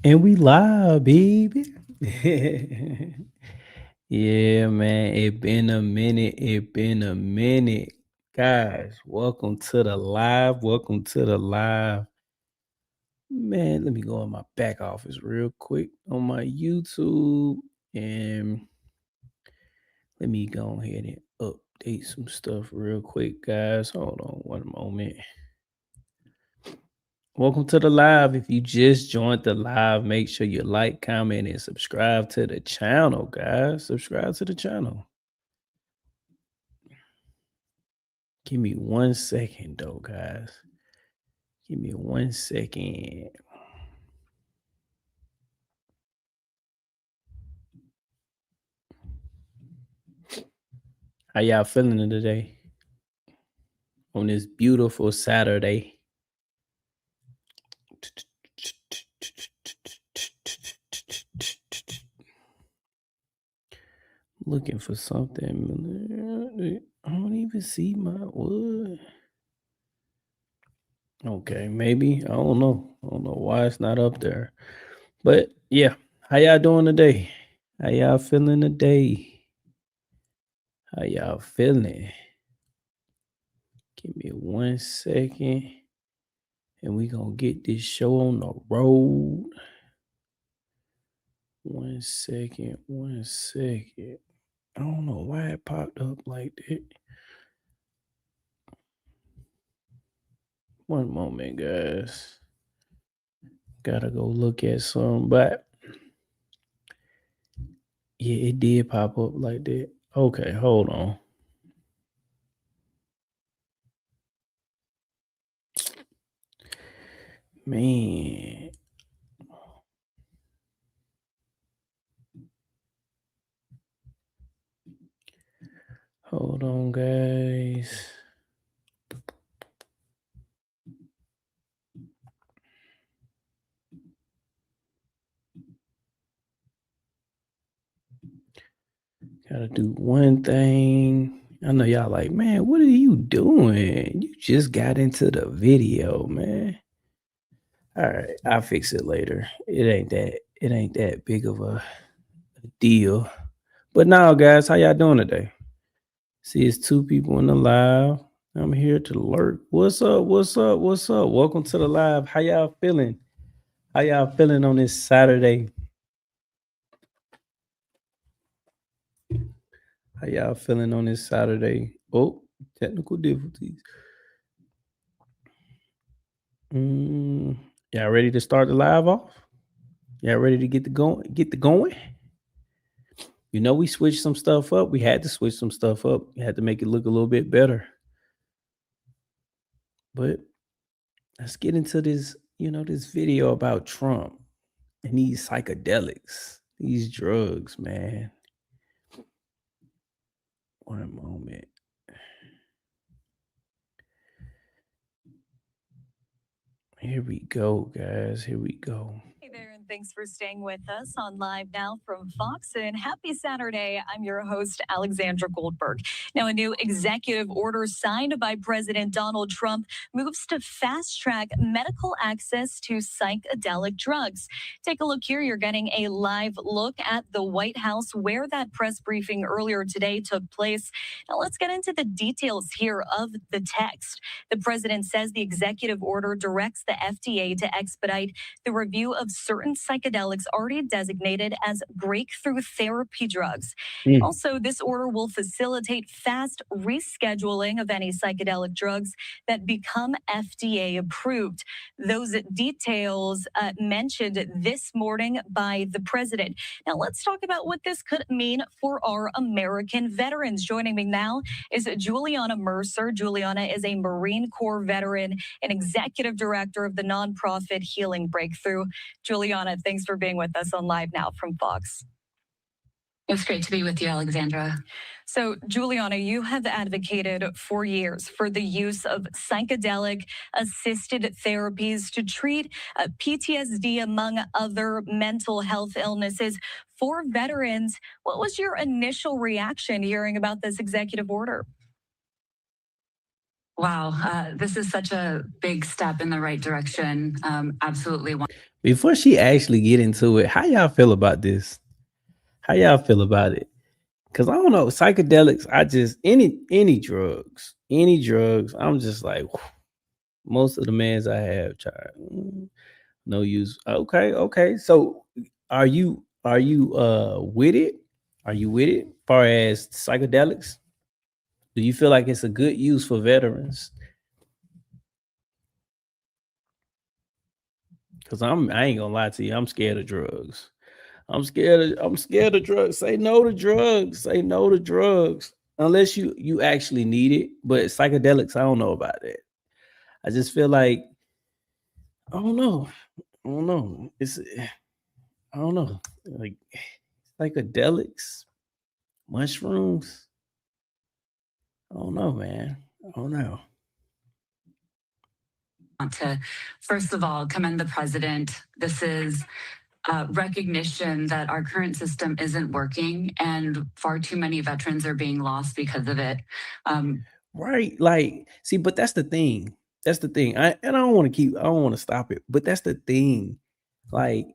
And we live, baby. Yeah, man. It been a minute. It been a minute. Guys, welcome to the live. Welcome to the live. Man, let me go in my back office real quick on my YouTube. And let me go ahead and update some stuff real quick, guys. Hold on one moment. Welcome to the live. If you just joined the live, make sure you like, comment, and subscribe to the channel, guys. Subscribe to the channel. Give me 1 second, though, guys. Give me 1 second. How y'all feeling today? On this beautiful Saturday. Looking for something. I don't even see my wood. Okay, maybe. I don't know. I don't know why it's not up there. But yeah, how y'all doing today? How y'all feeling today? How y'all feeling? Give me 1 second and we gonna get this show on the road. 1 second, 1 second. I don't know why it popped up like that. One moment, guys. Gotta go look at some, but yeah, it did pop up like that. Okay, hold on. Man. Hold on, guys. Gotta do one thing. I know y'all like, man, what are you doing? You just got into the video, man. All right, I'll fix it later. It ain't that big of a deal. But now, guys, how y'all doing today? See, it's two people in the live. I'm here to lurk. What's up? What's up? What's up? Welcome to the live. How y'all feeling? How y'all feeling on this Saturday? How y'all feeling on this Saturday? Oh, technical difficulties. Y'all ready to start the live off? Y'all ready to get the going? You know, we switched some stuff up. We had to switch some stuff up. We had to make it look a little bit better. But let's get into this, this video about Trump and these psychedelics, these drugs, man. One moment. Here we go, guys. Here we go. Hey there, and thanks for staying with us on Live Now from Fox. And happy Saturday. I'm your host, Alexandra Goldberg. Now, a new executive order signed by President Donald Trump moves to fast track medical access to psychedelic drugs. Take a look here. You're getting a live look at the White House where that press briefing earlier today took place. Now, let's get into the details here of the text. The president says the executive order directs the FDA to expedite the review of certain psychedelics already designated as breakthrough therapy drugs. Also, this order will facilitate fast rescheduling of any psychedelic drugs that become FDA approved. Those details mentioned this morning by the president. Now, let's talk about what this could mean for our American veterans. Joining me now is Juliana Mercer. Juliana is a Marine Corps veteran and executive director of the nonprofit Healing Breakthrough. Juliana, thanks for being with us on Live Now from Fox. It's great to be with you, Alexandra. So, Juliana, you have advocated for years for the use of psychedelic assisted therapies to treat PTSD, among other mental health illnesses. For veterans, what was your initial reaction hearing about this executive order? Wow, this is such a big step in the right direction. Absolutely. Before she actually get into it, how y'all feel about this? How y'all feel about it? Because I don't know, psychedelics. I just any drugs. I'm just like most of the mans I have tried, no use. Okay, okay. So are you with it? Are you with it? Far as psychedelics, do you feel like it's a good use for veterans? Because I ain't gonna lie to you, I'm scared of drugs. I'm scared of drugs. Say no to drugs. Say no to drugs. Unless you actually need it. But psychedelics, I don't know about that. I just feel like I don't know. I don't know. I don't know. Like psychedelics, mushrooms. I don't know, man. I don't know. Want to, first of all, commend the president. This is recognition that our current system isn't working and far too many veterans are being lost because of it. Right. Like, see, but that's the thing. That's the thing. I don't want to I don't want to stop it, but that's the thing. Like,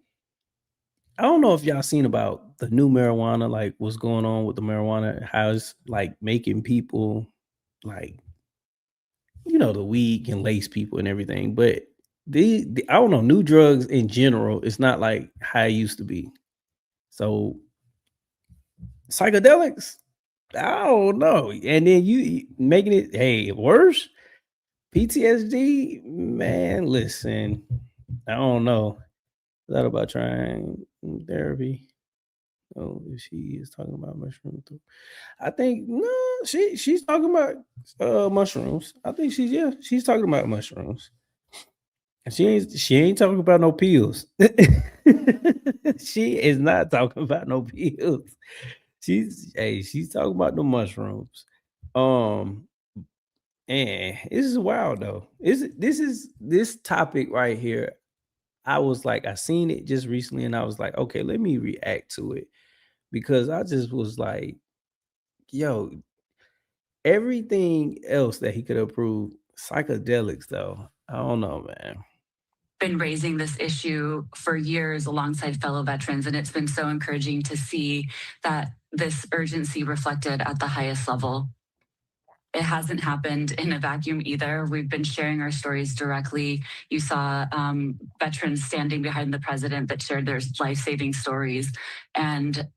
I don't know if y'all seen about the new marijuana, like what's going on with the marijuana, how it's like making people like, the weed can lace people and everything. But the I don't know, new drugs in general, it's not like how it used to be. So psychedelics, I don't know. And then you making it worse. PTSD, man, listen, I don't know. Thought about trying therapy. Oh, if she is talking about mushrooms too. I think no, she's talking about mushrooms. I think she's talking about mushrooms. And she ain't talking about no pills. She is not talking about no pills. She's talking about the mushrooms. Um and this is wild though. This topic right here. I was like, I seen it just recently and I was like, okay, let me react to it because I just was like, yo, everything else that he could approve, psychedelics though. I don't know, man. Been raising this issue for years alongside fellow veterans, and it's been so encouraging to see that this urgency reflected at the highest level. It hasn't happened in a vacuum either. We've been sharing our stories directly. You saw veterans standing behind the president that shared their life-saving stories. And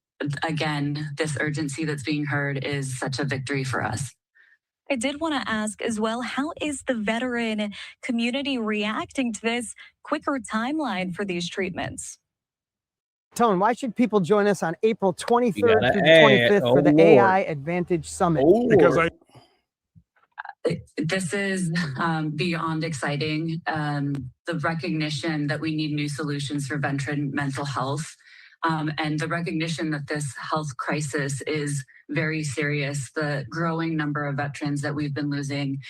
again, this urgency that's being heard is such a victory for us. I did want to ask as well, how is the veteran community reacting to this quicker timeline for these treatments? Tone, why should people join us on April You 23rd gotta through the add. 25th Oh for the Lord. AI Advantage Summit? Oh Because Lord. This is beyond exciting. The recognition that we need new solutions for veteran mental health, and the recognition that this health crisis is very serious. The growing number of veterans that we've been losing,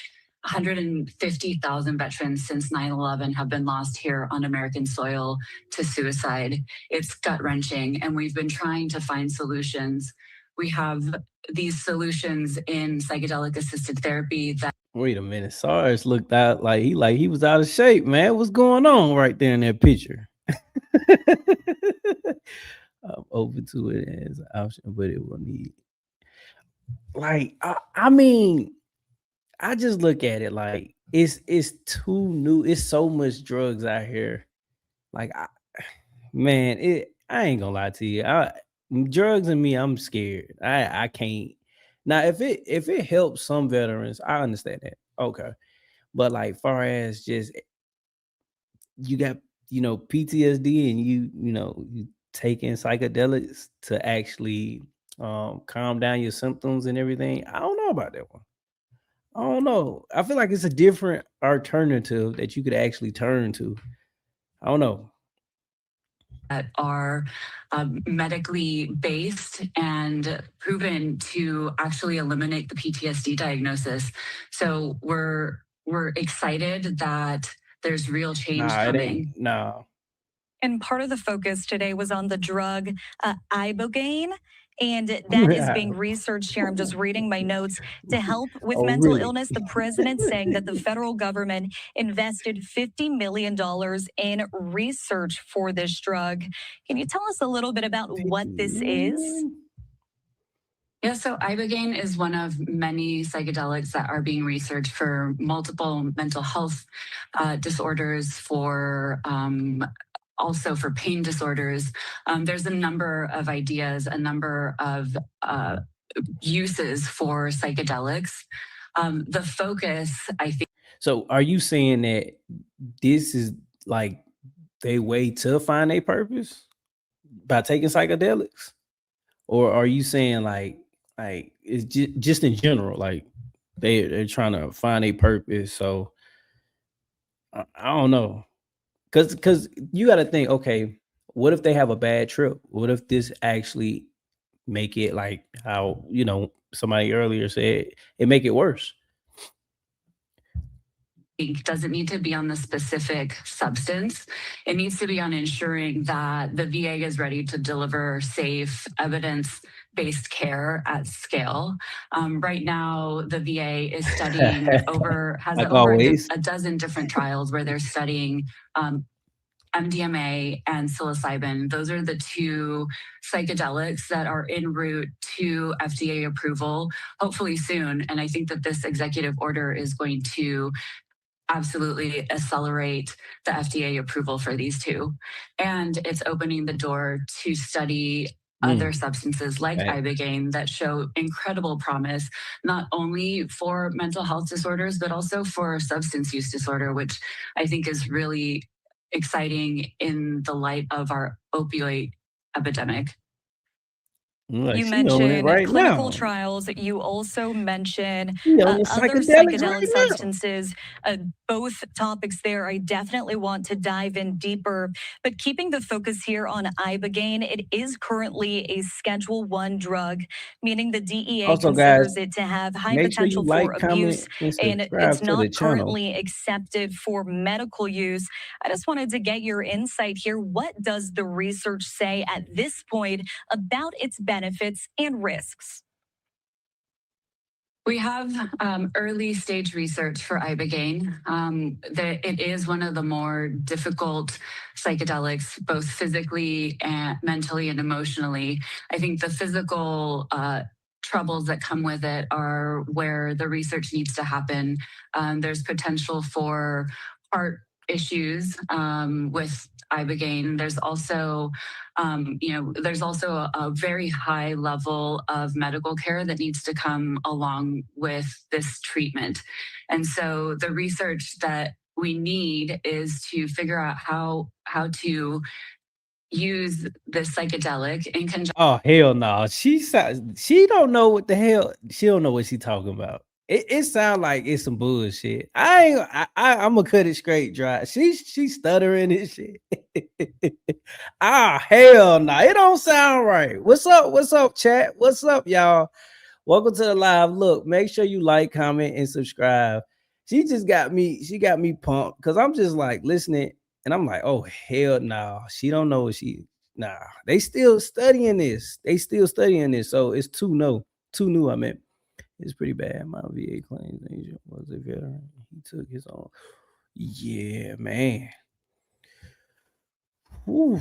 150,000 veterans since 9/11 have been lost here on American soil to suicide. It's gut-wrenching, and we've been trying to find solutions. We have these solutions in psychedelic assisted therapy that Wait a minute. SARS looked out like he was out of shape, man. What's going on right there in that picture? I'm open to it as an option, but it will need like I mean, I just look at it like it's too new. It's so much drugs out here. Like man, I ain't gonna lie to you. Drugs and me, I'm scared. I can't. Now, if it helps some veterans, I understand that. Okay, but like far as just you got PTSD and you taking psychedelics to actually calm down your symptoms and everything. I don't know about that one. I don't know. I feel like it's a different alternative that you could actually turn to. I don't know. are medically based and proven to actually eliminate the PTSD diagnosis. So we're excited that there's real change Nah, it coming. ain't. Nah. And part of the focus today was on the drug ibogaine. And that is being researched here. I'm just reading my notes to help with Oh, mental really? illness. The president saying that the federal government invested $50 million in research for this drug. Can you tell us a little bit about what this is? Yeah, so ibogaine is one of many psychedelics that are being researched for multiple mental health disorders, for also for pain disorders. There's a number of ideas, a number of uses for psychedelics. The focus, I think. So are you saying that this is like they way to find a purpose by taking psychedelics? Or are you saying like it's just in general, like they're trying to find a purpose? So I don't know. Cause you gotta think, okay, what if they have a bad trip? What if this actually make it like how, somebody earlier said, it make it worse? Doesn't need to be on the specific substance. It needs to be on ensuring that the VA is ready to deliver safe, evidence-based care at scale. Right now, the VA is studying has Like over always. a dozen different trials where they're studying MDMA and psilocybin. Those are the two psychedelics that are en route to FDA approval, hopefully soon. And I think that this executive order is going to absolutely accelerate the FDA approval for these two. And it's opening the door to study other substances like ibogaine that show incredible promise, not only for mental health disorders, but also for substance use disorder, which I think is really exciting in the light of our opioid epidemic. Like, you she on it mentioned right clinical now. trials. You also mention She on the other psychedelics psychedelic right now. substances. Both topics there, I definitely want to dive in deeper. But keeping the focus here on ibogaine, it is currently a Schedule 1 drug, meaning the DEA Also, guys, considers it to have high make sure you potential for like, abuse, comment, and and subscribe it's to the not channel. currently accepted for medical use. I just wanted to get your insight here. What does the research say at this point about its benefits and risks? We have early stage research for ibogaine. It is one of the more difficult psychedelics, both physically and mentally and emotionally. I think the physical troubles that come with it are where the research needs to happen. There's potential for heart issues with ibogaine. There's also a very high level of medical care that needs to come along with this treatment. And so the research that we need is to figure out how to use this psychedelic in conjunction. Oh, hell no. She don't know what the hell. She don't know what she talking about. It sounds like it's some bullshit. I'm gonna cut it straight dry. She stuttering and shit. Hell no. It don't sound right. What's up, chat? What's up, y'all? Welcome to the live. Look, make sure you like, comment, and subscribe. She got me pumped because I'm just like listening, and I'm like, oh hell no, she don't know what they still studying this. So it's too new. I mean, it's pretty bad. My VA claims agent was a veteran. He took his own. Yeah, man. Ooh.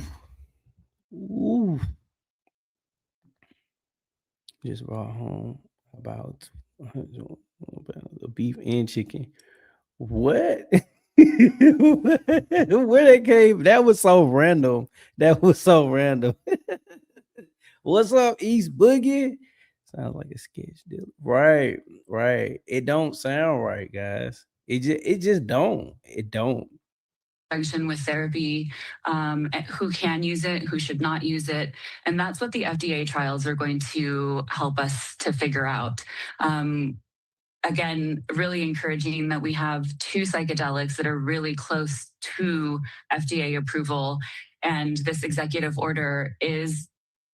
Just brought home about the beef and chicken. What? Where they came? That was so random. What's up, East Boogie? Sounds like a sketch deal. Right. It don't sound right, guys. It just don't. It don't. With therapy, who can use it, who should not use it. And that's what the FDA trials are going to help us to figure out. Again, really encouraging that we have two psychedelics that are really close to FDA approval. And this executive order is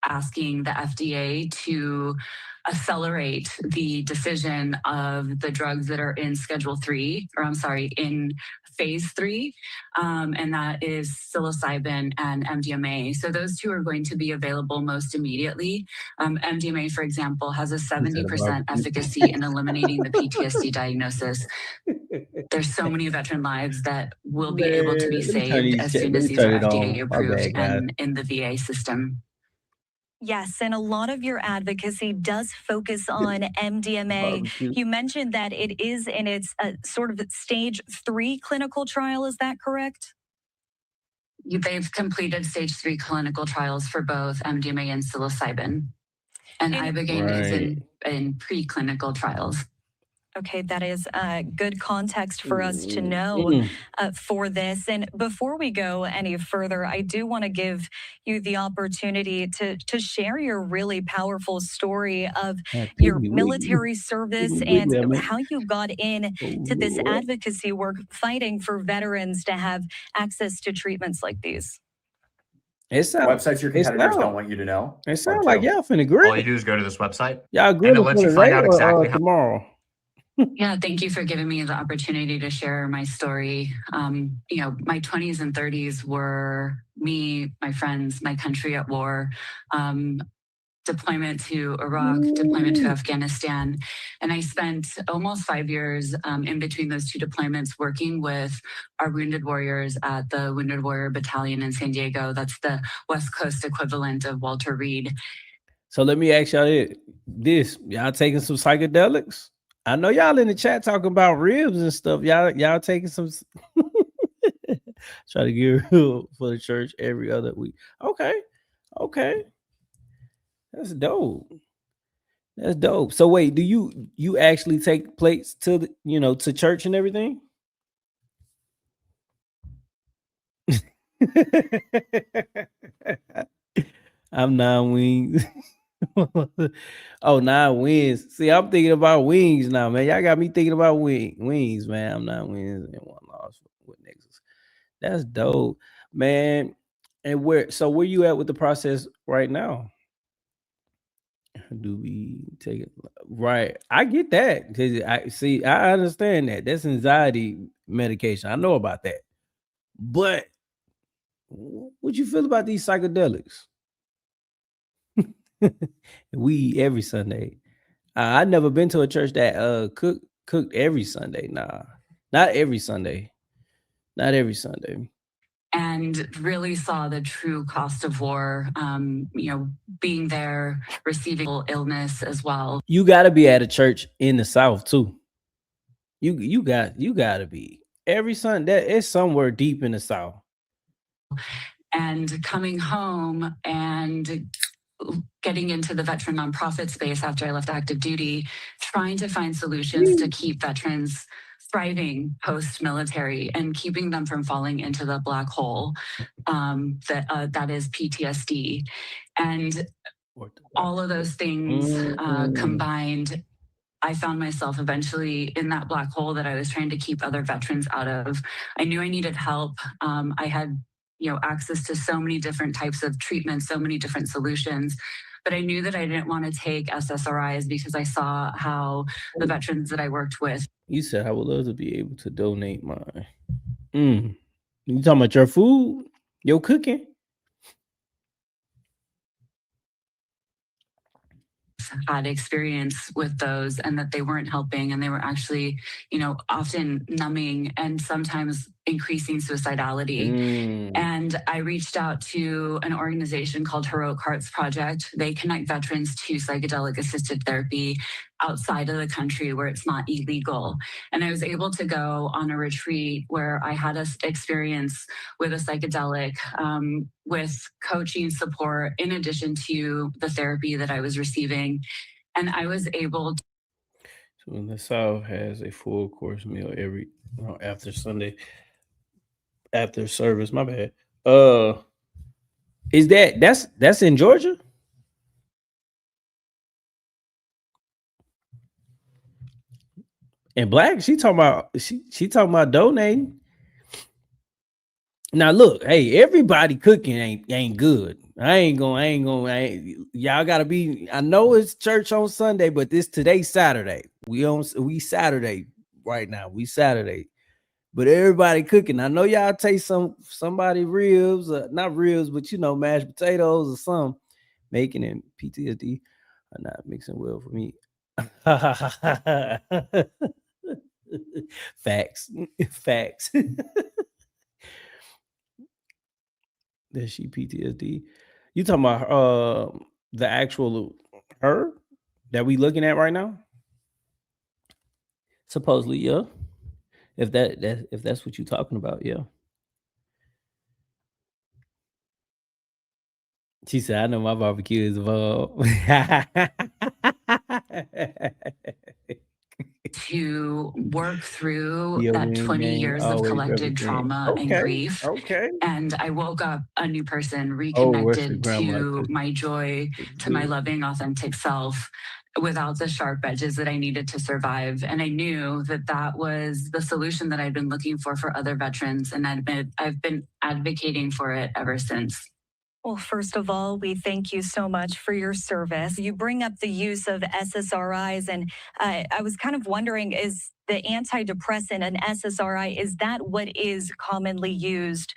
asking the FDA to accelerate the decision of the drugs that are in Schedule 3, in phase 3, and that is psilocybin and MDMA. So those two are going to be available most immediately. MDMA, for example, has a 70% efficacy in eliminating the PTSD diagnosis. There's so many veteran lives that will be able to be saved as soon as these are FDA approved and in the VA system. Yes, and a lot of your advocacy does focus on MDMA. You mentioned that it is in its sort of stage 3 clinical trial. Is that correct? They've completed stage 3 clinical trials for both MDMA and psilocybin. And ibogaine is in preclinical trials. Okay, that is good context for us to know for this. And before we go any further, I do want to give you the opportunity to share your really powerful story of your military service and how you got into this advocacy work, fighting for veterans to have access to treatments like these. Websites your competitors don't want you to know. It sounds like y'all finna grill. All you do is go to this website. Y'all grill and it lets you find out exactly how tomorrow. Yeah, thank you for giving me the opportunity to share my story. You know, my 20s and 30s were me, my friends, my country at war, deployment to Iraq, deployment to Afghanistan. And I spent almost 5 years in between those two deployments working with our wounded warriors at the Wounded Warrior Battalion in San Diego. That's the West Coast equivalent of Walter Reed. So let me ask y'all this. Y'all taking some psychedelics? I know y'all in the chat talking about ribs and stuff. Y'all taking some try to get real for the church every other week. Okay. That's dope. That's dope. So wait, do you actually take plates to the, to church and everything? I'm 9 wings. Oh, 9 wings. See, I'm thinking about wings now, man. Y'all got me thinking about wings, man. I'm 9 wins and 1 loss with Nexus. That's dope, man. And where you at with the process right now? Do we take it right? I get that because I understand that. That's anxiety medication. I know about that. But what you feel about these psychedelics? We every Sunday. I never been to a church that cooked every Sunday. Nah, not every Sunday. Not every Sunday. And really saw the true cost of war, being there, receiving illness as well. You got to be at a church in the South too. You got to be every Sunday. That is somewhere deep in the South. And coming home and getting into the veteran nonprofit space after I left active duty, trying to find solutions to keep veterans thriving post-military and keeping them from falling into the black hole that is PTSD. And all of those things combined, I found myself eventually in that black hole that I was trying to keep other veterans out of. I knew I needed help. I had access to so many different types of treatments, so many different solutions. But I knew that I didn't want to take SSRIs because I saw how the veterans that I worked with. You said I would love to be able to donate mine. You talking about your food, your cooking? Had experience with those and that they weren't helping and they were actually, often numbing and sometimes increasing suicidality. And I reached out to an organization called Heroic Hearts Project. They connect veterans to psychedelic assisted therapy outside of the country where it's not illegal. And I was able to go on a retreat where I had an experience with a psychedelic, with coaching support, in addition to the therapy that I was receiving. And I was able to. So the South has a full course meal every after Sunday, after service. My bad. Is that's in Georgia? And Black, she talking about donating. Now look, hey, everybody cooking ain't good. Y'all gotta be. I know it's church on Sunday, but today's Saturday. We Saturday right now. We Saturday. But everybody cooking. I know y'all taste somebody ribs, not ribs, but mashed potatoes or something. Making it PTSD are not mixing well for me. Facts. Facts. That she PTSD. You talking about the actual her that we looking at right now? Supposedly, yeah. If that's what you're talking about, yeah. She said, "I know my barbecue is involved." To work through Yo, that 20 gang, years of always collected represent. trauma and Okay, grief. okay. And I woke up a new person, Oh, what's the reconnected grandma to cooking? my joy, It's to my good. loving, authentic self without the sharp edges that I needed to survive. And I knew that that was the solution that I'd been looking for other veterans. And I've been advocating for it ever since. Well, first of all, we thank you so much for your service. You bring up the use of SSRIs, and I was kind of wondering, is the antidepressant an SSRI? Is that what is commonly used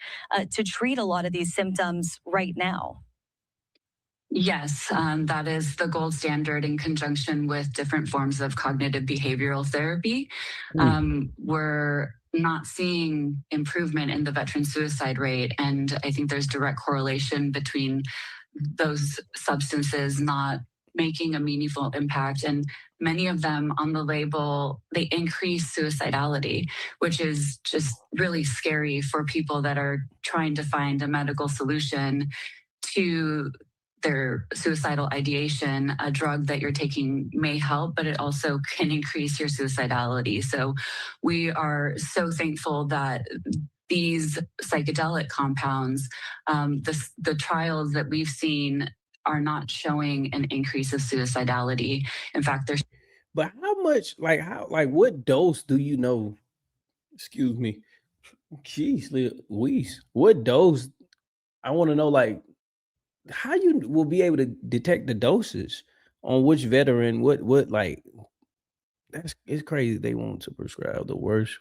to treat a lot of these symptoms right now? Yes, that is the gold standard in conjunction with different forms of cognitive behavioral therapy. We're not seeing improvement in the veteran suicide rate. And I think there's direct correlation between those substances not making a meaningful impact. And many of them on the label, they increase suicidality, which is just really scary for people that are trying to find a medical solution to their suicidal ideation. A drug that you're taking may help, but it also can increase your suicidality. So we are so thankful that these psychedelic compounds, the trials that we've seen are not showing an increase of suicidality. In fact, there's. But how much, what dose do you know? Excuse me. Jeez, Louise. What dose? I want to know, how you will be able to detect the doses on which veteran, what, it's crazy they want to prescribe the worst.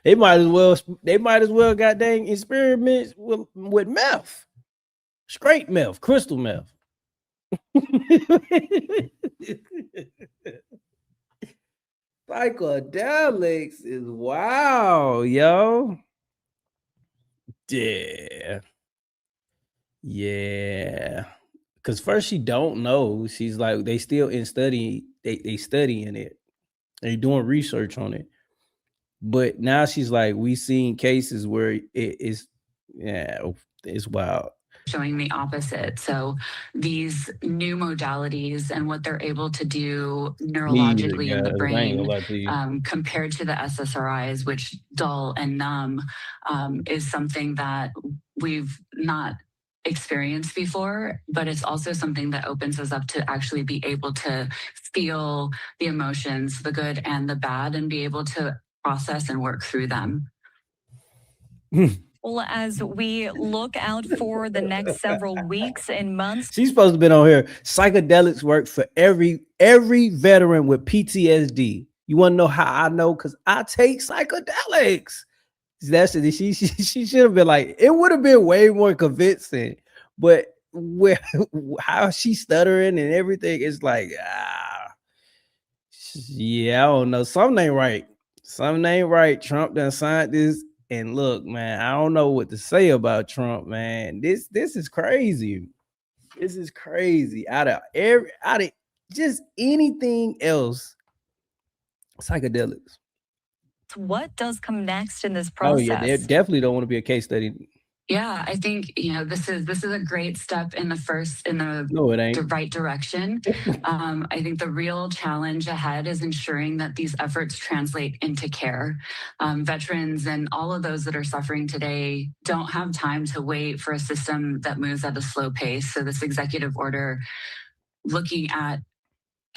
They might as well got dang experiments with meth. Straight meth, crystal meth. Psychedelics is wow, yo. Yeah. Yeah. Cause first she don't know. She's like, they still in study, they studying it. They doing research on it. But now she's like, we seen cases where it is, yeah, it's wild. Showing the opposite. So these new modalities and what they're able to do neurologically in the brain compared to the SSRIs, which dull and numb, is something that we've not experienced before, but it's also something that opens us up to actually be able to feel the emotions, the good and the bad, and be able to process and work through them. Well, as we look out for the next several weeks and months, she's supposed to be on here. Psychedelics work for every veteran with PTSD. You want to know how I know? Because I take psychedelics. That's it. She should have been like, it would have been way more convincing. But how she's stuttering and everything is like, yeah, I don't know. Something ain't right. Something ain't right. Trump done signed this. And look, man, I don't know what to say about Trump, man. This is crazy. This is crazy. Out of just anything else, psychedelics. What does come next in this process? Oh yeah, they definitely don't want to be a case study. Yeah, I think this is a great step in the right direction. I think the real challenge ahead is ensuring that these efforts translate into care. Veterans and all of those that are suffering today don't have time to wait for a system that moves at a slow pace. So this executive order, looking at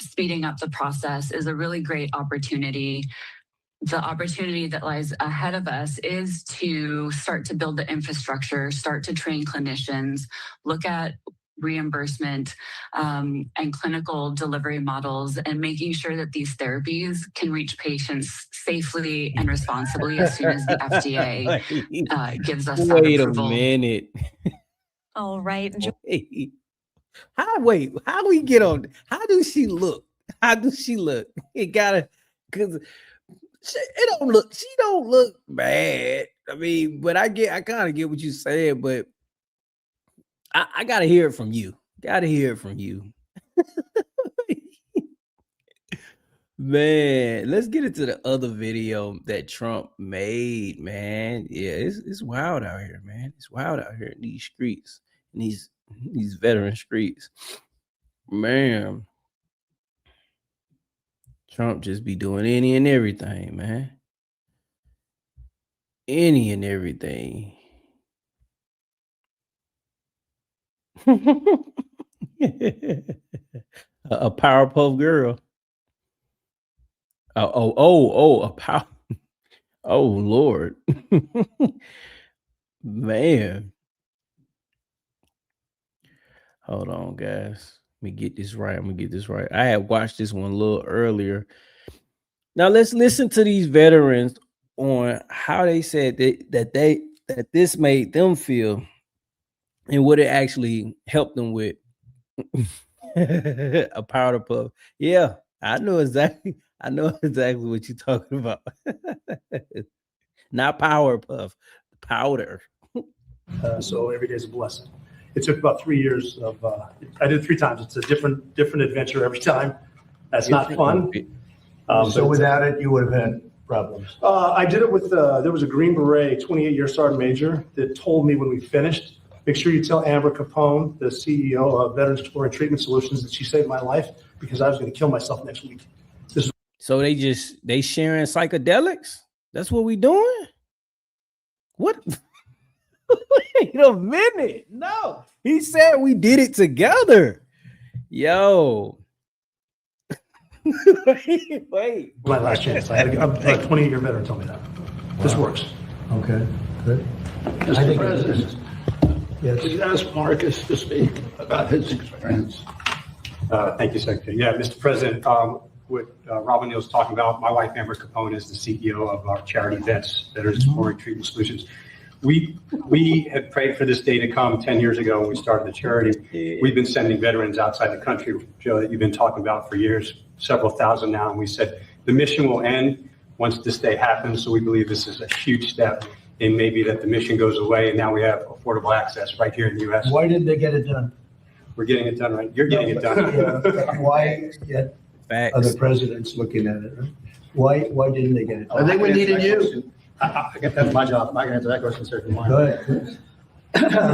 speeding up the process, is a really great opportunity. The opportunity that lies ahead of us is to start to build the infrastructure, start to train clinicians, look at reimbursement, and clinical delivery models, and making sure that these therapies can reach patients safely and responsibly as soon as the FDA gives us that approval. Wait a minute. All right. Wait. How we get on? How does she look? How does she look? It gotta, because she don't look bad. I mean, but I kind of get what you're saying, but I gotta hear it from you. Gotta hear it from you. Man, let's get into the other video that Trump made, man. Yeah, it's wild out here, man. It's wild out here in these streets, in these veteran streets. Man, Trump just be doing any and everything, man. Any and everything. A Powerpuff Girl. A power. Oh Lord. Man. Hold on, guys. Let me get this right. I'm gonna get this right. I had watched this one a little earlier. Now let's listen to these veterans on how they said that this made them feel and what it actually helped them with. A powder puff. Yeah, I know exactly what you're talking about. Not power puff, powder. So every day is a blessing. It took about 3 years of, I did it 3 times. It's a different adventure every time. That's not fun. So without it, you would have had problems. I did it with, there was a Green Beret 28-year sergeant major that told me when we finished, make sure you tell Amber Capone, the CEO of Veterans Exploring Treatment Solutions, that she saved my life because I was going to kill myself next week. So they sharing psychedelics? That's what we doing? What? Wait a minute. No, he said we did it together. Yo. wait. My last chance. I had a 28-year veteran tell me that. Wow. This works. Okay, good. Mr. President, yes. Please ask Marcus to speak about his experience. Thank you, Secretary. Yeah, Mr. President, what Robin Neal's talking about, my wife, Amber Capone, is the CEO of our charity Vets, Veterans Exploring Treatment Solutions. We had prayed for this day to come 10 years ago when we started the charity. We've been sending veterans outside the country, Joe, that you've been talking about for years, several thousand now. And we said the mission will end once this day happens. So we believe this is a huge step in maybe that the mission goes away. And now we have affordable access right here in the U.S. Why didn't they get it done? We're getting it done right. You're getting it done. Why yet other presidents looking at it? Right? Why didn't they get it done? I think we needed you. I guess that's my job. I can answer that question, sir. Go ahead.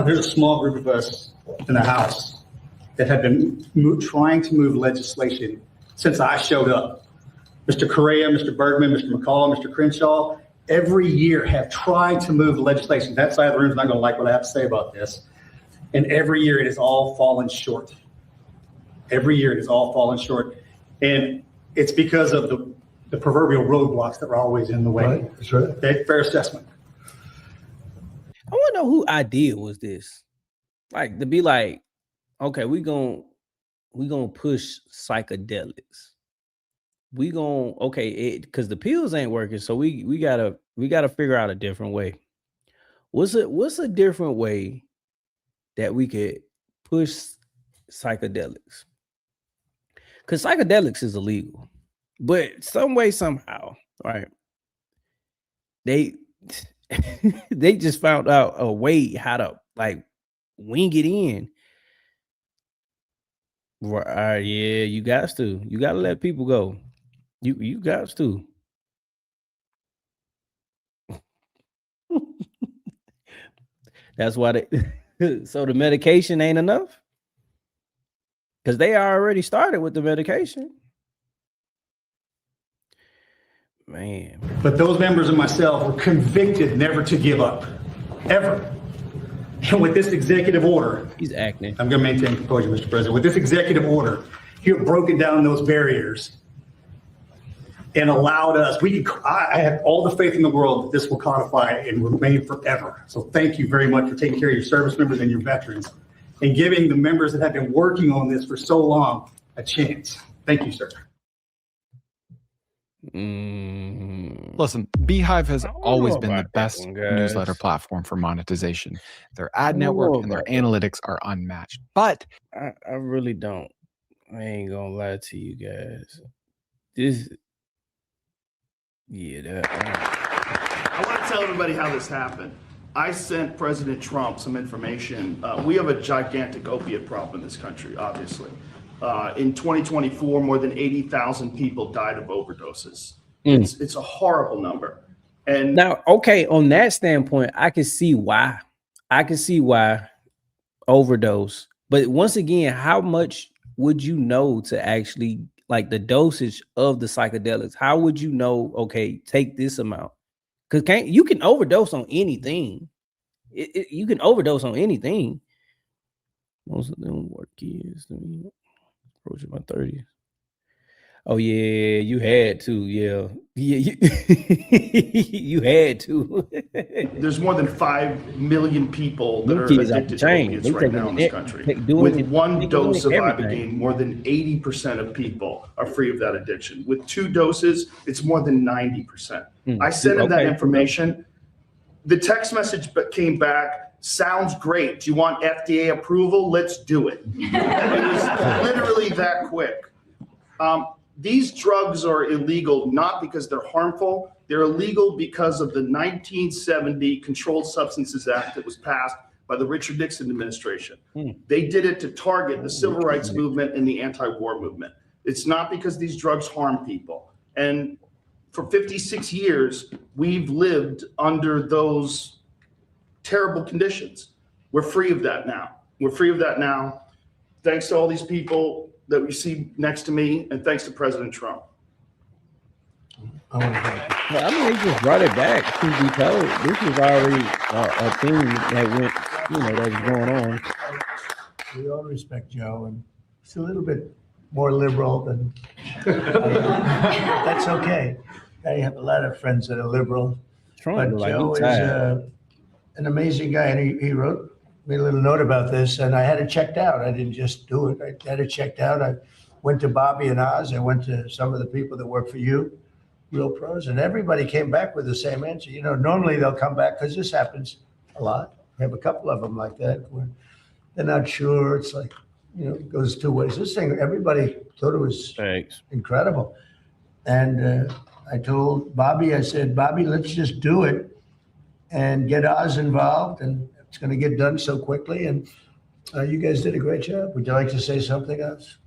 There's a small group of us in the House that have been trying to move legislation since I showed up. Mr. Correa, Mr. Bergman, Mr. McCall, Mr. Crenshaw, every year have tried to move legislation. That side of the room is not going to like what I have to say about this. And every year it has all fallen short. Every year it has all fallen short. And it's because of the proverbial roadblocks that were always in the way. Right. That's right. Okay, fair assessment. I want to know who idea was this? Like to be like, okay, we gonna push psychedelics. We gonna because the pills ain't working, so we gotta figure out a different way. What's a different way that we could push psychedelics? Because psychedelics is illegal. But some way, somehow, right? They just found out a way how to like wing it in. Right? Yeah, you got to let people go. You got to. That's why so the medication ain't enough because they already started with the medication. Man. But those members and myself were convicted never to give up, ever. And with this executive order, he's acting. I'm going to maintain composure, Mr. President. With this executive order, you have broken down those barriers and allowed us. I have all the faith in the world that this will codify and remain forever. So thank you very much for taking care of your service members and your veterans and giving the members that have been working on this for so long a chance. Thank you, sir. Listen, Beehive has always been the best newsletter platform for monetization. Their ad network and their analytics are unmatched. But I really don't. I ain't gonna lie to you guys. This, I want to tell everybody how this happened. I sent President Trump some information. We have a gigantic opiate problem in this country, obviously. In 2024, more than 80,000 people died of overdoses. It's a horrible number. And now, okay, on that standpoint, I can see why. Overdose. But once again, how much would you know to actually, like, the dosage of the psychedelics? How would you know, okay, take this amount? Because you can overdose on anything. You can overdose on anything. Most of them were kids. Approaching my 30s. Oh yeah, you had to. Yeah, you had to. There's more than 5 million people that are addicted to opiates right now in this country. With one dose of Ibogaine, more than 80% of people are free of that addiction. With 2 doses, it's more than 90%. I sent him that information. The text message came back. Sounds great. Do you want FDA approval? Let's do it. It was literally that quick. These drugs are illegal not because they're harmful. They're illegal because of the 1970 Controlled Substances Act that was passed by the Richard Nixon administration. They did it to target the civil rights movement and the anti-war movement. It's not because these drugs harm people. And for 56 years, we've lived under those terrible conditions. We're free of that now. We're free of that now. Thanks to all these people that we see next to me, and thanks to President Trump. I mean, they just brought it back to be told. This was already a thing that went, that was going on. We all respect Joe, and he's a little bit more liberal than. That's okay. I have a lot of friends that are liberal, but Joe is an amazing guy, and he wrote me a little note about this, and I had it checked out. I didn't just do it. I had it checked out. I went to Bobby and Oz. I went to some of the people that work for you, Real Pros, and everybody came back with the same answer. Normally they'll come back, because this happens a lot. We have a couple of them like that where they're not sure. It's like, it goes 2 ways. This thing, everybody thought it was incredible. And I told Bobby, I said, Bobby, let's just do it and get Oz involved, and it's going to get done so quickly. And you guys did a great job. Would you like to say something else?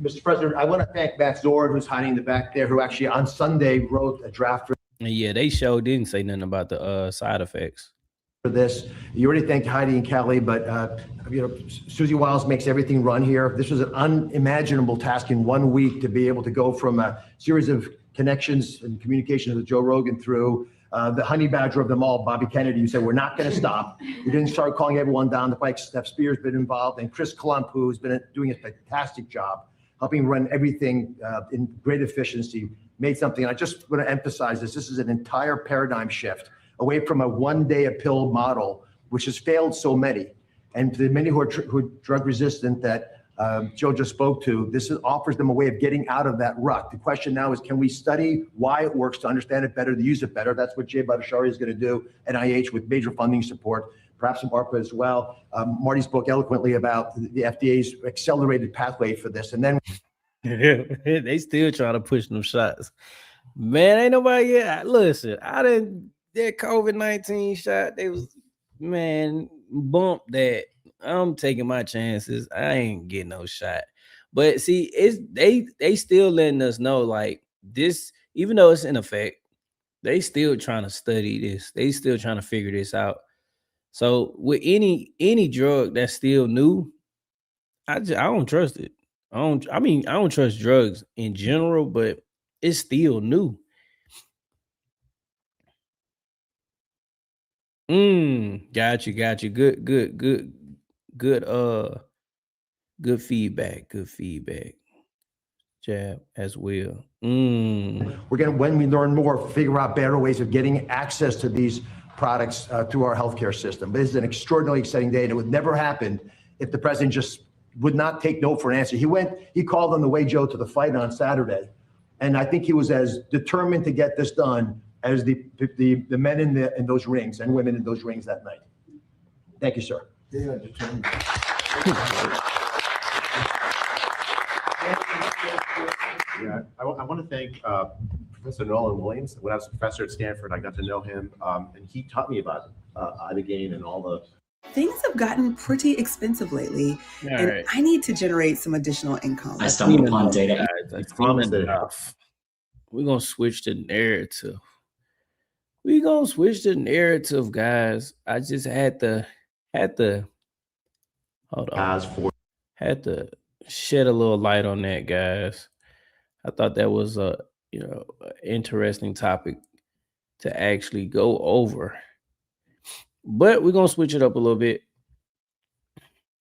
Mr. President, I want to thank Matt Zord, who's hiding in the back there, who actually on Sunday wrote a draft. Yeah, they didn't say nothing about the side effects. For this, you already thanked Heidi and Kelly, but Susie Wiles makes everything run here. This was an unimaginable task in 1 week to be able to go from a series of connections and communications with Joe Rogan through the honey badger of them all, Bobby Kennedy, who said, we're not going to stop. We didn't start calling everyone down the pike. Steph Spear's been involved, and Chris Klump, who's been doing a fantastic job, helping run everything in great efficiency, made something. I just want to emphasize this. This is an entire paradigm shift away from a one-day-a-pill model, which has failed so many. And to the many who are drug resistant that Joe just spoke to, this offers them a way of getting out of that rut. The question now is, can we study why it works to understand it better, to use it better? That's what Jay Bhattacharya is going to do, NIH with major funding support, perhaps some ARPA as well. Marty spoke eloquently about the FDA's accelerated pathway for this. And then they still trying to push them shots. Man, ain't nobody yet. Listen, that COVID-19 shot, they was, bump that. I'm taking my chances. I ain't getting no shot. But see, they still letting us know, like, this, even though it's in effect, they still trying to study this. They still trying to figure this out. So with any drug that's still new, I don't trust it. I don't trust drugs in general, but it's still new. Got you. Good feedback. Jab as well. We're going to, when we learn more, figure out better ways of getting access to these products through our healthcare system. But this is an extraordinarily exciting day, and it would never happen if the president just would not take no for an answer. He called on the way, Joe, to the fight on Saturday. And I think he was as determined to get this done as the men in those rings and women in those rings that night. Thank you, sir. Yeah, determined. Yeah, I want to thank Professor Nolan Williams. When I was a professor at Stanford, I got to know him, and he taught me about ibogaine and all the. Things have gotten pretty expensive lately, and I need to generate some additional income. I stumbled upon data. We're gonna switch the narrative. Guys. I just had to hold on. Had to shed a little light on that, guys. I thought that was a interesting topic to actually go over. But we're gonna switch it up a little bit.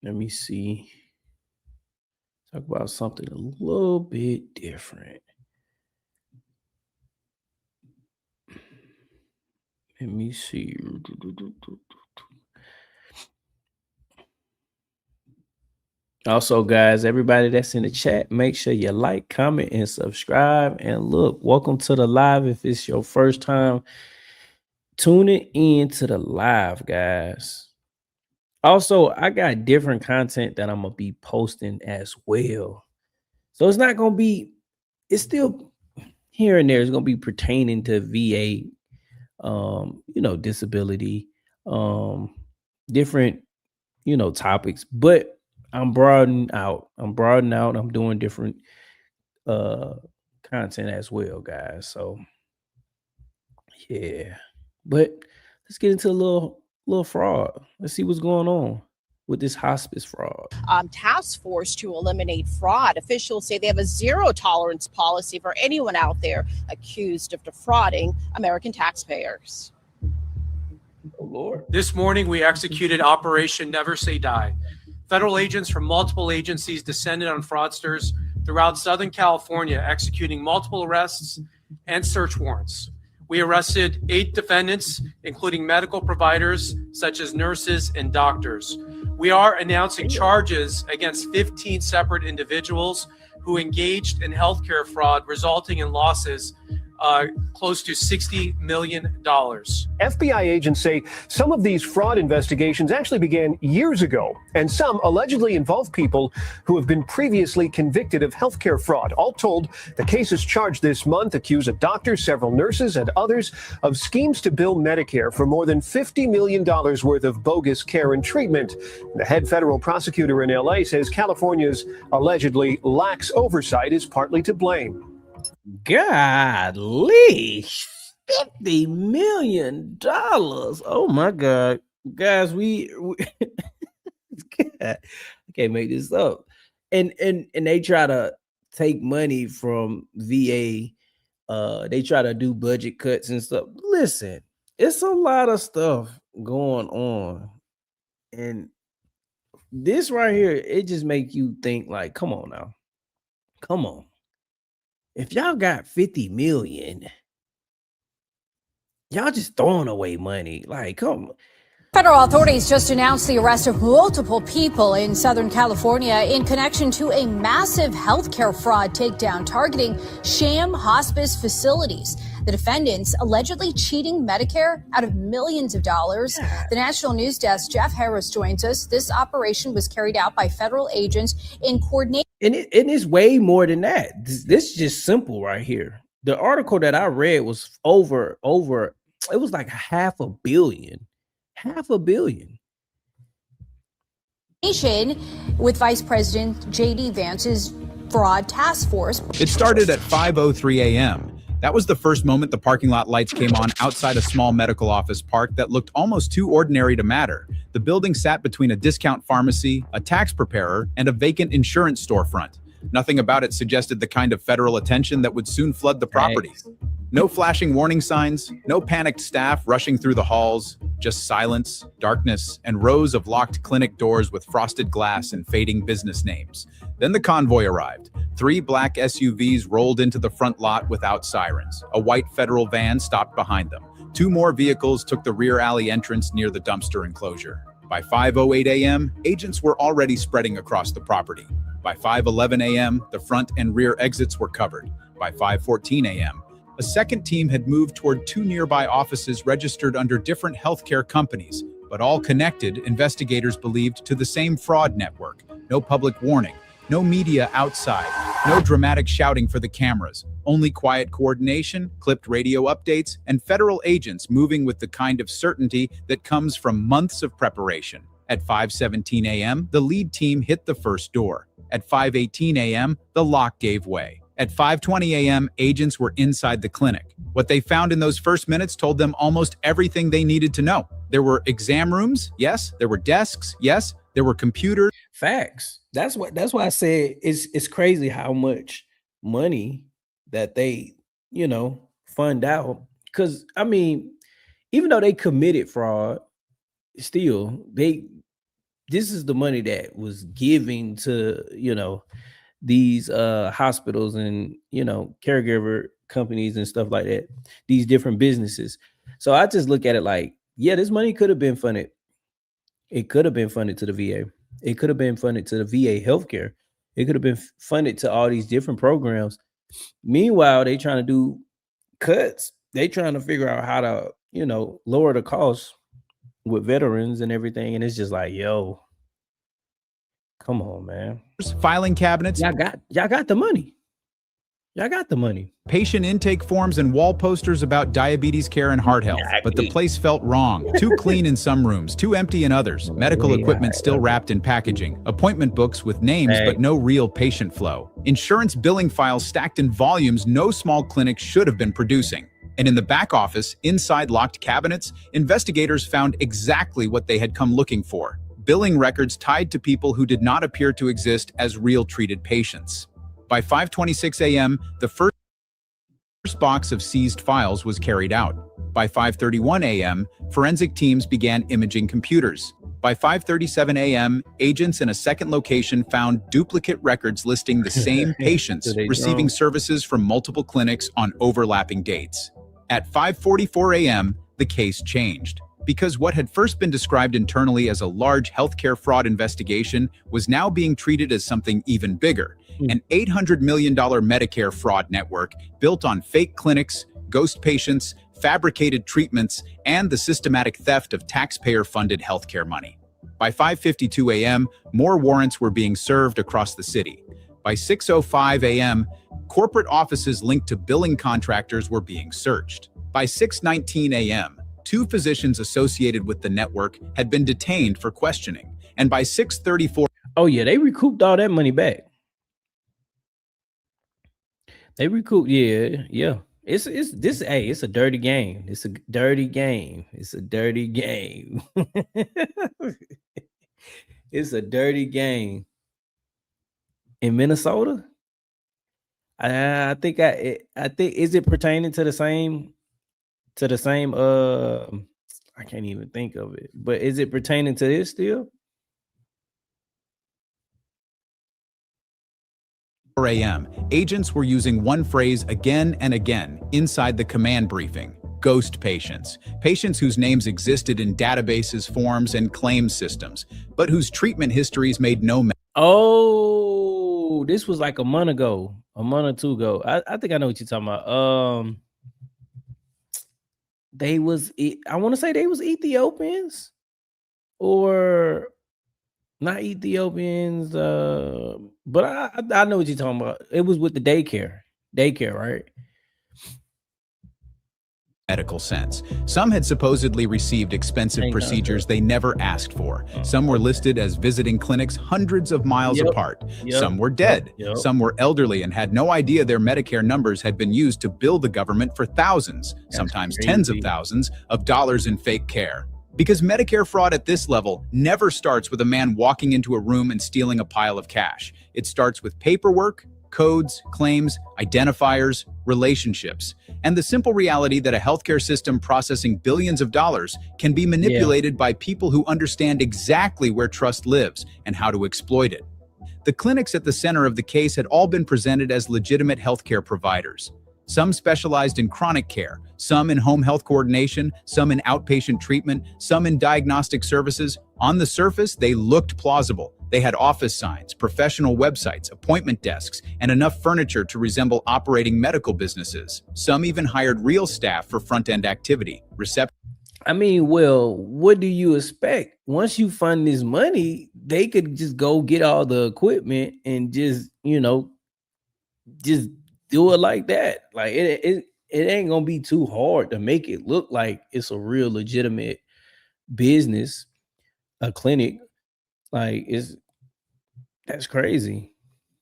Let me see. Talk about something a little bit different. Let me see. Also, guys, everybody that's in the chat, make sure you like, comment, and subscribe. And look, welcome to the live. If it's your first time tuning in to the live, guys. Also, I got different content that I'm going to be posting as well. So it's not going to be, it's still here and there. It's going to be pertaining to VA, disability, different, topics, but I'm broadening out. I'm doing different content as well, guys. So yeah, but let's get into a little fraud. Let's see what's going on with this hospice fraud. Task force to eliminate fraud. Officials say they have a zero tolerance policy for anyone out there accused of defrauding American taxpayers. Oh, Lord. This morning, we executed Operation Never Say Die. Federal agents from multiple agencies descended on fraudsters throughout Southern California, executing multiple arrests and search warrants. We arrested 8 defendants, including medical providers such as nurses and doctors. We are announcing charges against 15 separate individuals who engaged in healthcare fraud, resulting in losses close to $60 million. FBI agents say some of these fraud investigations actually began years ago, and some allegedly involve people who have been previously convicted of healthcare fraud. All told, the cases charged this month accuse a doctor, several nurses, and others of schemes to bill Medicare for more than $50 million worth of bogus care and treatment. The head federal prosecutor in LA says California's allegedly lax oversight is partly to blame. Golly, $50 million. Oh my God. Guys, we I can't make this up. And they try to take money from VA. They try to do budget cuts and stuff. Listen, it's a lot of stuff going on. And this right here, it just make you think like, come on now. Come on. If y'all got 50 million, y'all just throwing away money. Like, come on. Federal authorities just announced the arrest of multiple people in Southern California in connection to a massive healthcare fraud takedown targeting sham hospice facilities. The defendants allegedly cheating Medicare out of millions of dollars. The National News Desk, Jeff Harris, joins us. This operation was carried out by federal agents in coordination. And it's way more than that. This is just simple right here. The article that I read was over, it was like $500 million. $500 million. With Vice President J.D. Vance's fraud task force. It started at 5:03 a.m. That was the first moment the parking lot lights came on outside a small medical office park that looked almost too ordinary to matter. The building sat between a discount pharmacy, a tax preparer, and a vacant insurance storefront. Nothing about it suggested the kind of federal attention that would soon flood the property. No flashing warning signs, no panicked staff rushing through the halls, just silence, darkness, and rows of locked clinic doors with frosted glass and fading business names. Then the convoy arrived. 3 black SUVs rolled into the front lot without sirens. A white federal van stopped behind them. 2 more vehicles took the rear alley entrance near the dumpster enclosure. By 5:08 a.m., agents were already spreading across the property. By 5:11 a.m., the front and rear exits were covered. By 5:14 a.m., a second team had moved toward 2 nearby offices registered under different healthcare companies, but all connected, investigators believed, to the same fraud network. No public warning, no media outside, no dramatic shouting for the cameras, only quiet coordination, clipped radio updates, and federal agents moving with the kind of certainty that comes from months of preparation. At 5:17 a.m., the lead team hit the first door. At 5:18 a.m., the lock gave way. At 5:20 a.m., agents were inside the clinic. What they found in those first minutes told them almost everything they needed to know. There were exam rooms, yes. There were desks, yes. There were computers. Facts. That's why I said it's crazy how much money that they, fund out. Because I mean, even though they committed fraud, still this is the money that was given to, these hospitals and, caregiver companies and stuff like that, these different businesses. So I just look at it like, yeah, this money could have been funded. It could have been funded to the VA. It could have been funded to the VA healthcare. It could have been funded to all these different programs. Meanwhile, they trying to do cuts. They trying to figure out how to, lower the costs with veterans and everything. And it's just like, yo, come on, man. Filing cabinets. Y'all got the money. Y'all got the money. Patient intake forms and wall posters about diabetes care and heart health. But the place felt wrong. Too clean in some rooms, too empty in others. Medical equipment still wrapped in packaging. Appointment books with names but no real patient flow. Insurance billing files stacked in volumes no small clinic should have been producing. And in the back office, inside locked cabinets, investigators found exactly what they had come looking for. Billing records tied to people who did not appear to exist as real treated patients. By 5:26 a.m., the first box of seized files was carried out. By 5:31 a.m., forensic teams began imaging computers. By 5:37 a.m., agents in a second location found duplicate records listing the same patients receiving services from multiple clinics on overlapping dates. At 5:44 a.m., the case changed. Because what had first been described internally as a large healthcare fraud investigation was now being treated as something even bigger. An $800 million Medicare fraud network built on fake clinics, ghost patients, fabricated treatments, and the systematic theft of taxpayer-funded healthcare money. By 5:52 a.m., more warrants were being served across the city. By 6:05 a.m., corporate offices linked to billing contractors were being searched. By 6:19 a.m., 2 physicians associated with the network had been detained for questioning. And by 6:34... Oh yeah, they recouped all that money back. They recouped, yeah. It's a dirty game. It's a dirty game. It's a dirty game. It's a dirty game. In Minnesota? I think is it pertaining to the same I can't even think of it. But is it pertaining to this still? a.m., agents were using one phrase again and again inside the command briefing: ghost patients. Patients whose names existed in databases, forms, and claims systems, but whose treatment histories made no mention. Oh, this was like a month or two ago. I think I know what you're talking about. I want to say they was Ethiopians or not Ethiopians, but I know what you're talking about. It was with the daycare, right? Medical sense. Some had supposedly received expensive procedures they never asked for. Some were listed as visiting clinics hundreds of miles apart. Some were dead. Some were elderly and had no idea their Medicare numbers had been used to bill the government for thousands, sometimes tens of thousands, of dollars in fake care. Because Medicare fraud at this level never starts with a man walking into a room and stealing a pile of cash. It starts with paperwork, codes, claims, identifiers, relationships, and the simple reality that a healthcare system processing billions of dollars can be manipulated by people who understand exactly where trust lives and how to exploit it. The clinics at the center of the case had all been presented as legitimate healthcare providers. Some specialized in chronic care, some in home health coordination, some in outpatient treatment, some in diagnostic services, On the surface, they looked plausible. They had office signs, professional websites, appointment desks, and enough furniture to resemble operating medical businesses. Some even hired real staff for front-end activity, reception. I mean, well, what do you expect? Once you fund this money, they could just go get all the equipment and just, just do it like that. Like it ain't gonna be too hard to make it look like it's a real legitimate business, a clinic. Like that's crazy.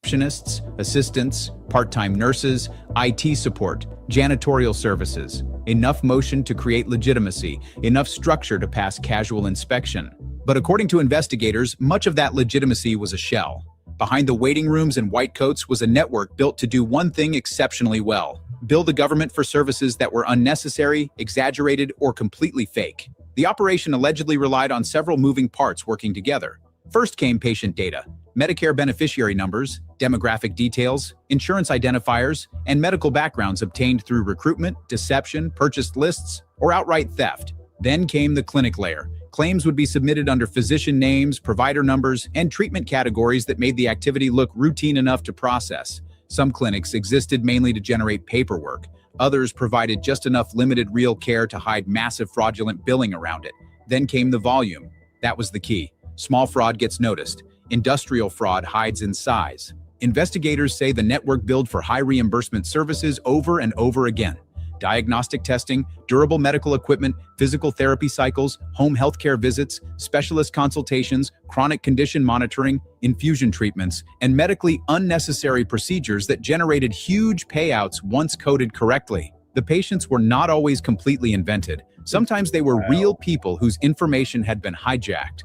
Receptionists, assistants, part-time nurses, IT support, janitorial services. Enough motion to create legitimacy, enough structure to pass casual inspection. But according to investigators, much of that legitimacy was a shell. Behind the waiting rooms and white coats was a network built to do one thing exceptionally well: build a government for services that were unnecessary, exaggerated, or completely fake. The operation allegedly relied on several moving parts working together. First came patient data, Medicare beneficiary numbers, demographic details, insurance identifiers, and medical backgrounds obtained through recruitment, deception, purchased lists, or outright theft. Then came the clinic layer. Claims would be submitted under physician names, provider numbers, and treatment categories that made the activity look routine enough to process. Some clinics existed mainly to generate paperwork. Others provided just enough limited real care to hide massive fraudulent billing around it. Then came the volume. That was the key. Small fraud gets noticed. Industrial fraud hides in size. Investigators say the network billed for high reimbursement services over and over again. Diagnostic testing, durable medical equipment, physical therapy cycles, home healthcare visits, specialist consultations, chronic condition monitoring, infusion treatments, and medically unnecessary procedures that generated huge payouts once coded correctly. The patients were not always completely invented. Sometimes they were real people whose information had been hijacked.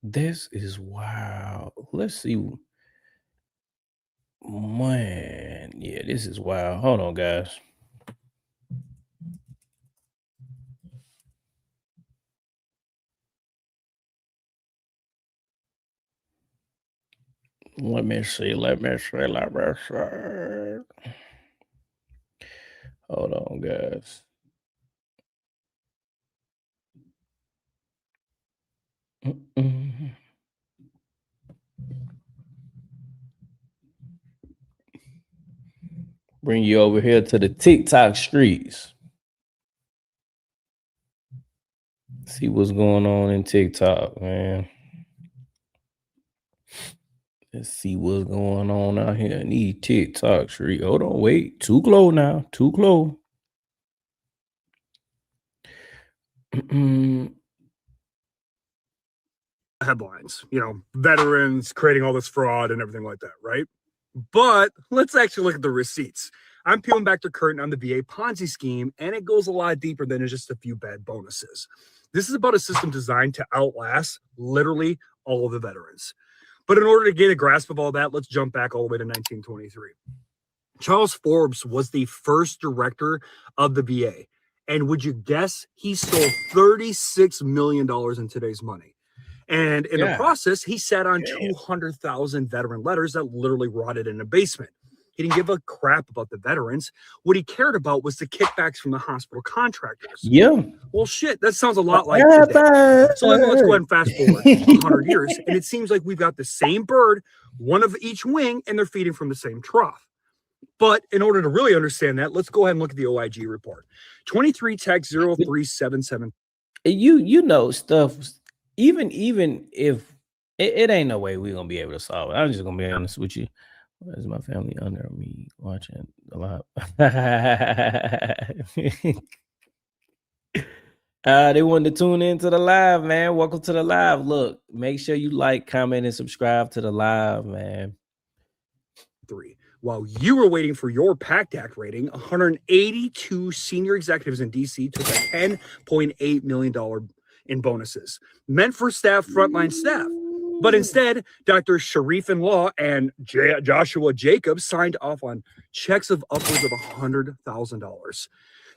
This is wild. Let's see. Man, yeah, this is wild. Hold on, guys. Let me see. Hold on, guys. Bring you over here to the TikTok streets. See what's going on in TikTok, man. Let's see what's going on out here in these TikTok streets. Hold on, wait. Too close now. Too close. Headlines, veterans creating all this fraud and everything like that, right? But let's actually look at the receipts. I'm peeling back the curtain on the VA Ponzi scheme, and it goes a lot deeper than just a few bad bonuses. This is about a system designed to outlast literally all of the veterans. But in order to get a grasp of all that, let's jump back all the way to 1923. Charles Forbes was the first director of the VA. And would you guess he stole $36 million in today's money? And in the process, he sat on 200,000 veteran letters that literally rotted in a basement. He didn't give a crap about the veterans. What he cared about was the kickbacks from the hospital contractors. Yeah. Well, shit, that sounds a lot like today. So let's go ahead and fast forward 100 years. And it seems like we've got the same bird, one of each wing, and they're feeding from the same trough. But in order to really understand that, let's go ahead and look at the OIG report. 23 tech 0377. You know stuff. Even if it ain't no way we're gonna be able to solve it. I'm just gonna be honest with you. Why is my family under me watching a lot? They wanted to tune into the live, man. Welcome to the live. Look, make sure you like, comment, and subscribe to the live, man. 3. While you were waiting for your PACT Act rating, 182 senior executives in DC took a $10.8 million in bonuses, meant for frontline staff. But instead, Dr. Sharif in Law and Joshua Jacobs signed off on checks of upwards of $100,000.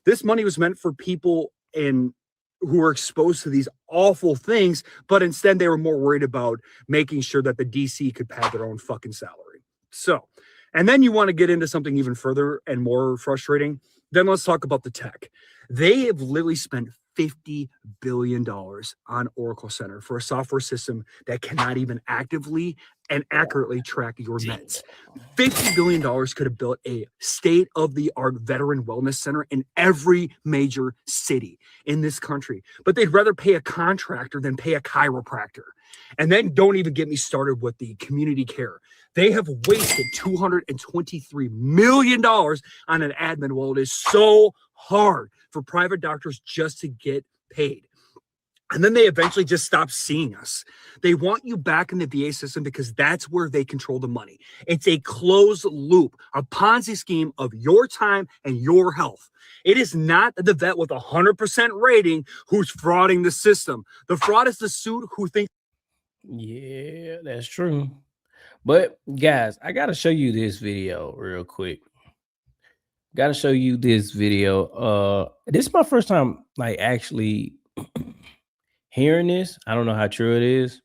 This money was meant for people who were exposed to these awful things, but instead they were more worried about making sure that the DC could pay their own fucking salary. So, and then you want to get into something even further and more frustrating, then let's talk about the tech. They have literally spent $50 billion on Oracle Center for a software system that cannot even actively and accurately track your meds. $50 billion could have built a state-of-the-art veteran wellness center in every major city in this country. But they'd rather pay a contractor than pay a chiropractor. And then don't even get me started with the community care. They have wasted $223 million on an admin while it is so hard for private doctors just to get paid. And then they eventually just stop seeing us. They want you back in the VA system because that's where they control the money. It's a closed loop, a Ponzi scheme of your time and your health. It is not the vet with 100% rating who's frauding the system. The fraud is the suit who thinks. Yeah, that's true. But guys, I got to show you this video real quick. Got to show you this video. This is my first time like actually hearing this. I don't know how true it is.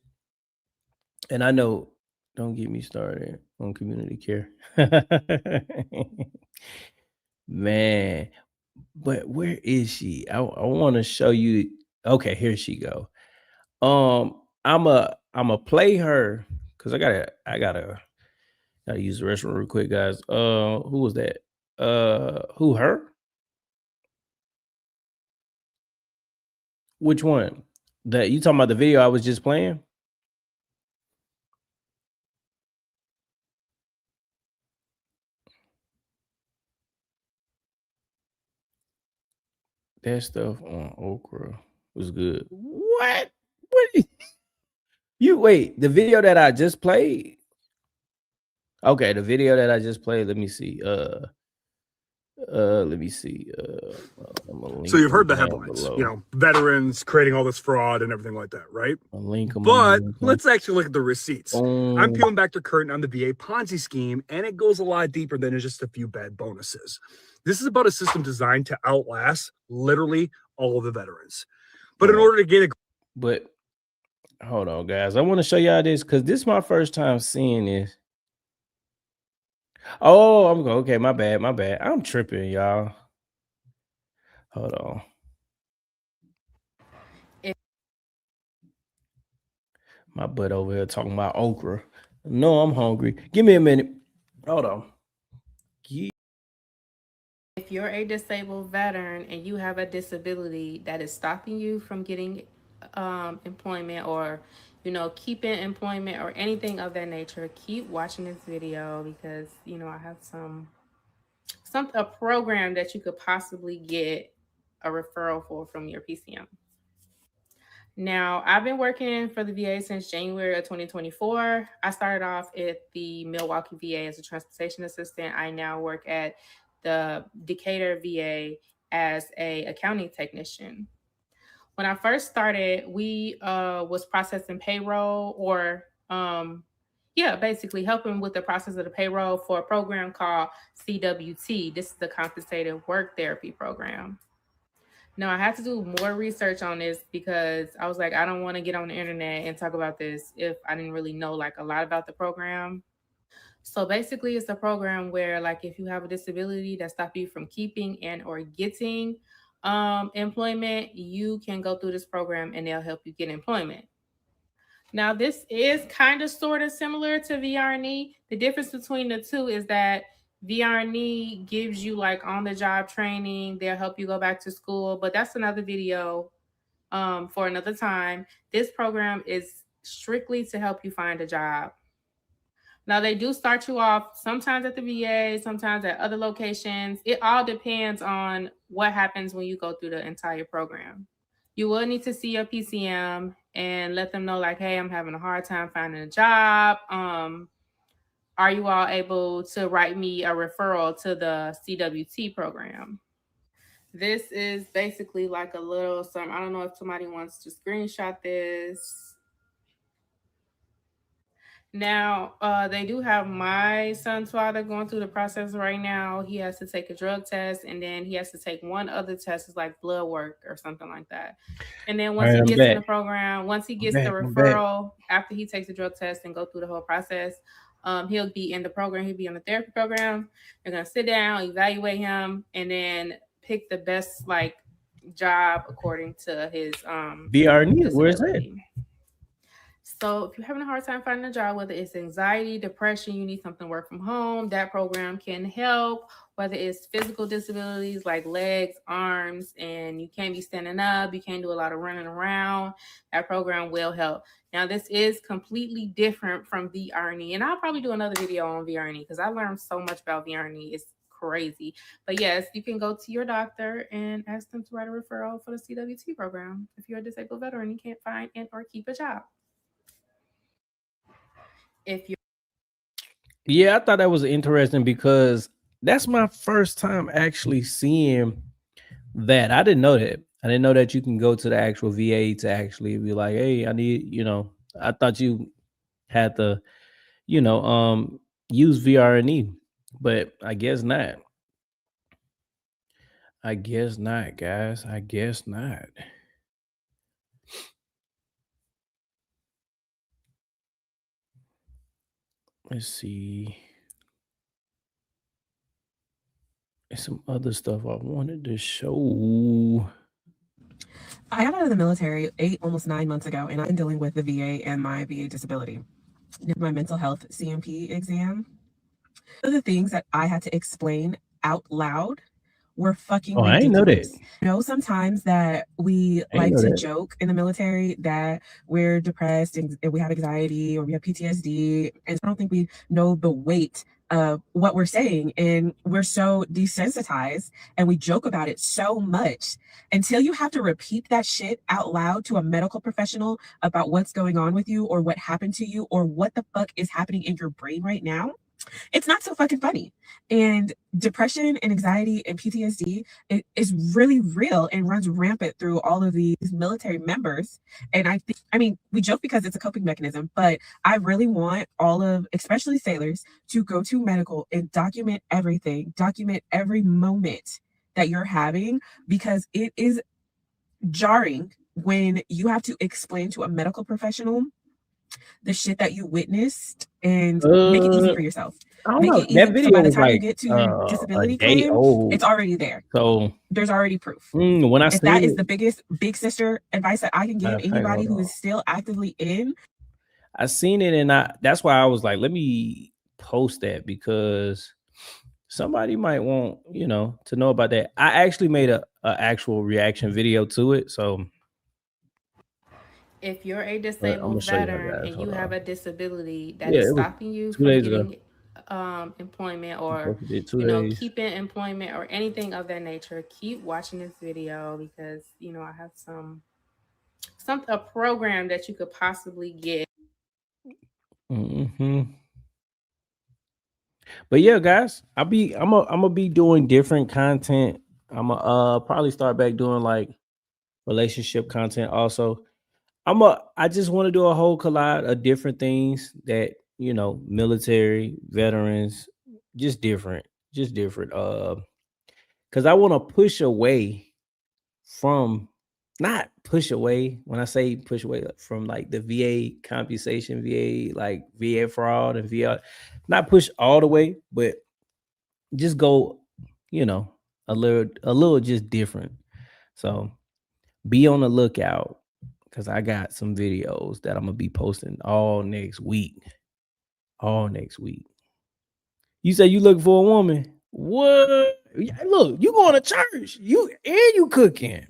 And I know, don't get me started on community care. Man, but where is she? I want to show you. Okay, here she go. I'm a play her because I gotta use the restroom real quick, guys. Who was that? Who, her? Which one? That you talking about the video I was just playing? That stuff on okra was good. What? What? You wait, the video that I just played. Okay, the video that I just played. Let me see. Let me see. So you've heard the headlines, you know, veterans creating all this fraud and everything like that, right? But let's actually look at the receipts. I'm peeling back the curtain on the VA Ponzi scheme, and it goes a lot deeper than just a few bad bonuses. This is about a system designed to outlast literally all of the veterans. But in order to get hold on, guys. I want to show y'all this because this is my first time seeing this. Oh, I'm going. Okay, my bad. I'm tripping, y'all. Hold on. My butt over here talking about okra. No, I'm hungry. Give me a minute. Hold on. If you're a disabled veteran and you have a disability that is stopping you from getting employment or, you know, keeping employment or anything of that nature, keep watching this video because, you know, I have a program that you could possibly get a referral for from your PCM. Now, I've been working for the VA since January of 2024. I started off at the Milwaukee VA as a transportation assistant. I now work at the Decatur VA as a accounting technician. When I first started, we was processing payroll or basically helping with the process of the payroll for a program called CWT. This is the Compensated Work Therapy Program. Now, I had to do more research on this because I was like, I don't want to get on the internet and talk about this if I didn't really know like a lot about the program. So basically, it's a program where like if you have a disability that stops you from keeping and or getting employment, you can go through this program and they'll help you get employment. Now, this is kind of sort of similar to VRNE. The difference between the two is that VRNE gives you like on-the-job training. They'll help you go back to school, but that's another video for another time. This program is strictly to help you find a job. Now, they do start you off sometimes at the VA, sometimes at other locations. It all depends on what happens when you go through the entire program. You will need to see your PCM and let them know like, hey, I'm having a hard time finding a job. Are you all able to write me a referral to the CWT program? This is basically like a little something. I don't know if somebody wants to screenshot this. Now, they do have my son's father going through the process right now. He has to take a drug test, and then he has to take one other test, it's like blood work or something like that. And then once he gets in the program, once he gets the referral, after he takes the drug test and go through the whole process, he'll be in the program. He'll be on the therapy program. They're going to sit down, evaluate him, and then pick the best like job according to his VRE, where is it? So if you're having a hard time finding a job, whether it's anxiety, depression, you need something to work from home, that program can help. Whether it's physical disabilities like legs, arms, and you can't be standing up, you can't do a lot of running around, that program will help. Now, this is completely different from VRE, and I'll probably do another video on VRE because I learned so much about VRE. It's crazy. But yes, you can go to your doctor and ask them to write a referral for the CWT program if you're a disabled veteran, you can't find and or keep a job. If you Yeah, I thought that was interesting because that's my first time actually seeing that. I didn't know that. I didn't know that you can go to the actual VA to actually be like, hey, I need, I thought you had to, use VRE, but I guess not. I guess not, guys. I guess not. Let's see. There's some other stuff I wanted to show. I got out of the military almost 9 months ago, and I've been dealing with the VA and my VA disability. Did my mental health CMP exam. One of the things that I had to explain out loud were fucking ridiculous. I didn't know that. Sometimes that we like to joke in the military that we're depressed and we have anxiety or we have PTSD, and I don't think we know the weight of what we're saying, and we're so desensitized and we joke about it so much until you have to repeat that shit out loud to a medical professional about what's going on with you or what happened to you or what the fuck is happening in your brain right now. It's not so fucking funny. And depression and anxiety and PTSD is really real and runs rampant through all of these military members. And we joke because it's a coping mechanism, but I really want all of, especially sailors, to go to medical and document everything, document every moment that you're having, because it is jarring when you have to explain to a medical professional the shit that you witnessed and make it easy for yourself. Make it easy. That video so by the was time you like get to your disability a day claim, old. it's already there. So there's already proof. When I if that is the biggest big sister advice that I can give anybody who is still actively in. I seen it, and that's why I was like, let me post that because somebody might want, to know about that. I actually made a actual reaction video to it. So if you're a disabled veteran and you have a disability that is stopping you from getting employment or keeping employment or anything of that nature, keep watching this video because I have a program that you could possibly get. But yeah, guys, I'm gonna be doing different content. I'm gonna probably start back doing like relationship content also. I just want to do a whole collage of different things that, military, veterans, just different. Because I want to push away from, not push away. When I say push away from like the VA compensation, VA fraud and VA, not push all the way, but just go, a little just different. So be on the lookout. Because I got some videos that I'm going to be posting all next week. You say you looking for a woman? What? Look, you going to church. You cooking.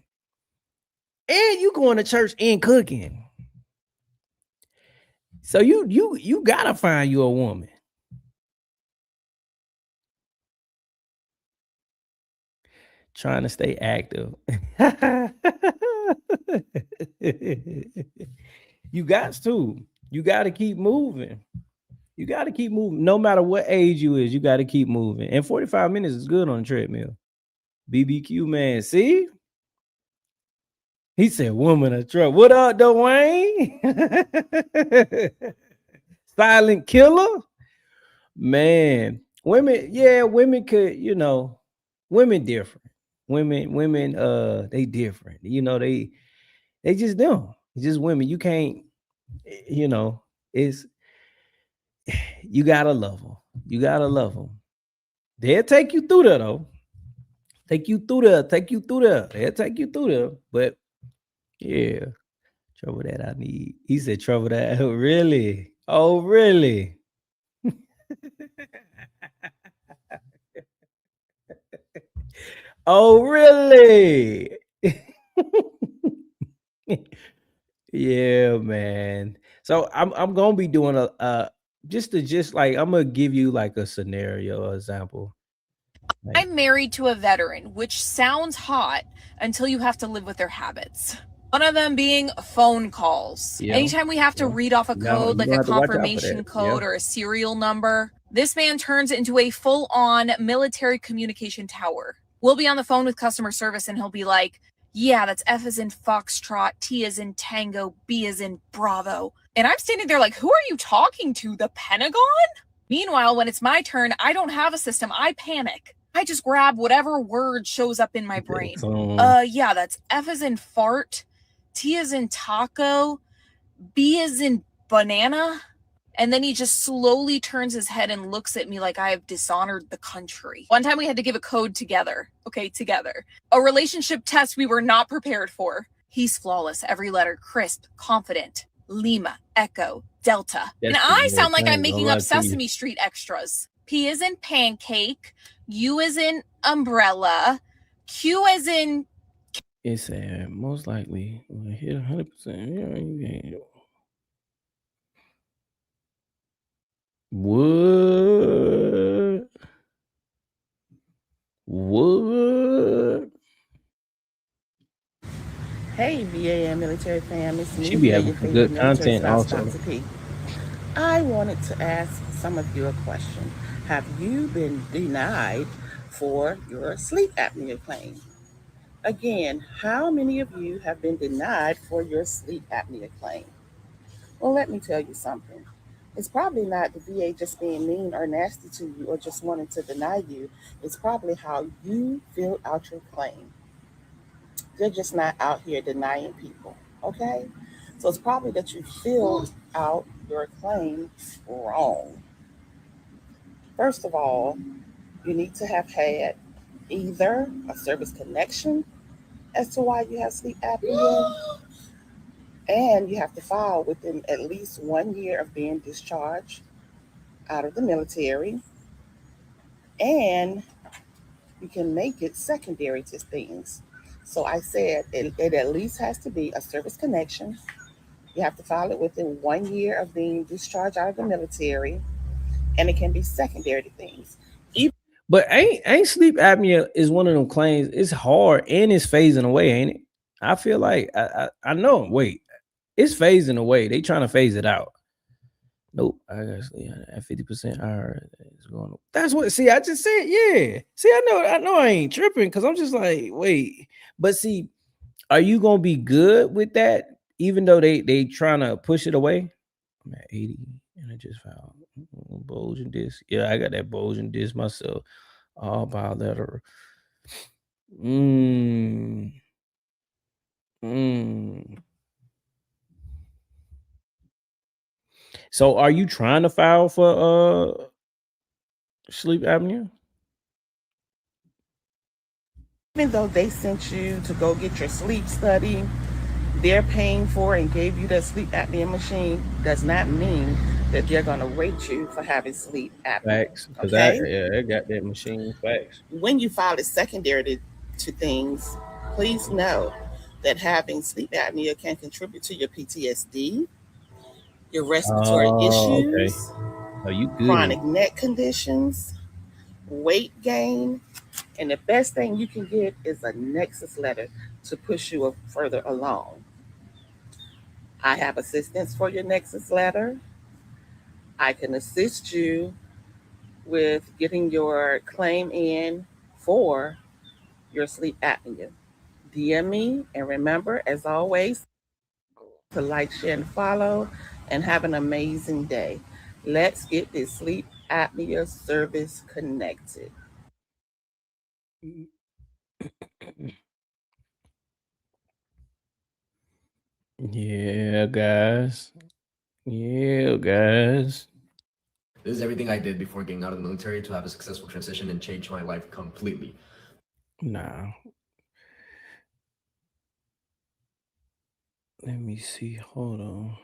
And you going to church and cooking. So you got to find you a woman. Trying to stay active. You got to keep moving. No matter what age you is, you got to keep moving. And 45 minutes is good on the treadmill. BBQ man, see? He said, woman of trouble. What up, Dwayne? Silent killer? Man, women could, women different. Women, they different. They just them. It's just women. You can't, it's, you gotta love them. They'll take you through that though. Take you through there. They'll take you through there. But yeah, trouble that I need. He said trouble that. Oh, really? Oh, really? Oh, really? Yeah, man. So I'm gonna be doing a just like I'm gonna give you like a scenario example. Like, I'm married to a veteran, which sounds hot until you have to live with their habits. One of them being phone calls. yeah, Anytime we have to yeah. read off a No, code, you like gonna a have to watch out for confirmation that. code Yeah. or a serial number, this man turns into a full-on military communication tower. We'll be on the phone with customer service and he'll be like, yeah, that's F as in Foxtrot, T as in Tango, B as in Bravo. And I'm standing there like, who are you talking to? The Pentagon? Meanwhile, when it's my turn, I don't have a system. I panic. I just grab whatever word shows up in my brain. Yeah, that's F as in fart, T as in taco, B as in banana. And then he just slowly turns his head and looks at me like I have dishonored the country. One time we had to give a code together. Okay, together. A relationship test we were not prepared for. He's flawless. Every letter crisp, confident. Lima, Echo, Delta. That's and I the sound like thing, I'm making I'll up lie to you. Sesame Street extras. P as in pancake. U as in umbrella. Q as in... It said most likely will hit 100%. What? What? Hey, VA and military fam, it's me, She be your having some favorite good military content spouse, also. Dr. P. I wanted to ask some of you a question. Have you been denied for your sleep apnea claim? Again, how many of you have been denied for your sleep apnea claim? Well, let me tell you something. It's probably not the VA just being mean or nasty to you or just wanting to deny you. It's probably how you filled out your claim. They're just not out here denying people, okay? So it's probably that you filled out your claim wrong. First of all, you need to have had either a service connection as to why you have sleep apnea, and you have to file within at least 1 year of being discharged out of the military, and you can make it secondary to things. So I said it at least has to be a service connection. You have to file it within 1 year of being discharged out of the military, and it can be secondary to things. But ain't sleep apnea is one of them claims. It's hard and it's phasing away, ain't it? I feel like I know. Wait, it's phasing away. They trying to phase it out. Nope, I got sleep at 50%. It's going. That's what. See, I just said, yeah. See, I know, I ain't tripping because I'm just like, wait. But see, are you gonna be good with that? Even though they trying to push it away. I'm at 80, and I just found bulging disc. Yeah, I got that bulging disc myself. All bilateral. So are you trying to file for sleep apnea? Even though they sent you to go get your sleep study, they're paying for and gave you that sleep apnea machine, does not mean that they're going to rate you for having sleep apnea. Facts, because okay? I got that machine. Facts. When you file it secondary to things, please know that having sleep apnea can contribute to your PTSD, your respiratory issues, Oh, you good. Chronic neck conditions, weight gain, and the best thing you can get is a Nexus letter to push you further along. I have assistance for your Nexus letter. I can assist you with getting your claim in for your sleep apnea. DM me, and remember, as always, to like, share, and follow, and have an amazing day. Let's get this sleep apnea service connected. Yeah, guys. This is everything I did before getting out of the military to have a successful transition and change my life completely. Nah. Let me see. Hold on.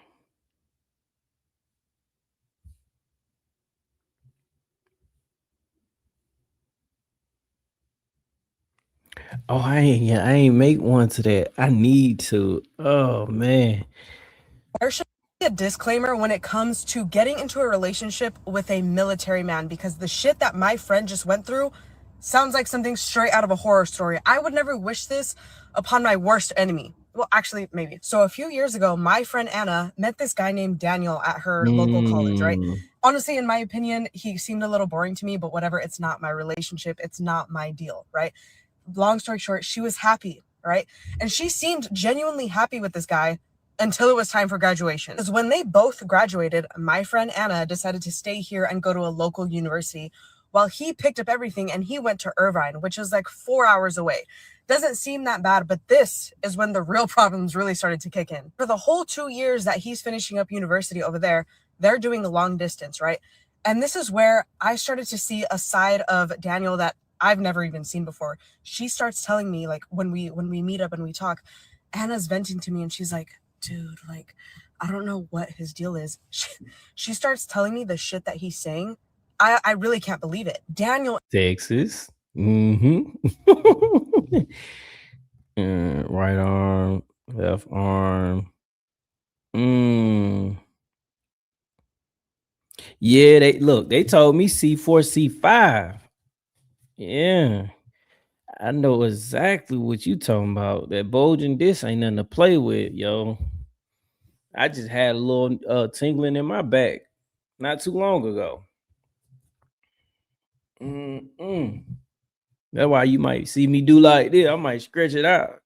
Oh, I ain't make one to that. I need to. Oh man. There should be a disclaimer when it comes to getting into a relationship with a military man, because the shit that my friend just went through sounds like something straight out of a horror story. I would never wish this upon my worst enemy. Well, actually, maybe. So a few years ago, my friend Anna met this guy named Daniel at her local college, right? Honestly, in my opinion, he seemed a little boring to me, but whatever. It's not my relationship. It's not my deal, right? Long story short, she was happy, right? And she seemed genuinely happy with this guy until it was time for graduation. Because when they both graduated, my friend Anna decided to stay here and go to a local university while he picked up everything and he went to Irvine, which is like 4 hours away. Doesn't seem that bad, but this is when the real problems really started to kick in. For the whole 2 years that he's finishing up university over there, they're doing the long distance, right? And this is where I started to see a side of Daniel that I've never even seen before. She starts telling me, like, when we meet up and we talk, Anna's venting to me and she's like, dude, like, I don't know what his deal is. She starts telling me the shit that he's saying. I really can't believe it. Daniel. Texas. Right arm, left arm. Yeah, they told me C4, C5. Yeah. I know exactly what you talking about. That bulging disc ain't nothing to play with, yo. I just had a little tingling in my back not too long ago. That's why you might see me do like this. I might stretch it out.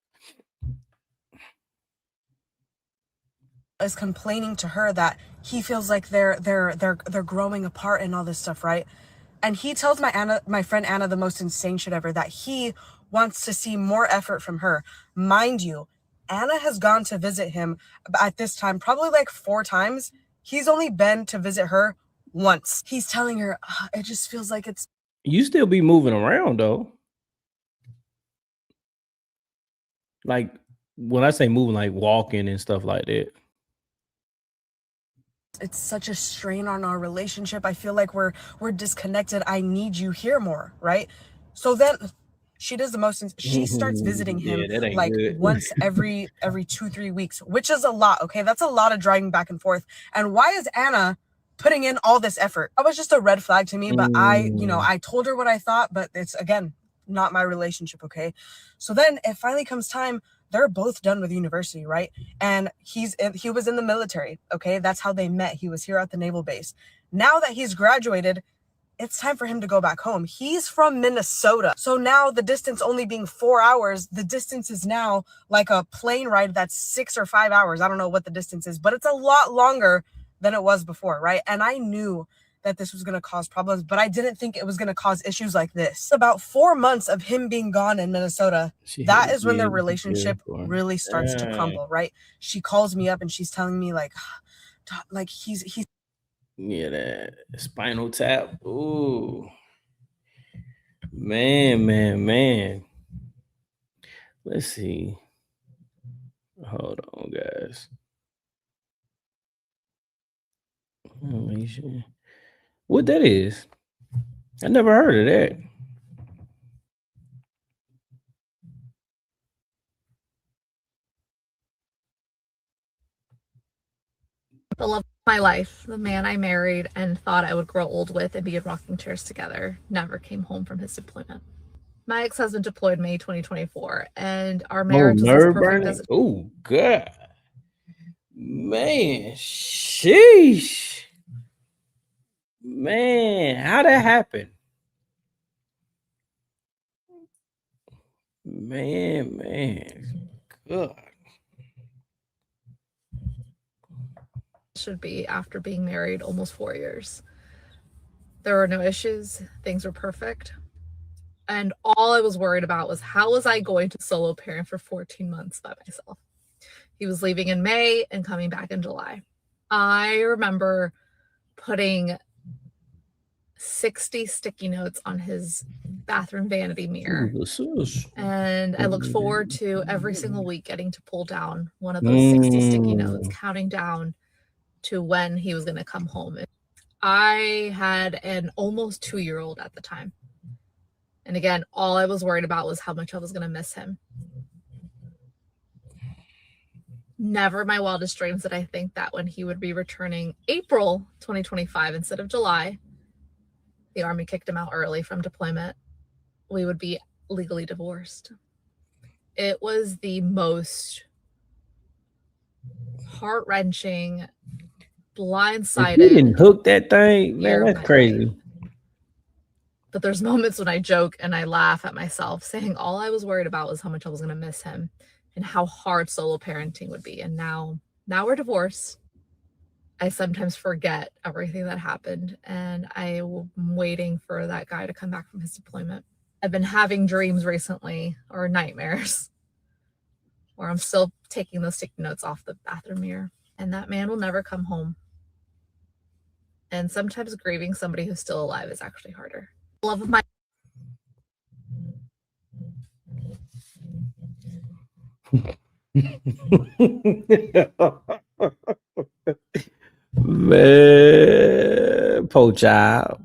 Is complaining to her that he feels like they're growing apart and all this stuff, right? And he tells my friend Anna, the most insane shit ever, that he wants to see more effort from her. Mind you, Anna has gone to visit him at this time probably like 4 times. He's only been to visit her once. He's telling her, it just feels like it's. You still be moving around though. Like when I say moving, like walking and stuff like that. It's such a strain on our relationship. I feel like we're disconnected. I need you here more, right? So then she does the most. She starts visiting him like once every 2-3 weeks, which is a lot. Okay, that's a lot of driving back and forth. And why is Anna putting in all this effort? That was just a red flag to me. But I told her what I thought. But it's, again, not my relationship. Okay, so then it finally comes time. They're both done with university, right? And he was in the military, okay? That's how they met. He was here at the naval base. Now that he's graduated, it's time for him to go back home. He's from Minnesota. So now the distance only being 4 hours, the distance is now like a plane ride that's 6 or 5 hours. I don't know what the distance is, but it's a lot longer than it was before, right? And I knew that this was going to cause problems, but I didn't think it was going to cause issues like this. About 4 months of him being gone in Minnesota, that is when their relationship really starts to crumble, right? She calls me up and she's telling me like he's yeah, that spinal tap. Ooh, man. Let's see. Hold on, guys. What that is? I never heard of that. The love of my life, the man I married and thought I would grow old with and be in rocking chairs together, never came home from his deployment. My ex-husband deployed May 2024, and our marriage was as perfect as it. Oh, God. Man, sheesh. Man, how that happen? Man. God. Should be after being married almost 4 years. There were no issues. Things were perfect. And all I was worried about was how was I going to solo parent for 14 months by myself? He was leaving in May and coming back in July. I remember putting 60 sticky notes on his bathroom vanity mirror. And I looked forward to every single week getting to pull down one of those 60 sticky notes, counting down to when he was going to come home. I had an almost 2-year-old at the time. And again, all I was worried about was how much I was going to miss him. Never in my wildest dreams did I think that when he would be returning April 2025 instead of July, the Army kicked him out early from deployment, we would be legally divorced. It was the most heart-wrenching, blindsided. You didn't hook that thing, man. That's crazy. Life. But there's moments when I joke and I laugh at myself, saying all I was worried about was how much I was going to miss him and how hard solo parenting would be. And now we're divorced. I sometimes forget everything that happened, and I'm waiting for that guy to come back from his deployment. I've been having dreams recently, or nightmares, where I'm still taking those sticky notes off the bathroom mirror, and that man will never come home. And sometimes grieving somebody who's still alive is actually harder. Love of my Man, po child.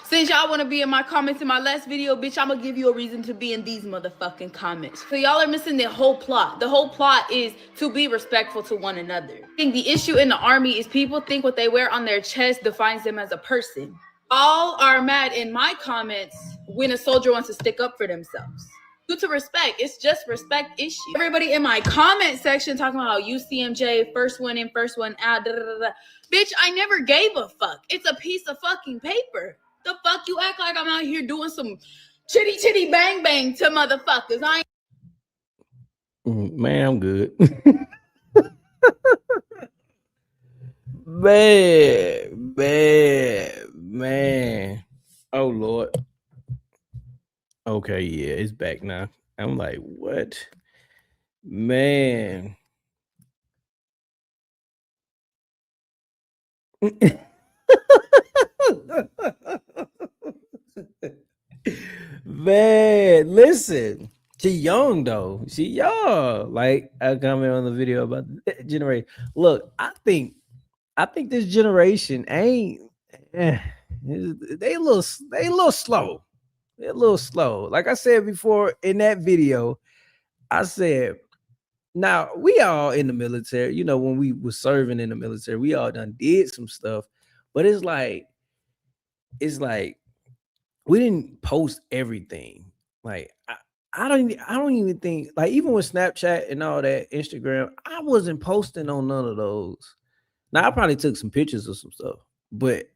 Since y'all want to be in my comments in my last video, bitch, I'm gonna give you a reason to be in these motherfucking comments. So y'all are missing the whole plot. The whole plot is to be respectful to one another. I think the issue in the Army is people think what they wear on their chest defines them as a person. All are mad in my comments when a soldier wants to stick up for themselves. Due to respect, it's just respect issue. Everybody in my comment section talking about how UCMJ, first one in, first one out, da, da, da, da. Bitch, I never gave a fuck. It's a piece of fucking paper. The fuck you act like I'm out here doing some chitty bang bang to motherfuckers. I ain't. Man, I'm good. man. Oh Lord. Okay, yeah, it's back now. I'm like, what? Man. Man, listen. She young though. She young. Like I comment on the video about the generation. Look, I think this generation ain't. They a little slow. They're a little slow. Like I said before in that video, I said, now we all in the military. You know, when we were serving in the military, we all done did some stuff, but it's like we didn't post everything. Like I don't even think, like, even with Snapchat and all that, Instagram, I wasn't posting on none of those. Now I probably took some pictures of some stuff, but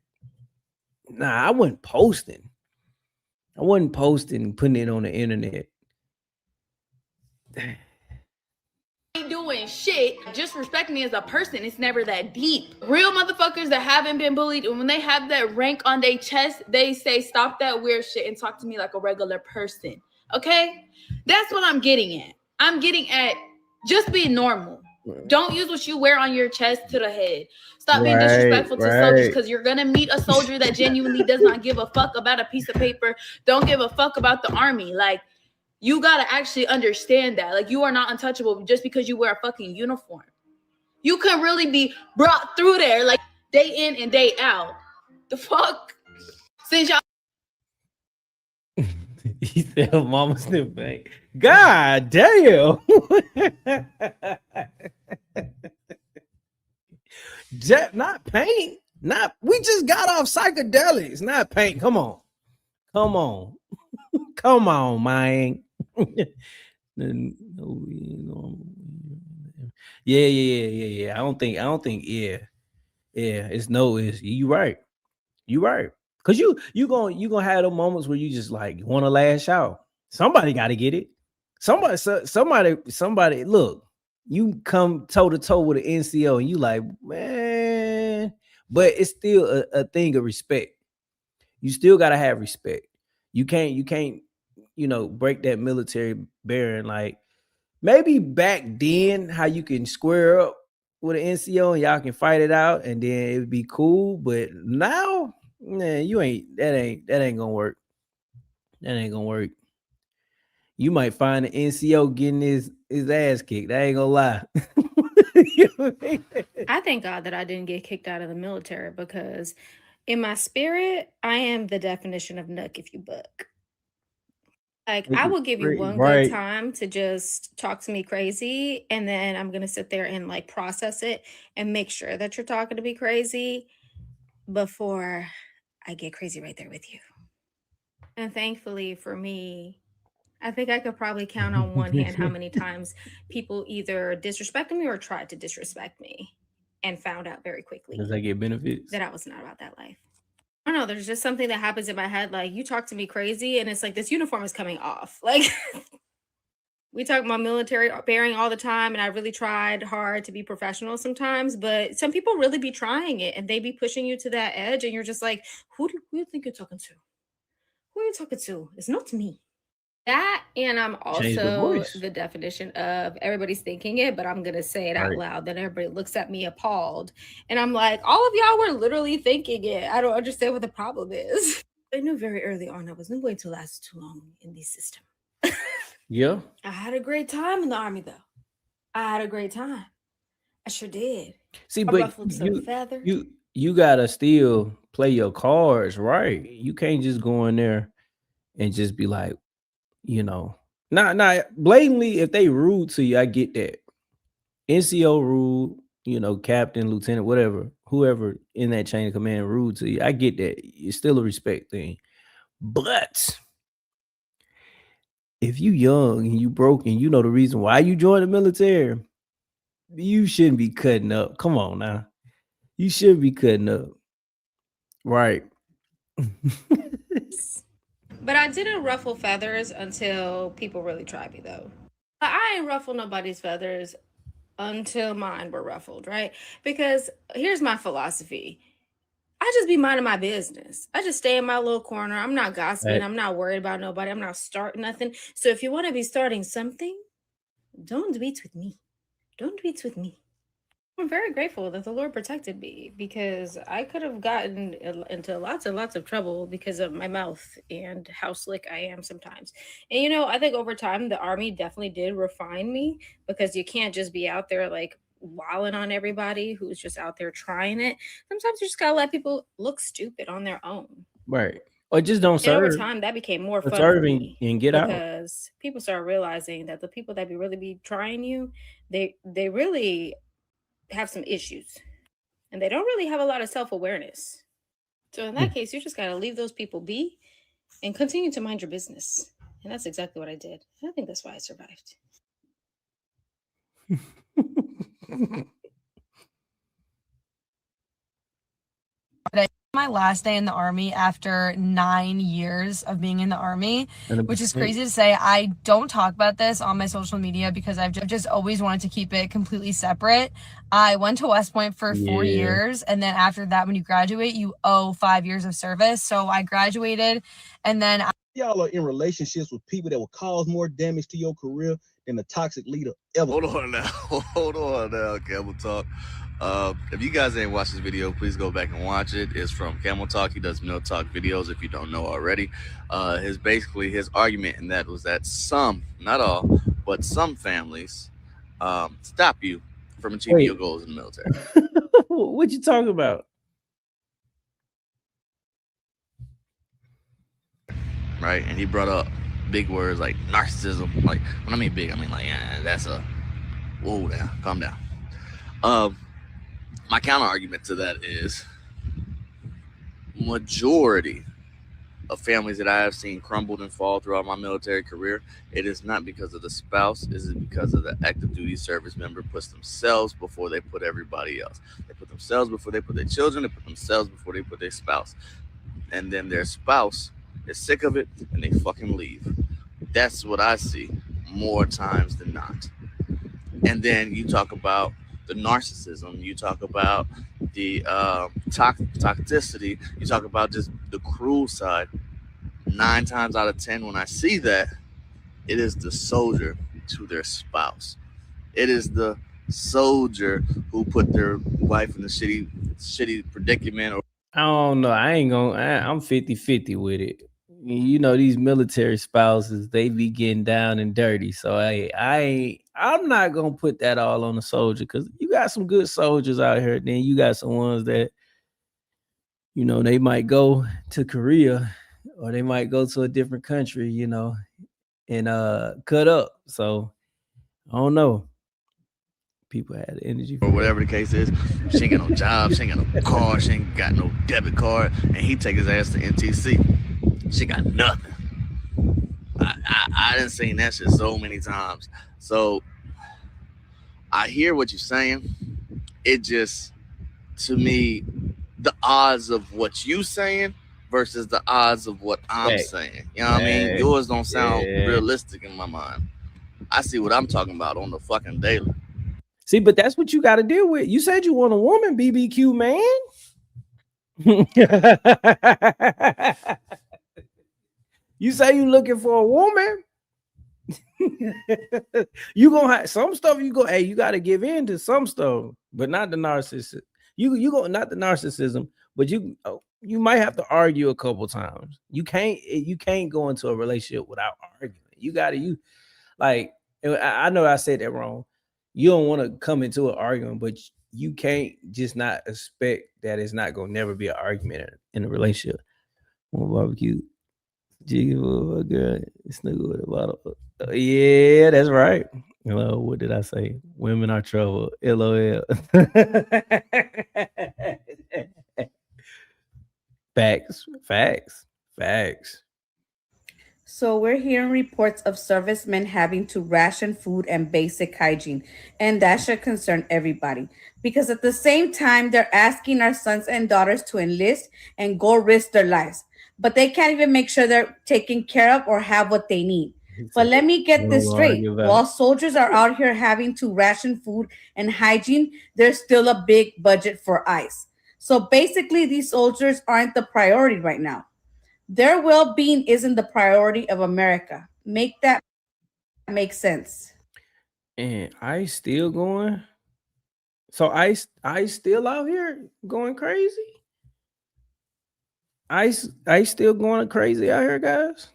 I wasn't posting. I wasn't posting, putting it on the internet. Ain't doing shit. Just respect me as a person. It's never that deep. Real motherfuckers that haven't been bullied, and when they have that rank on their chest, they say, stop that weird shit and talk to me like a regular person. Okay? That's what I'm getting at. I'm getting at just being normal. Don't use what you wear on your chest to the head. Stop being disrespectful to soldiers, because you're going to meet a soldier that genuinely does not give a fuck about a piece of paper. Don't give a fuck about the Army. Like, you got to actually understand that. Like, you are not untouchable just because you wear a fucking uniform. You can really be brought through there, like, day in and day out. The fuck? Since y'all... He said, "Mama sniff bank." God damn. Not paint. We just got off psychedelics, not paint. Come on, man. Yeah. I don't think. Yeah. It's you right. Cause you gonna have those moments where you just like want to lash out. Somebody got to get it. Somebody. Look, you come toe to toe with an NCO, and you like, man. But it's still a thing of respect. You still gotta have respect. You can't, break that military barrier. Like, maybe back then, how you can square up with an NCO and y'all can fight it out, and then it would be cool. But now, Nah, you ain't. That ain't gonna work. That ain't gonna work. You might find an NCO getting his ass kicked. I ain't gonna lie. I thank God that I didn't get kicked out of the military because in my spirit, I am the definition of nuck if you buck. Like, I will give you one good Right. time to just talk to me crazy, and then I'm gonna sit there and like process it and make sure that you're talking to me crazy before I get crazy right there with you. And thankfully for me, I think I could probably count on one hand how many times people either disrespected me or tried to disrespect me and found out very quickly Does that get benefits? that I was not about that life. I don't know, there's just something that happens in my head, like you talk to me crazy and it's like this uniform is coming off. Like we talk about military bearing all the time, and I really tried hard to be professional sometimes, but some people really be trying it and they be pushing you to that edge, and you're just like, who do you think you're talking to? Who are you talking to? It's not me. That, and I'm Change the also voice. the definition of everybody's thinking it, but I'm gonna say it out Right. loud. Then everybody looks at me appalled, and I'm like, all of y'all were literally thinking it. I don't understand what the problem is. I knew very early on I wasn't going to last too long in the system. Yeah. I had a great time in the Army, though. I had a great time. I sure did. See, I but ruffled some feathers. you gotta still play your cards right. You can't just go in there and just be like, not blatantly. If they rude to you, I get that. NCO rude, captain, lieutenant, whatever, whoever in that chain of command rude to you, I get that. It's still a respect thing. But if you young and you broke and you know the reason why you joined the military, you shouldn't be cutting up. Come on now. You should be cutting up. Right. But I didn't ruffle feathers until people really tried me, though. I ain't ruffled nobody's feathers until mine were ruffled, right? Because here's my philosophy. I just be minding my business. I just stay in my little corner. I'm not gossiping. Right. I'm not worried about nobody. I'm not starting nothing. So if you want to be starting something, don't tweet with me. Don't tweet with me. I'm very grateful that the Lord protected me, because I could have gotten into lots and lots of trouble because of my mouth and how slick I am sometimes. And I think over time the Army definitely did refine me, because you can't just be out there like wilding on everybody who's just out there trying it. Sometimes you just gotta let people look stupid on their own. Right. Or just don't And serve. over time that became more fun for Serving me, and get out. because people started realizing that the people that really be trying you, they really have some issues, and they don't really have a lot of self-awareness. So in that case, you just got to leave those people be and continue to mind your business. And that's exactly what I did. And I think that's why I survived. My last day in the Army after 9 years of being in the Army, which is crazy to say. I don't talk about this on my social media because I've just always wanted to keep it completely separate. I went to West Point for 4 years, and then after that, when you graduate, you owe 5 years of service. So I graduated, and then y'all are in relationships with people that will cause more damage to your career than a toxic leader ever. Hold on now, Camel Talk. If you guys ain't watched this video, please go back and watch it. It's from Camel Talk. He does Mill Talk videos, if you don't know already. His argument in that was that some, not all, but some families stop you from achieving your goals in the military. What you talking about? Right? And he brought up big words like narcissism. Like, when I mean big, I mean like, yeah, that's a, whoa, now, calm down. My counter argument to that is majority of families that I have seen crumbled and fall throughout my military career, it is not because of the spouse, it is because of the active duty service member puts themselves before they put everybody else. They put themselves before they put their children, they put themselves before they put their spouse. And then their spouse is sick of it and they fucking leave. That's what I see more times than not. And then you talk about the narcissism, you talk about the toxicity, you talk about just the cruel side. 9 times out of 10, when I see that, it is the soldier to their spouse. It is the soldier who put their wife in the shitty predicament. I don't know. I'm 50-50 with it. You know, these military spouses, they be getting down and dirty. So I'm not gonna put that all on the soldier, because you got some good soldiers out here. Then you got some ones that, you know, they might go to Korea or they might go to a different country, you know, and cut up. So I don't know. People had the energy or whatever the case is. She ain't got no job, she ain't got no car, she ain't got no debit card, and he take his ass to NTC. She got nothing. I done seen that shit so many times. So I hear what you're saying. It just, to me, the odds of what you saying versus the odds of what I'm saying. You know what I mean? Yours don't sound realistic in my mind. I see what I'm talking about on the fucking daily. See, but that's what you got to deal with. You said you want a woman, BBQ man. You say you looking for a woman. You gonna have some stuff. You got to give in to some stuff, but not the narcissism. You go not the narcissism, but you might have to argue a couple times. You can't go into a relationship without arguing. I know I said that wrong. You don't want to come into an argument, but you can't just not expect that it's not gonna never be an argument in a relationship. One barbecue, jiggy for a girl, snuggle with a bottle. Yeah, that's right. Hello, what did I say? Women are trouble. LOL. Facts. So we're hearing reports of servicemen having to ration food and basic hygiene, and that should concern everybody. Because at the same time, they're asking our sons and daughters to enlist and go risk their lives, but they can't even make sure they're taken care of or have what they need. But let me get this straight. While soldiers are out here having to ration food and hygiene, there's still a big budget for ICE. So basically, these soldiers aren't the priority right now. Their well-being isn't the priority of America. Make that make sense. And ICE still going. So ICE still out here going crazy. ICE still going crazy out here, guys.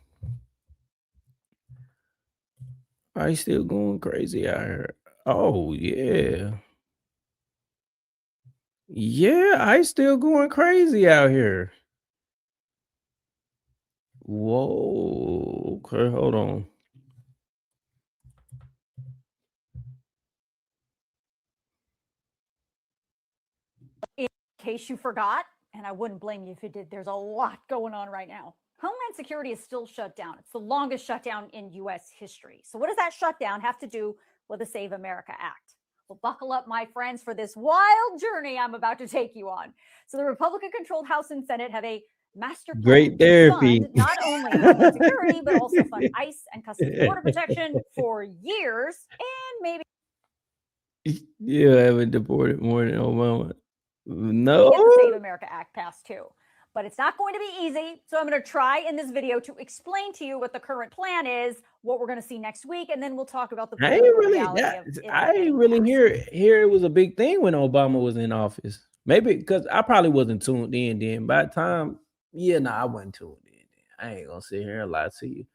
ICE still going crazy out here. Oh yeah. Yeah, ICE still going crazy out here. Whoa. Okay, hold on. In case you forgot, and I wouldn't blame you if you did, there's a lot going on right now. Homeland Security is still shut down. It's the longest shutdown in U.S. history. So what does that shutdown have to do with the Save America Act? Well, buckle up, my friends, for this wild journey I'm about to take you on. So the Republican-controlled House and Senate have a master plan Great therapy. to fund not only Homeland Security, but also fund ICE and Customs and Border Protection for years, and maybe You haven't deported more than Obama. No. get the Save America Act passed too. But it's not going to be easy. So I'm going to try in this video to explain to you what the current plan is, what we're going to see next week, and then we'll talk about the I ain't really hear it was a big thing when Obama was in office. Maybe because I probably wasn't tuned in then. By the time, I wasn't tuned in then. I ain't gonna sit here and lie to you.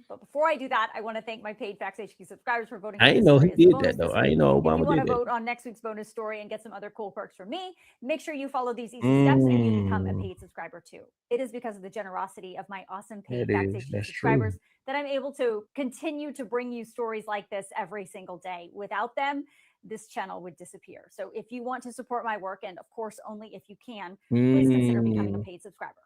But before I do that, I want to thank my paid Facts HQ subscribers for voting. I ain't know he did that though. I ain't know Obama did that. If you want to vote on next week's bonus story and get some other cool perks from me, make sure you follow these easy steps and you become a paid subscriber too. It is because of the generosity of my awesome paid Facts HQ subscribers that I'm able to continue to bring you stories like this every single day. Without them, this channel would disappear. So if you want to support my work, and of course only if you can, please consider becoming a paid subscriber.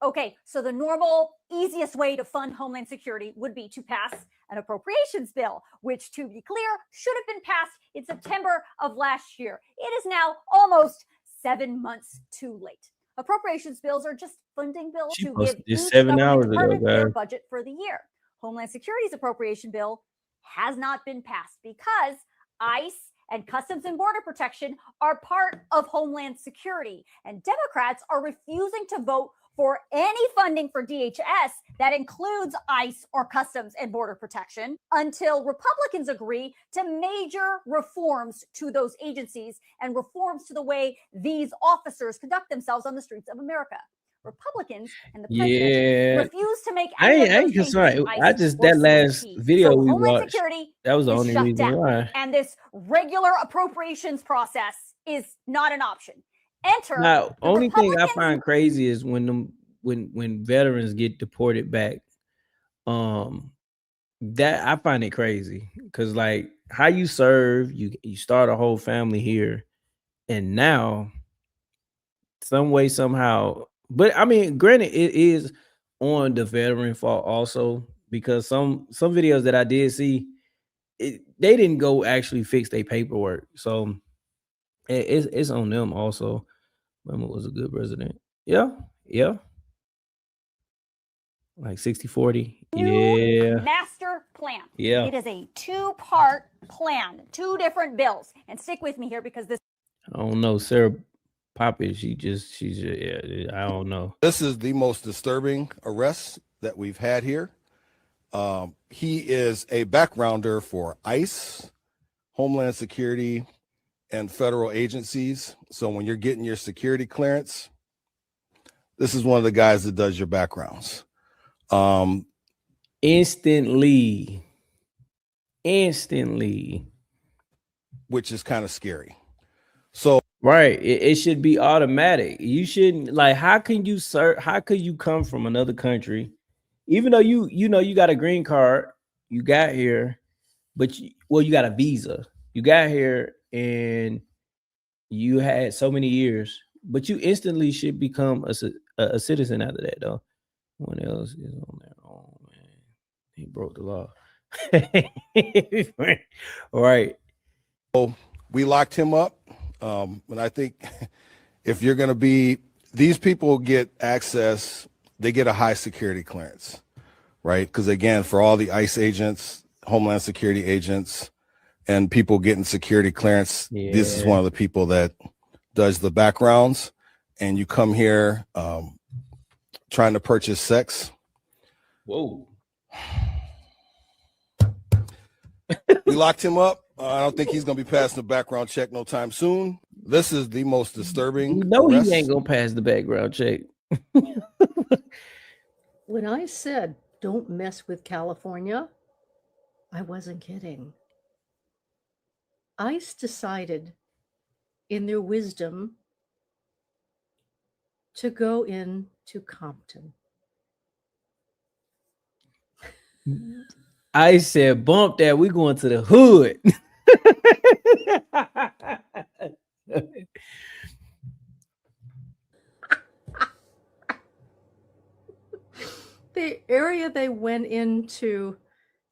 Okay, so the normal, easiest way to fund Homeland Security would be to pass an appropriations bill, which, to be clear, should have been passed in September of last year. It is now almost 7 months too late. Appropriations bills are just funding bills to give each government department their budget for the year. Homeland Security's appropriation bill has not been passed because ICE and Customs and Border Protection are part of Homeland Security, and Democrats are refusing to vote for any funding for DHS that includes ICE or Customs and Border Protection until Republicans agree to major reforms to those agencies and reforms to the way these officers conduct themselves on the streets of America. Republicans and the president refuse to make I any of ain't those concerned. changes to I ICE just or that last CBP. video So we Homeland watched. Security That was the is only shut reason down. why. And this regular appropriations process is not an option. Enter Now, the only thing I Republicans. find crazy is when veterans get deported back. That I find it crazy because like how you serve, you start a whole family here, and now some way somehow. But I mean, granted, it is on the veteran fault also because some videos that I did see, they didn't go actually fix their paperwork, so it's on them also. Mama was a good president. Yeah. Like 60-40. Yeah. Master plan. Yeah. It is a two-part plan, two different bills. And stick with me here because this. I don't know. Sarah Poppins, she's I don't know. This is the most disturbing arrest that we've had here. He is a backgrounder for ICE, Homeland Security, and federal agencies. So when you're getting your security clearance, this is one of the guys that does your backgrounds. Instantly, which is kind of scary. So right, it should be automatic. You shouldn't like. How can you come from another country, even though you know you got a green card, you got here, but you got a visa, you got here and you had so many years, but you instantly should become a citizen after that though. What else is on there? Oh man, he broke the law. Right. So we locked him up. And I think if you're going to be, these people get access, they get a high security clearance, right? Because again, for all the ICE agents, Homeland Security agents, and people getting security clearance, this is one of the people that does the backgrounds. And you come here trying to purchase sex. Whoa. We locked him up. I don't think he's going to be passing the background check no time soon. This is the most disturbing. No, he ain't going to pass the background check. When I said, don't mess with California, I wasn't kidding. ICE decided in their wisdom to go into Compton. I said, bump that. We going to the hood. The area they went into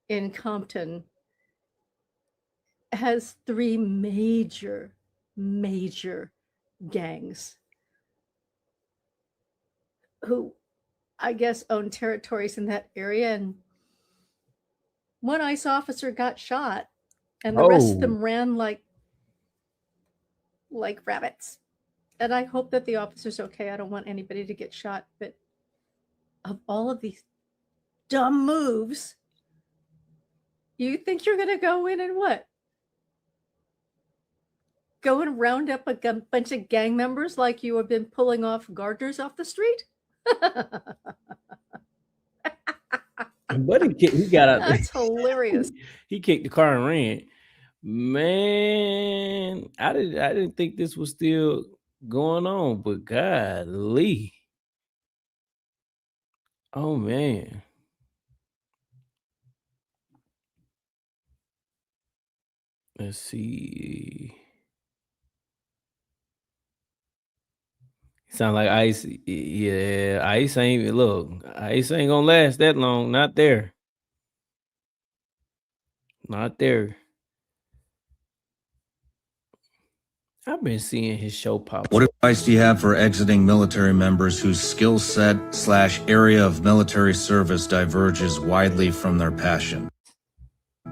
in Compton has 3 major gangs who I guess own territories in that area, and one ICE officer got shot and the rest of them ran like rabbits. And I hope that the officer's okay. I don't want anybody to get shot, but of all of these dumb moves, you think you're going to go in and what? Go and round up a bunch of gang members like you have been pulling off gardeners off the street? But he got out. That's hilarious. He kicked the car and ran. Man, I didn't think this was still going on, but golly. Oh man. Let's see. Sound like ICE. Yeah, ICE ain't gonna last that long. Not there. I've been seeing his show pop. What advice do you have for exiting military members whose skill set / area of military service diverges widely from their passion,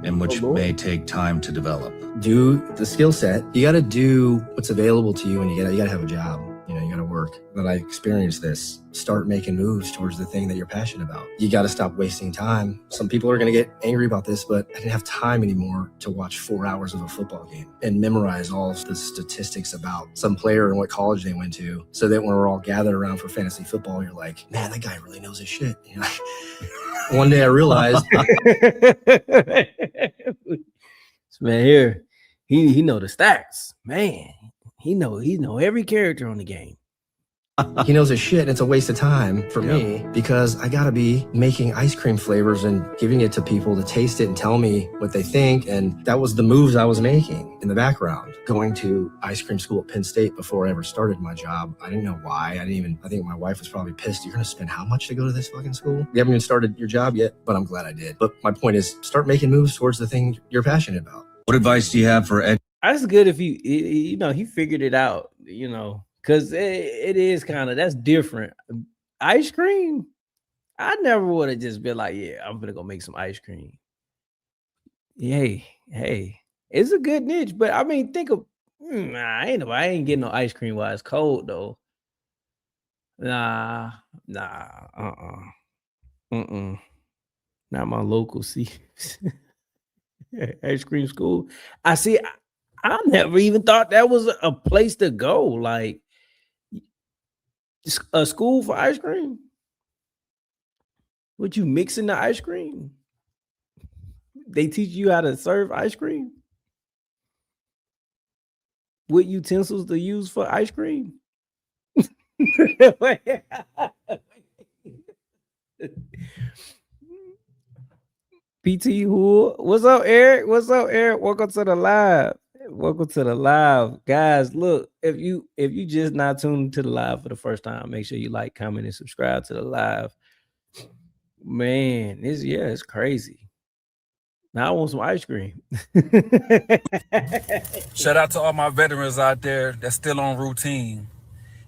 and which may take time to develop? Do the skill set. You got to do what's available to you, and you got to have a job. You know, you got to work that I experienced this. Start making moves towards the thing that you're passionate about. You got to stop wasting time. Some people are going to get angry about this, but I didn't have time anymore to watch 4 hours of a football game and memorize all of the statistics about some player and what college they went to, so that when we're all gathered around for fantasy football, you're like, man, that guy really knows his shit. You know? One day I realized, man, here he know the stats, man. He know every character on the game. he knows his shit. It's a waste of time for me because I gotta be making ice cream flavors and giving it to people to taste it and tell me what they think. And that was the moves I was making in the background. Going to ice cream school at Penn State before I ever started my job. I didn't know why. I think my wife was probably pissed. You're gonna spend how much to go to this fucking school? You haven't even started your job yet, but I'm glad I did. But my point is, start making moves towards the thing you're passionate about. What advice do you have for That's good if he figured it out, because it is kind of, that's different. Ice cream, I never would have just been like, yeah, I'm gonna go make some ice cream. Hey, it's a good niche, but I mean, think of, I ain't getting no ice cream while it's cold though. Not my local ice cream school. I never even thought that was a place to go, like a school for ice cream. What, you mixing the ice cream? They teach you how to serve ice cream? What utensils to use for ice cream? PT Hood. What's up, Eric? Welcome to the live. Guys, look, if you just not tuned to the live for the first time, make sure you like, comment, and subscribe to the live. Man, it's crazy. Now I want some ice cream. Shout out to all my veterans out there that's still on routine.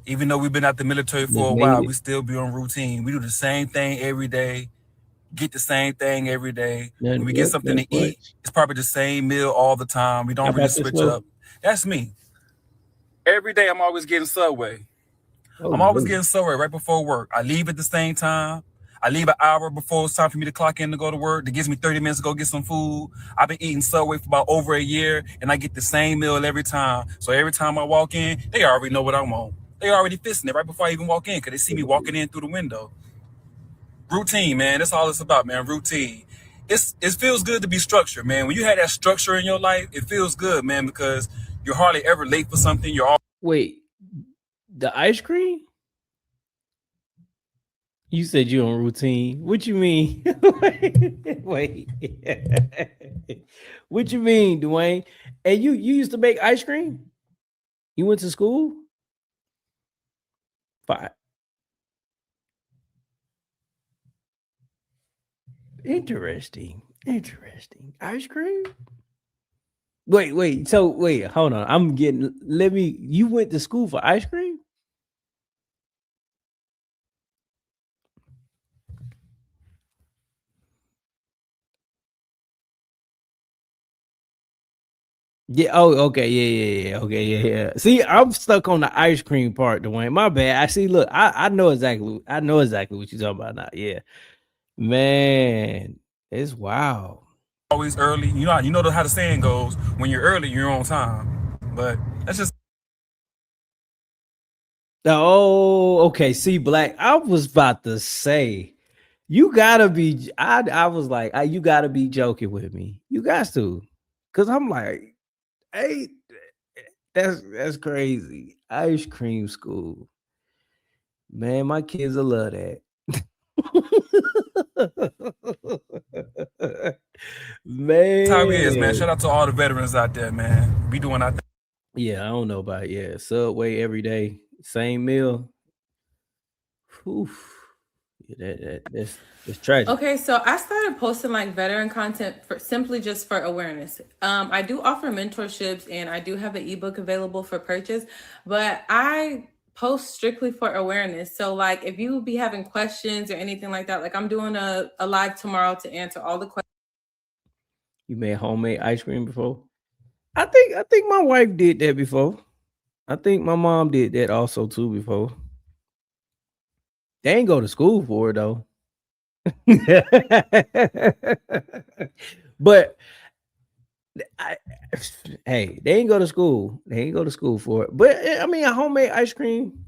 Even though we've been out the military for a while, we still be on routine. We do the same thing every day, get the same thing every day. When we get something to eat, it's probably the same meal all the time. We don't really switch up. That's me. Every day I'm always getting Subway. I'm always getting Subway right before work. I leave at the same time. I leave an hour before it's time for me to clock in to go to work. That gives me 30 minutes to go get some food. I've been eating Subway for about over a year, and I get the same meal every time. So every time I walk in, they already know what I want. They already fixing it right before I even walk in because they see me walking in through the window. Routine, man. That's all it's about, man. Routine. It feels good to be structured, man. When you have that structure in your life, it feels good, man, because you're hardly ever late for something. Wait, the ice cream? You said you're on routine. What you mean? Wait. What you mean, Dwayne? And you used to make ice cream? You went to school? Fine. Interesting. Ice cream? Wait. So wait, hold on. You went to school for ice cream? Yeah. Oh, okay. Yeah. Okay. Yeah. See, I'm stuck on the ice cream part, Dwayne. My bad. Look, I know exactly what you're talking about now. Yeah. Man, it's wild. Always early. You know how the saying goes. When you're early, you're on time. But that's just. Oh, okay. See, Black, I was about to say, you gotta be. I was like, you gotta be joking with me. You guys to, because I'm like, hey, that's crazy. Ice cream school, man. My kids will love that. Man, how it is, man. Shout out to all the veterans out there, man. We doing our thing. Yeah, I don't know about Subway every day, same meal. Oof. Yeah, that's tragic. Okay, so I started posting like veteran content simply just for awareness. I do offer mentorships and I do have an ebook available for purchase, but I post strictly for awareness. So like if you be having questions or anything like that, like I'm doing a live tomorrow to answer all the questions. You made homemade ice cream before? I think my wife did that before. I think my mom did that also too before. They ain't go to school for it though. But hey, they ain't go to school. They ain't go to school for it. But I mean, a homemade ice cream.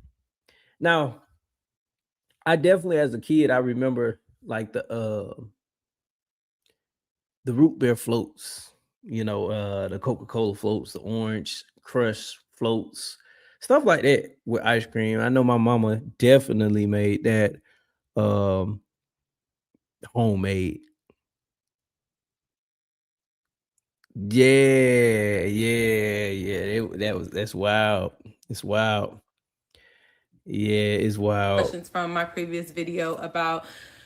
Now, I definitely, as a kid, I remember like the root beer floats. The Coca-Cola floats, the orange crush floats, stuff like that with ice cream. I know my mama definitely made that homemade. Yeah. That's wild. It's wild. Yeah, it's wild. Questions from my previous video about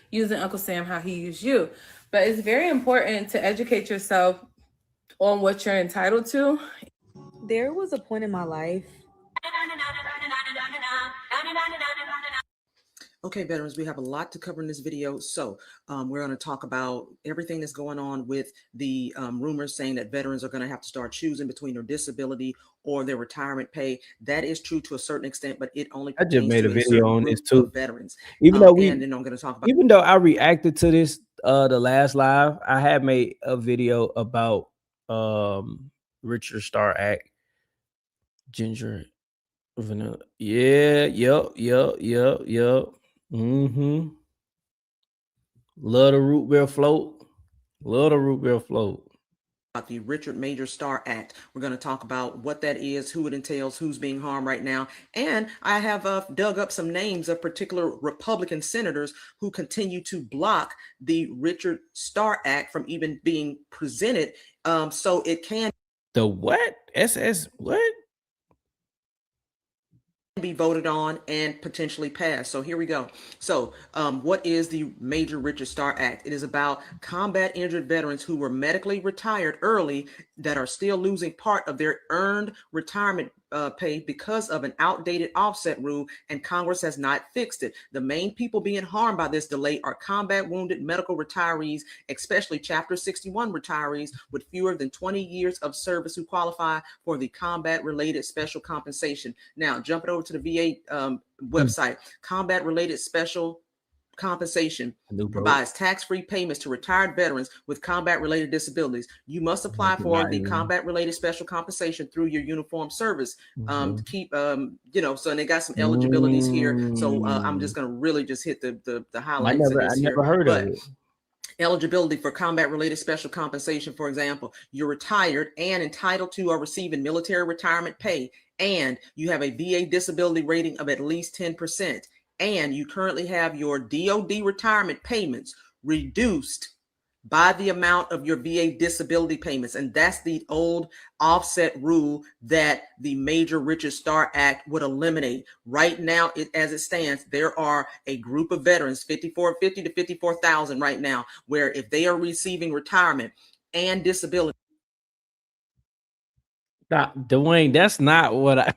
using Uncle Sam, how he used you. But it's very important to educate yourself on what you're entitled to. There was a point in my life. Okay, veterans, we have a lot to cover in this video. So we're going to talk about everything that's going on with the rumors saying that veterans are going to have to start choosing between their disability or their retirement pay. That is true to a certain extent, but it only I just made a pertains to video on this too. veterans. Even though and then I'm going to talk about, even though I reacted to this the last live, I had made a video about Richard Starr Act, ginger vanilla. Yeah, yep. Love the root beer float. Love the root beer float. The Richard Major Starr Act. We're going to talk about what that is, who it entails, who's being harmed right now. And I have dug up some names of particular Republican senators who continue to block the Richard Starr Act from even being presented. So it can. The what? What? Be voted on and potentially passed. So here we go. So what is the Major Richard Starr Act? It is about combat injured veterans who were medically retired early that are still losing part of their earned retirement pay because of an outdated offset rule, and Congress has not fixed it. The main people being harmed by this delay are combat wounded medical retirees, especially Chapter 61 retirees with fewer than 20 years of service who qualify for the combat related special compensation. Now, jumping over to the VA website, combat related special compensation provides tax-free payments to retired veterans with combat-related disabilities. You must apply for the combat-related special compensation through your uniform service to keep, so and they got some eligibilities here. So I'm just going to really just hit the highlights of this here. I never heard of it. Eligibility for combat-related special compensation, for example, you're retired and entitled to or receiving military retirement pay, and you have a VA disability rating of at least 10%. And you currently have your DOD retirement payments reduced by the amount of your VA disability payments. And that's the old offset rule that the Major Richard Starr Act would eliminate. Right now, as it stands, there are a group of veterans, 50 to 54,000 right now, where if they are receiving retirement and disability. Dwayne, that's not what I...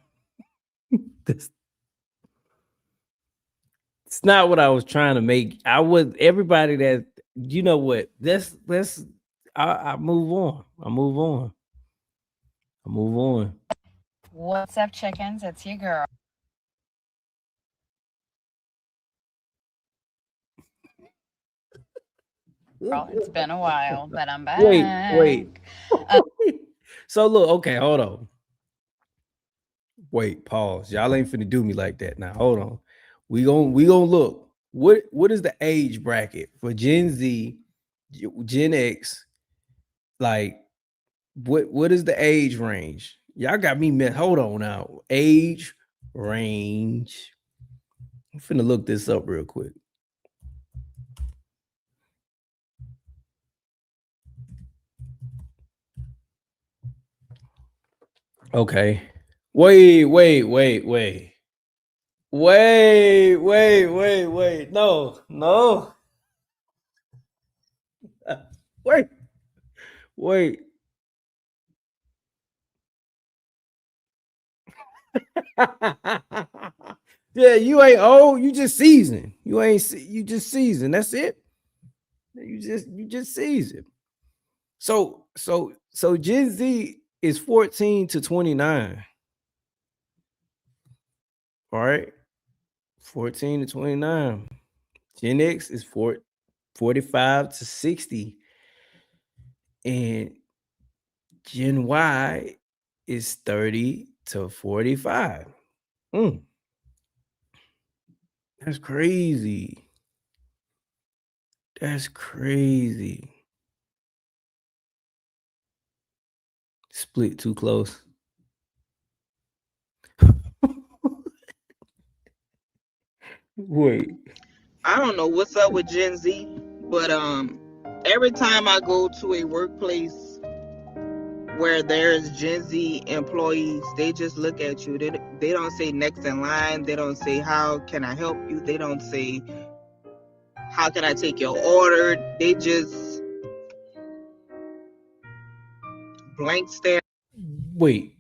It's not what I was trying to make. I was everybody that, you know what, I move on. I move on. What's up, chickens? It's your girl. It's been a while, but I'm back. Wait. So look, okay, hold on. Wait, pause. Y'all ain't finna do me like that now. Hold on. We gonna look. What is the age bracket for Gen Z, Gen X? Like, what is the age range? Y'all got me met. Hold on now. Age range. I'm finna look this up real quick. Okay. Wait. No. Wait. Yeah, you ain't old. You just seasoned. You just seasoned. That's it. You just seasoned. So Gen Z is 14 to 29. All right. 14 to 29. Gen X is 45 to 60. And Gen Y is 30 to 45. That's crazy. That's crazy. Split too close. Wait. I don't know what's up with Gen Z, but every time I go to a workplace where there's Gen Z employees, they just look at you. They don't say next in line. They don't say how can I help you. They don't say how can I take your order. They just blank stare. Wait.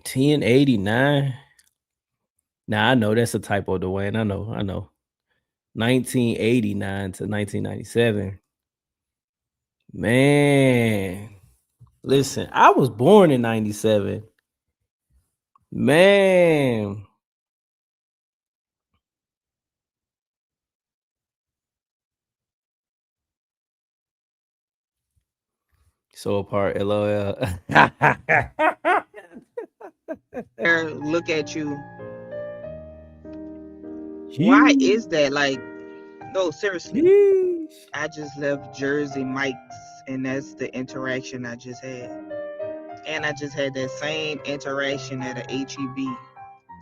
1089? Nah, I know that's a typo, Dwayne. I know. 1989 to 1997. Man. Listen, I was born in 97. Man. So apart, LOL. Look at you. Why is that? Like, no, seriously. I just left Jersey Mike's, and that's the interaction I just had. And I just had that same interaction at a HEB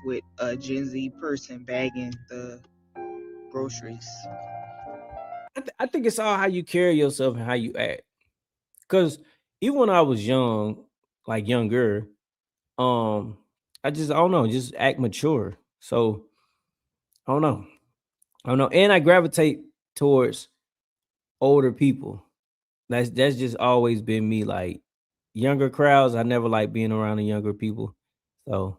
with a Gen Z person bagging the groceries. I think it's all how you carry yourself and how you act. Because even when I was young, like younger, I don't know, just act mature. So I don't know. And I gravitate towards older people. That's just always been me. Like younger crowds, I never like being around the younger people. So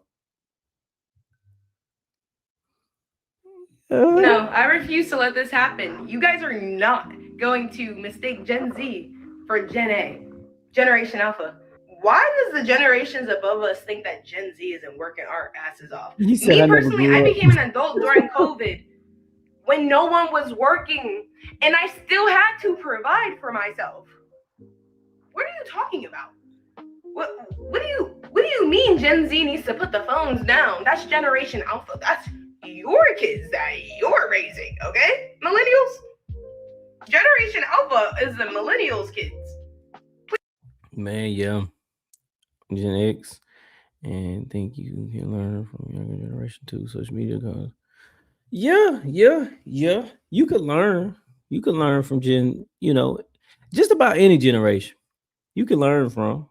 No, I refuse to let this happen. You guys are not going to mistake Gen Z for Gen A, Generation Alpha. Why does the generations above us think that Gen Z isn't working our asses off? You said Me I never personally, grew I up. became an adult during COVID when no one was working, and I still had to provide for myself. What are you talking about? What do you mean Gen Z needs to put the phones down? That's Generation Alpha. That's your kids that you're raising, okay? Millennials? Generation Alpha is the millennials' kids. Man, yeah. Gen X. And think you can learn from younger generation too. Social media goes. Yeah. You can learn. You can learn from just about any generation. You can learn from.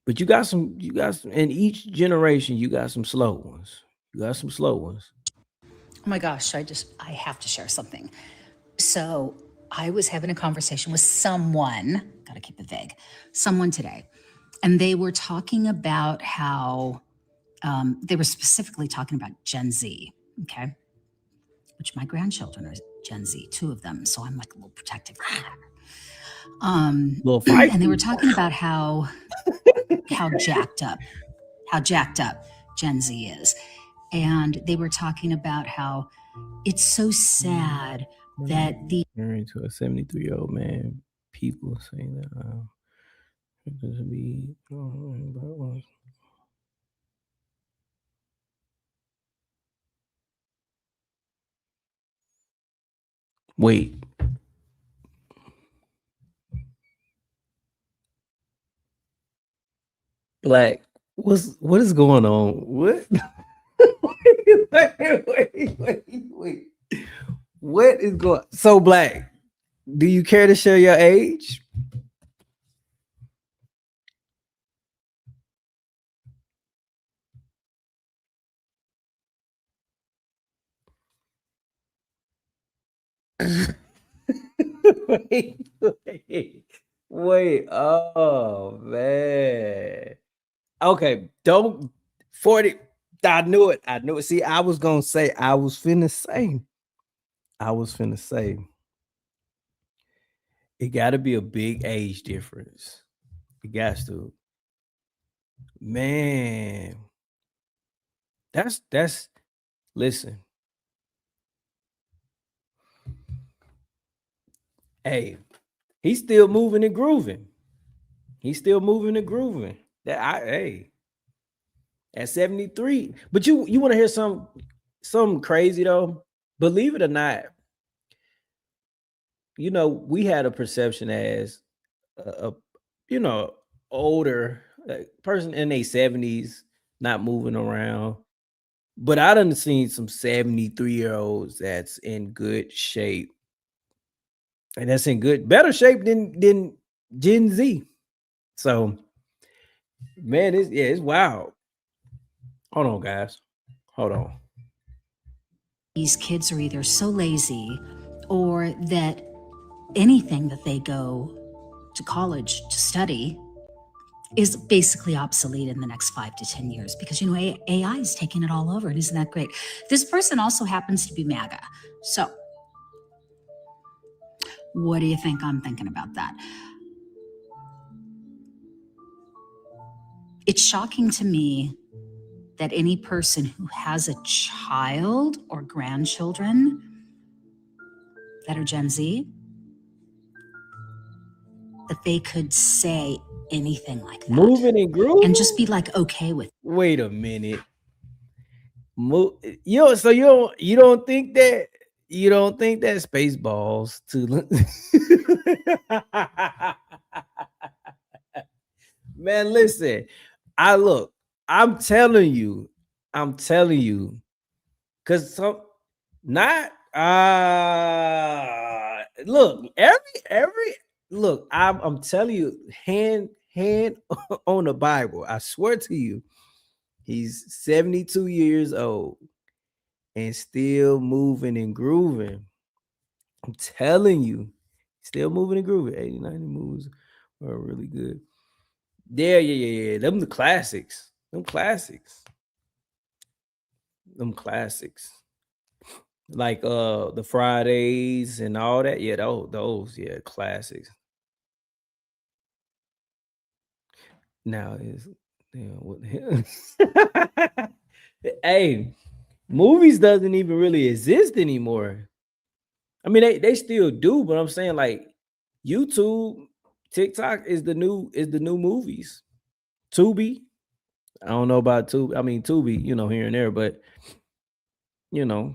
But you got some in each generation, you got some slow ones. Oh my gosh, I have to share something. So I was having a conversation with someone, gotta keep it vague, someone today, and they were talking about how, they were specifically talking about Gen Z, okay? Which my grandchildren are Gen Z, 2 of them, so I'm like a little protective. Little fight. And they were talking about how jacked up Gen Z is. And they were talking about how it's so sad that the Married to a 73-year-old man. People saying that it doesn't be. Wait. Black. What is going on? What? wait. What is going? So Black, do you care to share your age? wait. Oh man. Okay, don't 40. I knew it. See, I was finna say. It gotta be a big age difference. It got to. Man. That's listen. Hey, he's still moving and grooving. He's still moving and grooving. At 73. But you want to hear something crazy though? Believe it or not, we had a perception as a older person in their 70s not moving around. But I done seen some 73-year-olds that's in good shape. And that's in better shape than Gen Z. So, man, it's wild. Hold on, guys. Hold on. These kids are either so lazy or that anything that they go to college to study is basically obsolete in the next 5 to 10 years because, AI is taking it all over. And isn't that great? This person also happens to be MAGA. So what do you think I'm thinking about that? It's shocking to me that any person who has a child or grandchildren that are Gen Z, that they could say anything like that. Moving and grooving? And just be like, okay with it. Wait a minute. So you don't think that Spaceballs to man, listen. I'm telling you, because I'm telling you, hand on the Bible, I swear to you, he's 72 years old and still moving and grooving. I'm telling you, still moving and grooving. 80, 90 moves are really good. Yeah. Them the classics. Like the Fridays and all that. Yeah, those classics. Now is what the hell? Hey, movies doesn't even really exist anymore. I mean, they still do, but I'm saying like YouTube, TikTok is the new movies. Tubi, I don't know about Tubi. I mean, Tubi, here and there, but the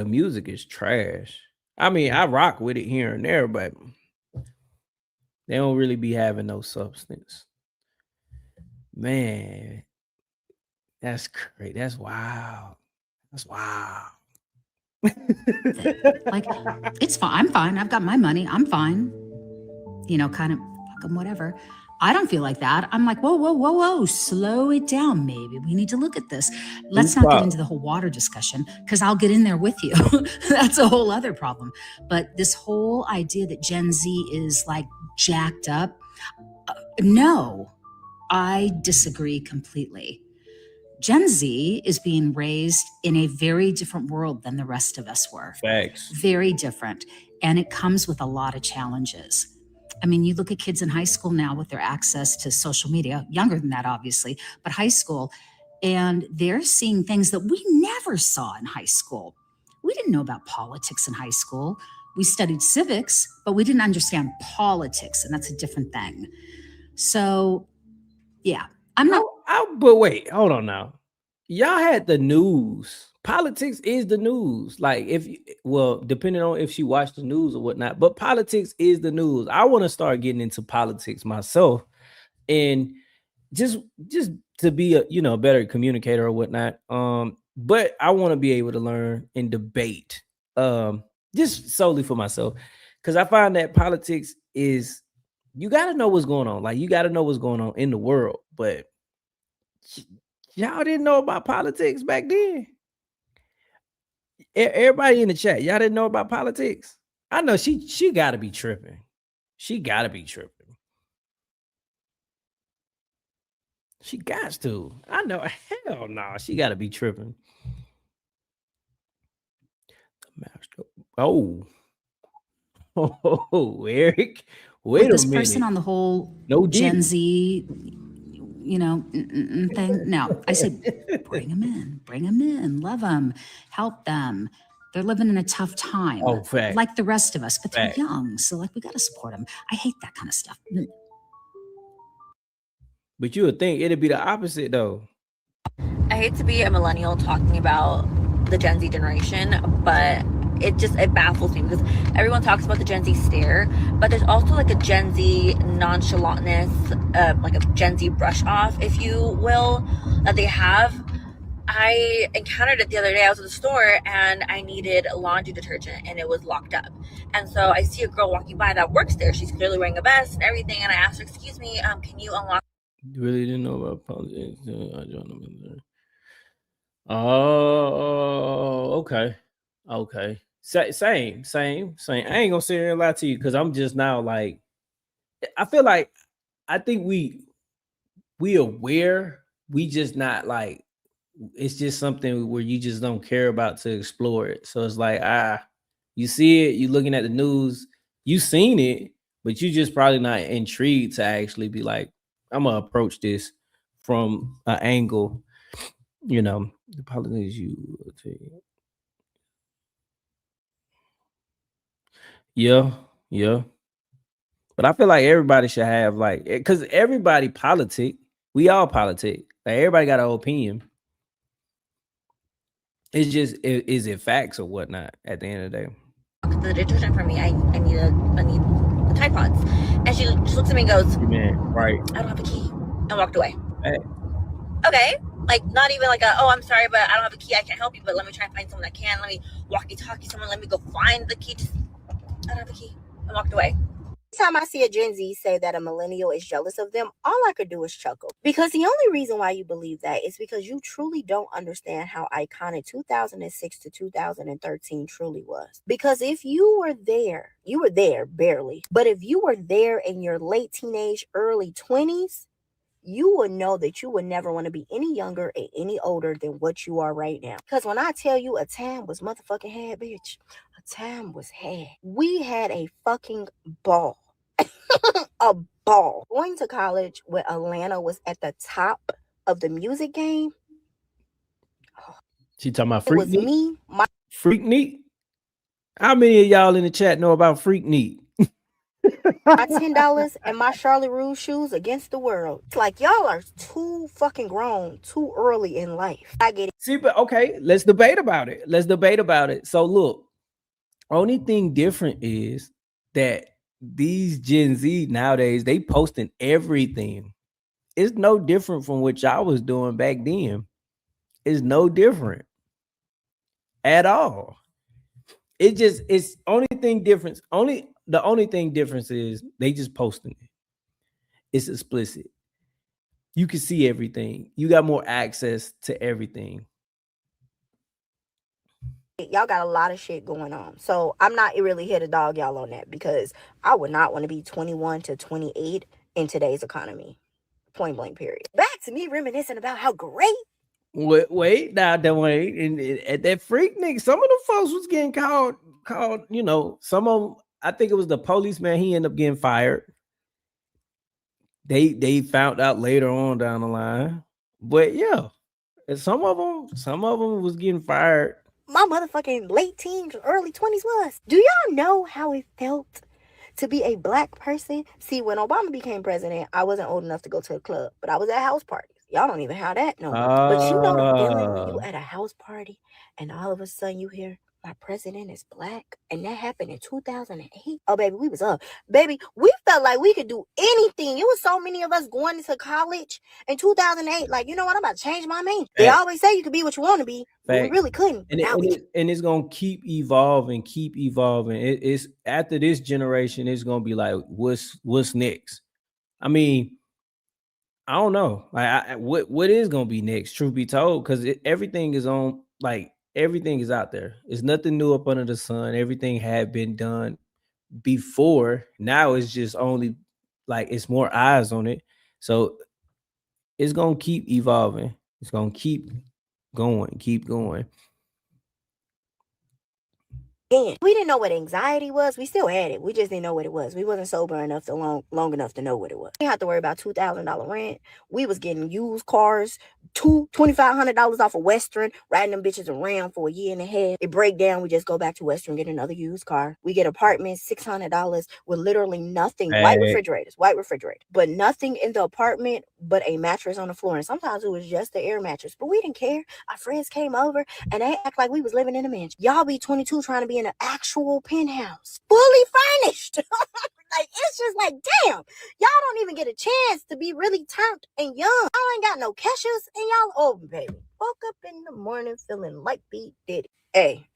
music is trash. I mean, I rock with it here and there, but they don't really be having no substance. Man, that's great. That's wild. Like, it's fine. I'm fine. I've got my money. I'm fine. Kind of fucking whatever. I don't feel like that. I'm like, whoa. Slow it down. Maybe we need to look at this. Let's not get into the whole water discussion because I'll get in there with you. That's a whole other problem. But this whole idea that Gen Z is like jacked up. No, I disagree completely. Gen Z is being raised in a very different world than the rest of us were. Facts. Very different. And it comes with a lot of challenges. I mean, you look at kids in high school now with their access to social media, younger than that, obviously, but high school, and they're seeing things that we never saw in high school. We didn't know about politics in high school. We studied civics, but we didn't understand politics, and that's a different thing. So, yeah, I'm not. But wait, hold on now. Y'all had the news. Politics is the news. Like depending on if she watched the news or whatnot, but politics is the news. I want to start getting into politics myself, and just to be a better communicator or whatnot. But I want to be able to learn and debate, just solely for myself, because I find that politics is, you got to know what's going on. Like, you got to know what's going on in the world, but y'all didn't know about politics back then. Everybody in the chat, y'all didn't know about politics. I know she got to be tripping. She got to be tripping. She got to. I know. Hell no, she got to be tripping. Oh, Eric. Wait a minute. This person on the whole no Gen Z thing. No, I say bring them in, love them, help them. They're living in a tough time, like the rest of us, but they're young. So like, we got to support them. I hate that kind of stuff. But you would think it'd be the opposite though. I hate to be a millennial talking about the Gen Z generation, but it baffles me because everyone talks about the Gen Z stare, but there's also like a Gen Z nonchalantness, like a Gen Z brush off, if you will, that they have. I encountered it the other day. I was at the store and I needed laundry detergent and it was locked up. And so I see a girl walking by that works there. She's clearly wearing a vest and everything. And I asked her, excuse me, can you unlock? Really didn't know about politics. I joined them in there. Oh, okay. Same. I ain't gonna sit here and lie to you because I'm just now like, I feel like I think we aware. We just not like, it's just something where you just don't care about to explore it. So it's like, you see it, you looking at the news, you seen it, but you just probably not intrigued to actually be like, I'm gonna approach this from an angle, the politics you take. Yeah. But I feel like everybody should have like, because everybody politic, we all politic. Like everybody got an opinion. It's just, is it facts or whatnot at the end of the day? The detergent for me, I need the Tide Pods. And she just looks at me and goes, right. I don't have a key. And walked away. Hey. Okay. Like, not even like oh, I'm sorry, but I don't have a key. I can't help you, but let me try and find someone that can. Let me walkie-talkie someone. Let me go find the key. I don't have a key. And walked away. Every time I see a Gen Z say that a millennial is jealous of them, all I could do is chuckle. Because the only reason why you believe that is because you truly don't understand how iconic 2006 to 2013 truly was. Because if you were there barely. But if you were there in your late teenage, early 20s, you would know that you would never want to be any younger and any older than what you are right now. Because when I tell you a time was motherfucking had, bitch, a time was had. We had a fucking ball. A ball. Going to college where Atlanta was at the top of the music game. She talking about It was me, Freak Neat? How many of y'all in the chat know about Freak Neat? my $10 and my Charlotte Russe shoes against the world. It's like y'all are too fucking grown too early in life. I get it. See, but okay, let's debate about it. So look, only thing different is that these Gen Z nowadays, they posting everything. It's no different from what y'all was doing back then. It's no different at all. The only thing difference is they just posting it. It's explicit. You can see everything. You got more access to everything. Y'all got a lot of shit going on. So I'm not really here to dog y'all on that because I would not want to be 21 to 28 in today's economy. Point blank period. Back to me reminiscing about how great. Wait, now that way, and at that Freak Nick, some of the folks was getting called, some of them, I think it was the policeman, he ended up getting fired. They found out later on down the line. But yeah, and some of them was getting fired. My motherfucking late teens, early 20s was. Do y'all know how it felt to be a black person? See, when Obama became president, I wasn't old enough to go to a club, but I was at house parties. Y'all don't even have that no more. But you know the feeling when you at a house party and all of a sudden you hear, my president is black, and that happened in 2008. Oh, baby, we was up. Baby, we felt like we could do anything. It was so many of us going into college in 2008. Like, you know what? I'm about to change my name. They always say you could be what you want to be. But we really couldn't. And it's going to keep evolving. It's after this generation, it's going to be like, what's next? I mean, I don't know. Like, what is going to be next, truth be told? Because everything is on, like, everything is out there. It's nothing new up under the sun. Everything had been done before. Now it's just only like it's more eyes on it. So it's gonna keep evolving. It's gonna keep going. Again, we didn't know what anxiety was. We still had it. We just didn't know what it was. We wasn't sober enough to long enough to know what it was. We didn't have to worry about $2,000 rent. We was getting used cars, $2,500 off of Western, riding them bitches around for a year and a half. It break down. We just go back to Western, get another used car. We get apartments, $600 with literally nothing. White refrigerators, but nothing in the apartment but a mattress on the floor. And sometimes it was just the air mattress, but we didn't care. Our friends came over and they act like we was living in a mansion. Y'all be 22 trying to be in an actual penthouse, fully furnished. Like, it's just like, damn, y'all don't even get a chance to be really turned and young. Y'all ain't got no cashes and y'all old, baby. Woke up in the morning feeling like P. Diddy. Hey,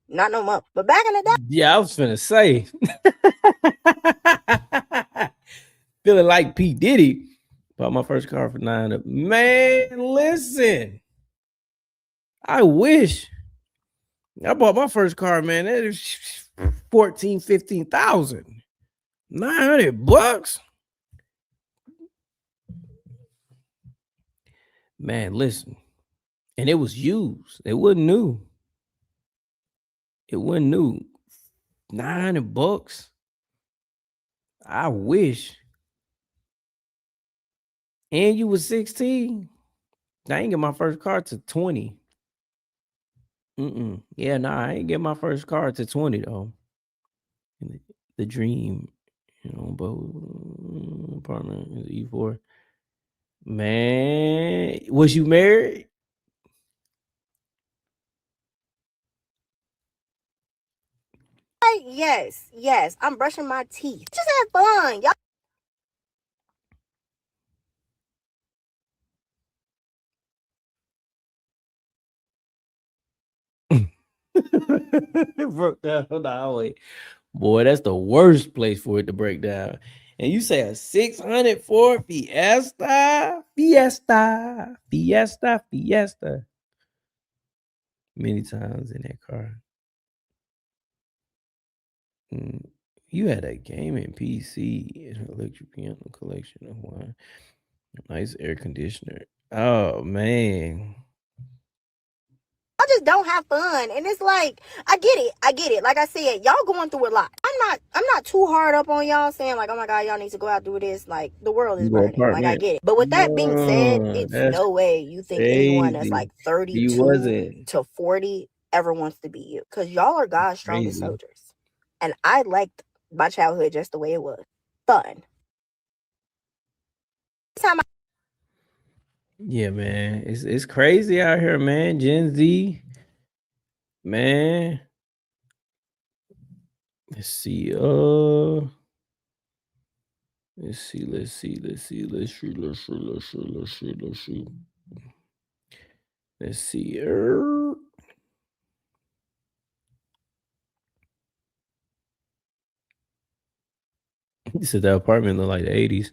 not no more. But back in the day. Yeah, I was finna say. Feeling like P. Diddy. Bought my first car for $900. Man, listen. I wish. I bought my first car, man. That is $14,000, $15,000. $900. Man, listen. And it was used. It wasn't new. It wasn't new. $900. I wish. And you was 16. I ain't get my first car to 20. Yeah, nah, I ain't get my first car to 20 though. The dream, you know, but apartment is E4. Man, was you married? Yes. I'm brushing my teeth. Just have fun, y'all. It broke down on the highway. Boy, that's the worst place for it to break down. And you say a 600 Ford Fiesta? Fiesta. Many times in that car. You had a gaming PC, an electric piano collection of one, a nice air conditioner. Oh man. I just don't have fun. And it's like, I get it. Like I said, y'all going through a lot. I'm not too hard up on y'all saying like, oh my God, y'all need to go out through this. Like, the world is burning. Like, I get it. But with that being said, it's no way you think anyone that's like 32 to 40 ever wants to be you. Because y'all are God's strongest soldiers. And I liked my childhood just the way it was. Fun. Yeah, man. It's crazy out here, man. Gen Z. Man. Let's see. Let's see. Let's see. He said that apartment looked like the 80s.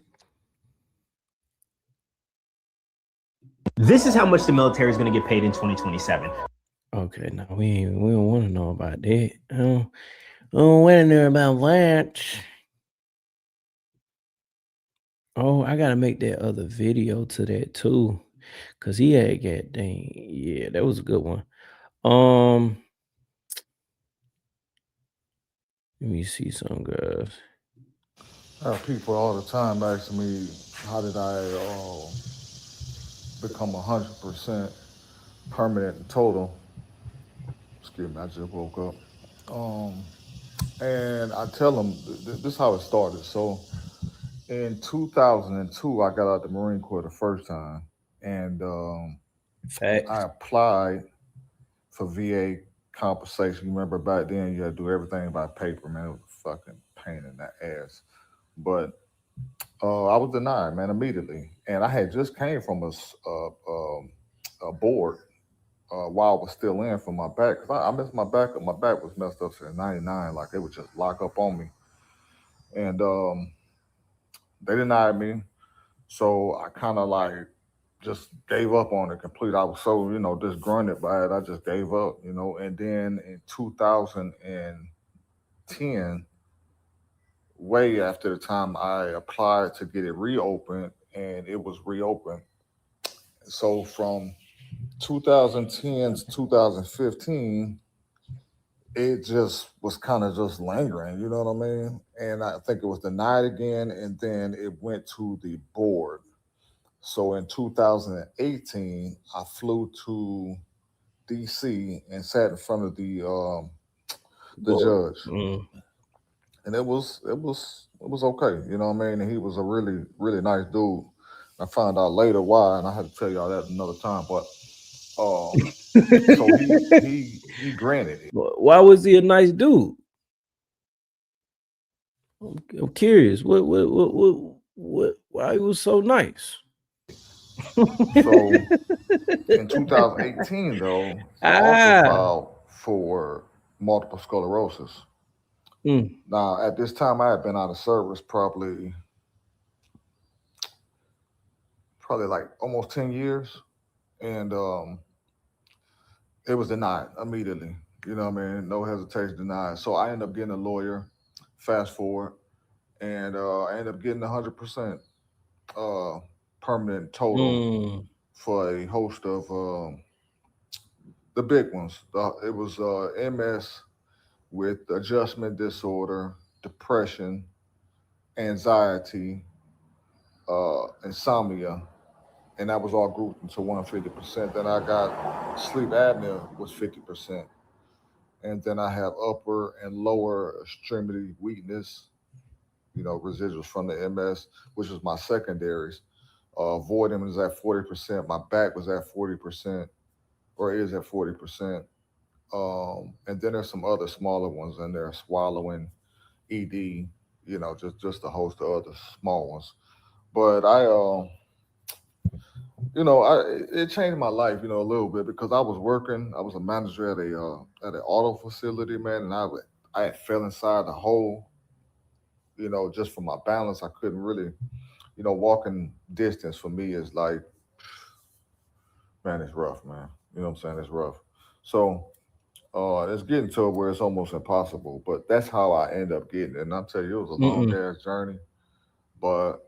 This is how much the military is going to get paid in 2027. Okay, no, we don't want to know about that. I don't want to know about that. Oh, I gotta make that other video to that too, cause he had got dang, yeah, that was a good one. Let me see some guys. I have people all the time asking me, how did I become 100% permanent and total? Excuse me, I just woke up. And I tell them, this is how it started. So in 2002, I got out the Marine Corps the first time. And I applied for VA compensation. You remember back then, you had to do everything by paper, man. It was a fucking pain in the ass. But I was denied, man, immediately. And I had just came from a board while I was still in for my back. 'Cause I messed my back up. My back was messed up since '99. Like, it would just lock up on me. And they denied me. So I kind of like just gave up on it completely. I was so, disgruntled by it. I just gave up, And then in 2010, way after the time I applied to get it reopened, and it was reopened. So from 2010 to 2015, it just was kind of just lingering, you know what I mean? And I think it was denied again, and then it went to the board. So in 2018, I flew to DC and sat in front of the judge, and it was okay, you know what I mean? And he was a really nice dude. I found out later why, and I had to tell y'all that another time. But so he granted it. Why was he a nice dude? I'm curious. What? Why he was so nice? So in 2018, though, I also filed for multiple sclerosis. Now, at this time, I had been out of service probably like almost 10 years, and it was denied immediately. You know what I mean? No hesitation, denied. So I ended up getting a lawyer. Fast forward, and I ended up getting 100% permanent total for a host of the big ones. It was MS with adjustment disorder, depression, anxiety, insomnia, and that was all grouped into 150%. Then I got sleep apnea was 50%. And then I have upper and lower extremity weakness, residuals from the MS, which was my secondaries. Voiding was at 40%. My back was at 40%, or is at 40%. And then there's some other smaller ones in there, swallowing, ED, just a host of other small ones. But it changed my life, a little bit, because I was working. I was a manager at an auto facility, man, and I had fell inside the hole. Just for my balance, I couldn't really, walking distance for me is like, man, it's rough, man. You know what I'm saying? It's rough. So it's getting to where it's almost impossible. But that's how I end up getting it. And I'll tell you, it was a long ass journey, but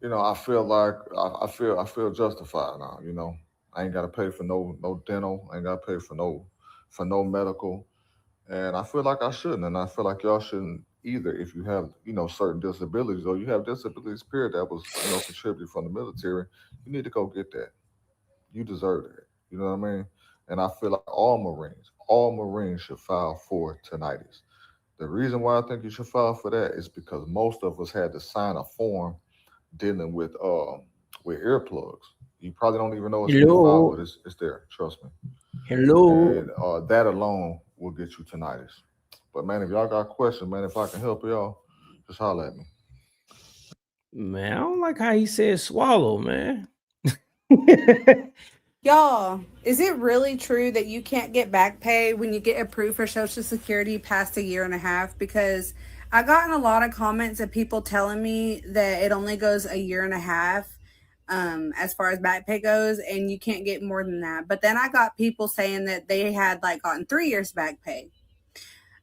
I feel like I feel justified now. I ain't got to pay for no dental. I ain't got to pay for no medical, and I feel like I shouldn't, and I feel like y'all shouldn't either. If you have certain disabilities, or you have disabilities period that was contributed from the military, you need to go get that. You deserve it. You know what I mean? And I feel like all Marines should file for tinnitus. The reason why I think you should file for that is because most of us had to sign a form dealing with earplugs. You probably don't even know it's in your file, but it's there. Trust me. And that alone will get you tinnitus. But man, if y'all got questions, man, if I can help y'all, just holler at me. Man, I don't like how he said swallow, man. Y'all, is it really true that you can't get back pay when you get approved for Social Security past 1.5 years? Because I gotten a lot of comments of people telling me that it only goes 1.5 years as far as back pay goes, and you can't get more than that. But then I got people saying that they had gotten 3 years back pay.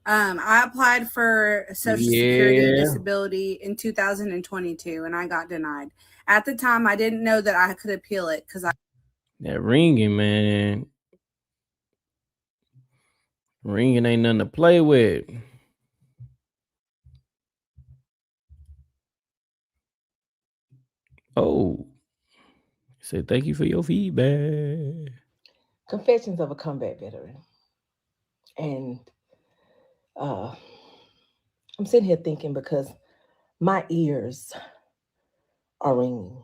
I applied for Social Security disability in 2022, and I got denied. At the time, I didn't know that I could appeal it because that ringing, man. Ringing ain't nothing to play with. Oh, say thank you for your feedback. Confessions of a Combat Veteran. And I'm sitting here thinking, because my ears are ringing,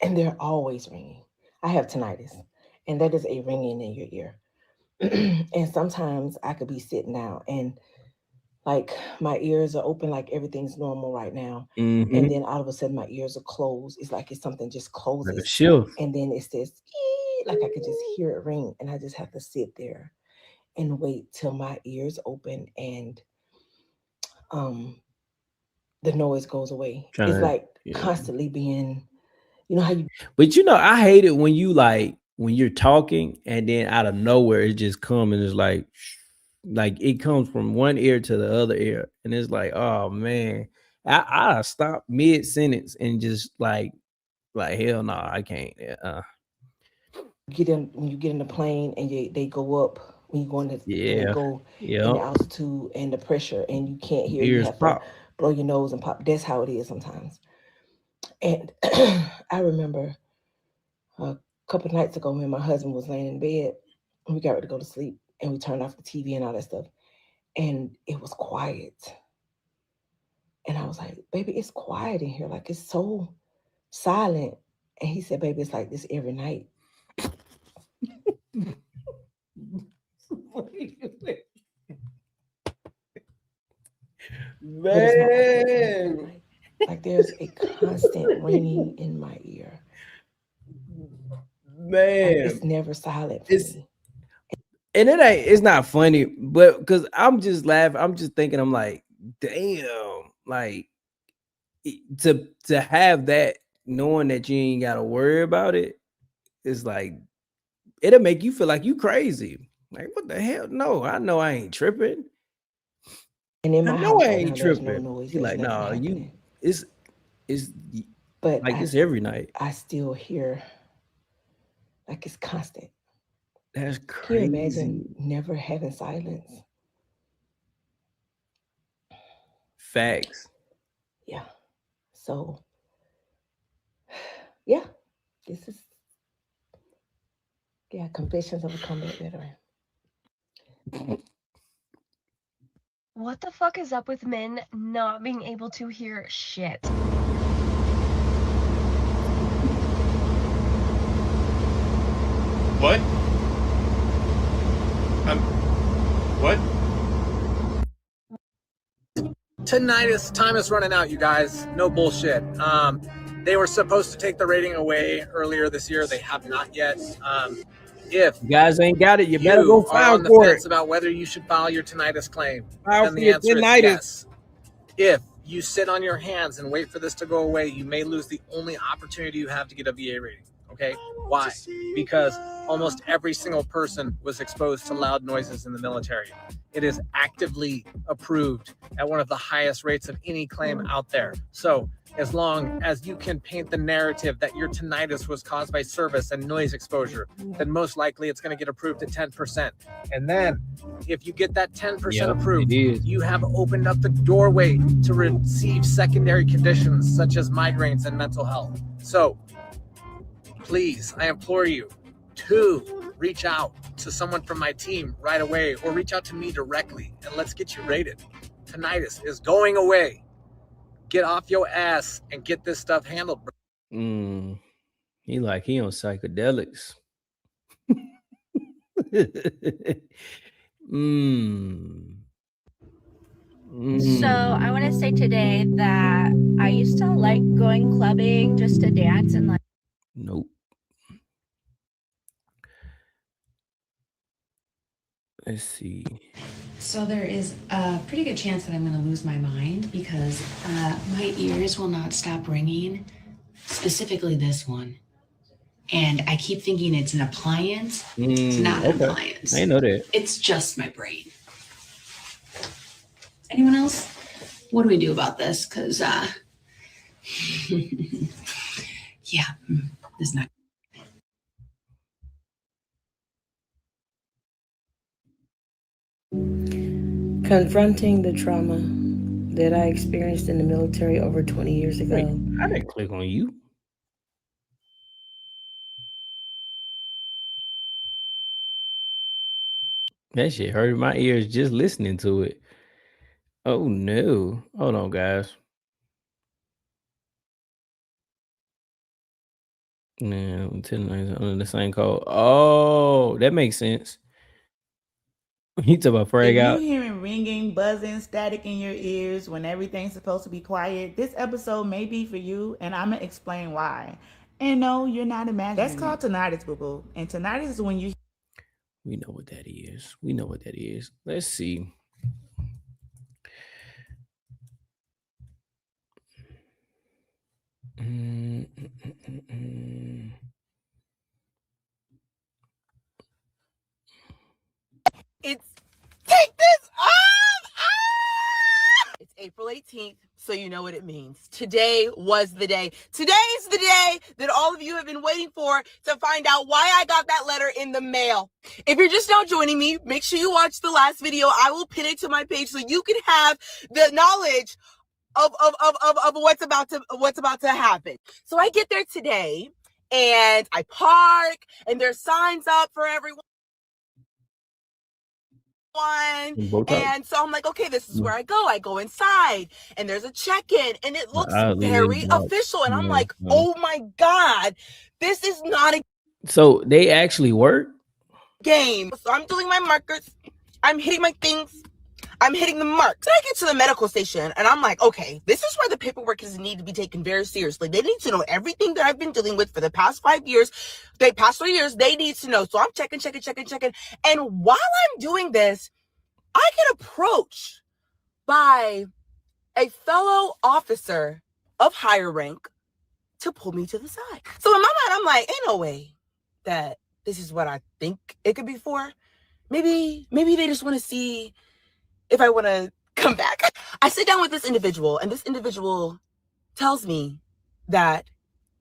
and they're always ringing. I have tinnitus, and that is a ringing in your ear. And sometimes I could be sitting down and my ears are open, like everything's normal right now. And then all of a sudden my ears are closed. It's like something just closes. Like a shift. And then it says, like I could just hear it ring. And I just have to sit there and wait till my ears open and the noise goes away. It's like constantly being, how you. But I hate it when when you're talking and then out of nowhere it just comes and it's like it comes from one ear to the other ear, and it's like, oh man, I stop mid sentence and just like hell no, I can't. When you get in the plane and they go up when you go in the, when Yeah. you go in the altitude and the pressure and you can't hear, you Ears have pop. to blow your nose and pop. That's how it is sometimes. And I remember a couple of nights ago, me and my husband was laying in bed and we got ready to go to sleep and we turned off the TV and all that stuff. And it was quiet. And I was like, baby, it's quiet in here. Like, it's so silent. And he said, baby, it's like this every night. Man. Like there's a constant ringing in my ear. Man. Like, it's never silent for me. And it's not funny, but because I'm just laughing, I'm just thinking, I'm like, damn, like to have that, knowing that you ain't gotta worry about it, is like, it'll make you feel like you crazy. Like, what the hell? No, I know I ain't tripping. And in my I know house I right ain't now, there's tripping. no noise. You There's like, nothing nah, happening. it's But like this every night. I still hear, like, it's constant. That's Can you crazy. imagine never having silence? Facts. Yeah. So, yeah, this is, Confessions of a Combat Veteran. What the fuck is up with men not being able to hear shit? What? What? Tinnitus, time is running out, you guys. No bullshit. They were supposed to take the rating away earlier this year. They have not yet. If you guys ain't got it, you better go are file on the for fence it. about whether you should file your tinnitus claim, File then for the your answer is tinnitus. yes. If you sit on your hands and wait for this to go away, you may lose the only opportunity you have to get a VA rating. Okay? Why? Because almost every single person was exposed to loud noises in the military. It is actively approved at one of the highest rates of any claim out there. So as long as you can paint the narrative that your tinnitus was caused by service and noise exposure, then most likely it's going to get approved at 10%. And then if you get that 10% approved, you have opened up the doorway to receive secondary conditions such as migraines and mental health. So please, I implore you to reach out to someone from my team right away or reach out to me directly and let's get you rated. Tinnitus is going away. Get off your ass and get this stuff handled, bro. He on psychedelics. So I want to say today that I used to like going clubbing just to dance and like. Nope. Let's see. So there is a pretty good chance that I'm going to lose my mind because my ears will not stop ringing, specifically this one. And I keep thinking it's an appliance. It's not an appliance. I know that. It's just my brain. Anyone else? What do we do about this? Because, yeah, it's not. Confronting the trauma that I experienced in the military over 20 years ago. Wait, I didn't click on you. That shit hurt my ears just listening to it. Oh no. Hold on, guys. No, under the same code. Oh, that makes sense. You talk about frag If out. you hearing ringing, buzzing, static in your ears when everything's supposed to be quiet, this episode may be for you, and I'm gonna explain why. And no, you're not imagining. That's called tinnitus, boo-boo. And tinnitus is when you. We know what that is. We know what that is. Let's see. It's take this off! Ah! It's April 18th, so you know what it means. Today was the day. Today is the day that all of you have been waiting for to find out why I got that letter in the mail. If you're just now joining me, make sure you watch the last video. I will pin it to my page so you can have the knowledge of what's about to happen. So I get there today and I park and there's signs up for everyone. And so I'm like, okay, this is where I go. I go inside and there's a check-in and it looks very official. And I'm like, oh my God, this is not a So they actually work? game. So I'm doing my markers. I'm hitting my things. I'm hitting the mark. So I get to the medical station and I'm like, okay, this is where the paperwork is need to be taken very seriously. They need to know everything that I've been dealing with for the past 5 years. Past 3 years, they need to know. So I'm checking. And while I'm doing this, I get approached by a fellow officer of higher rank to pull me to the side. So in my mind, I'm like, ain't no way that this is what I think it could be for. Maybe they just want to see if I want to come back. I sit down with this individual and this individual tells me that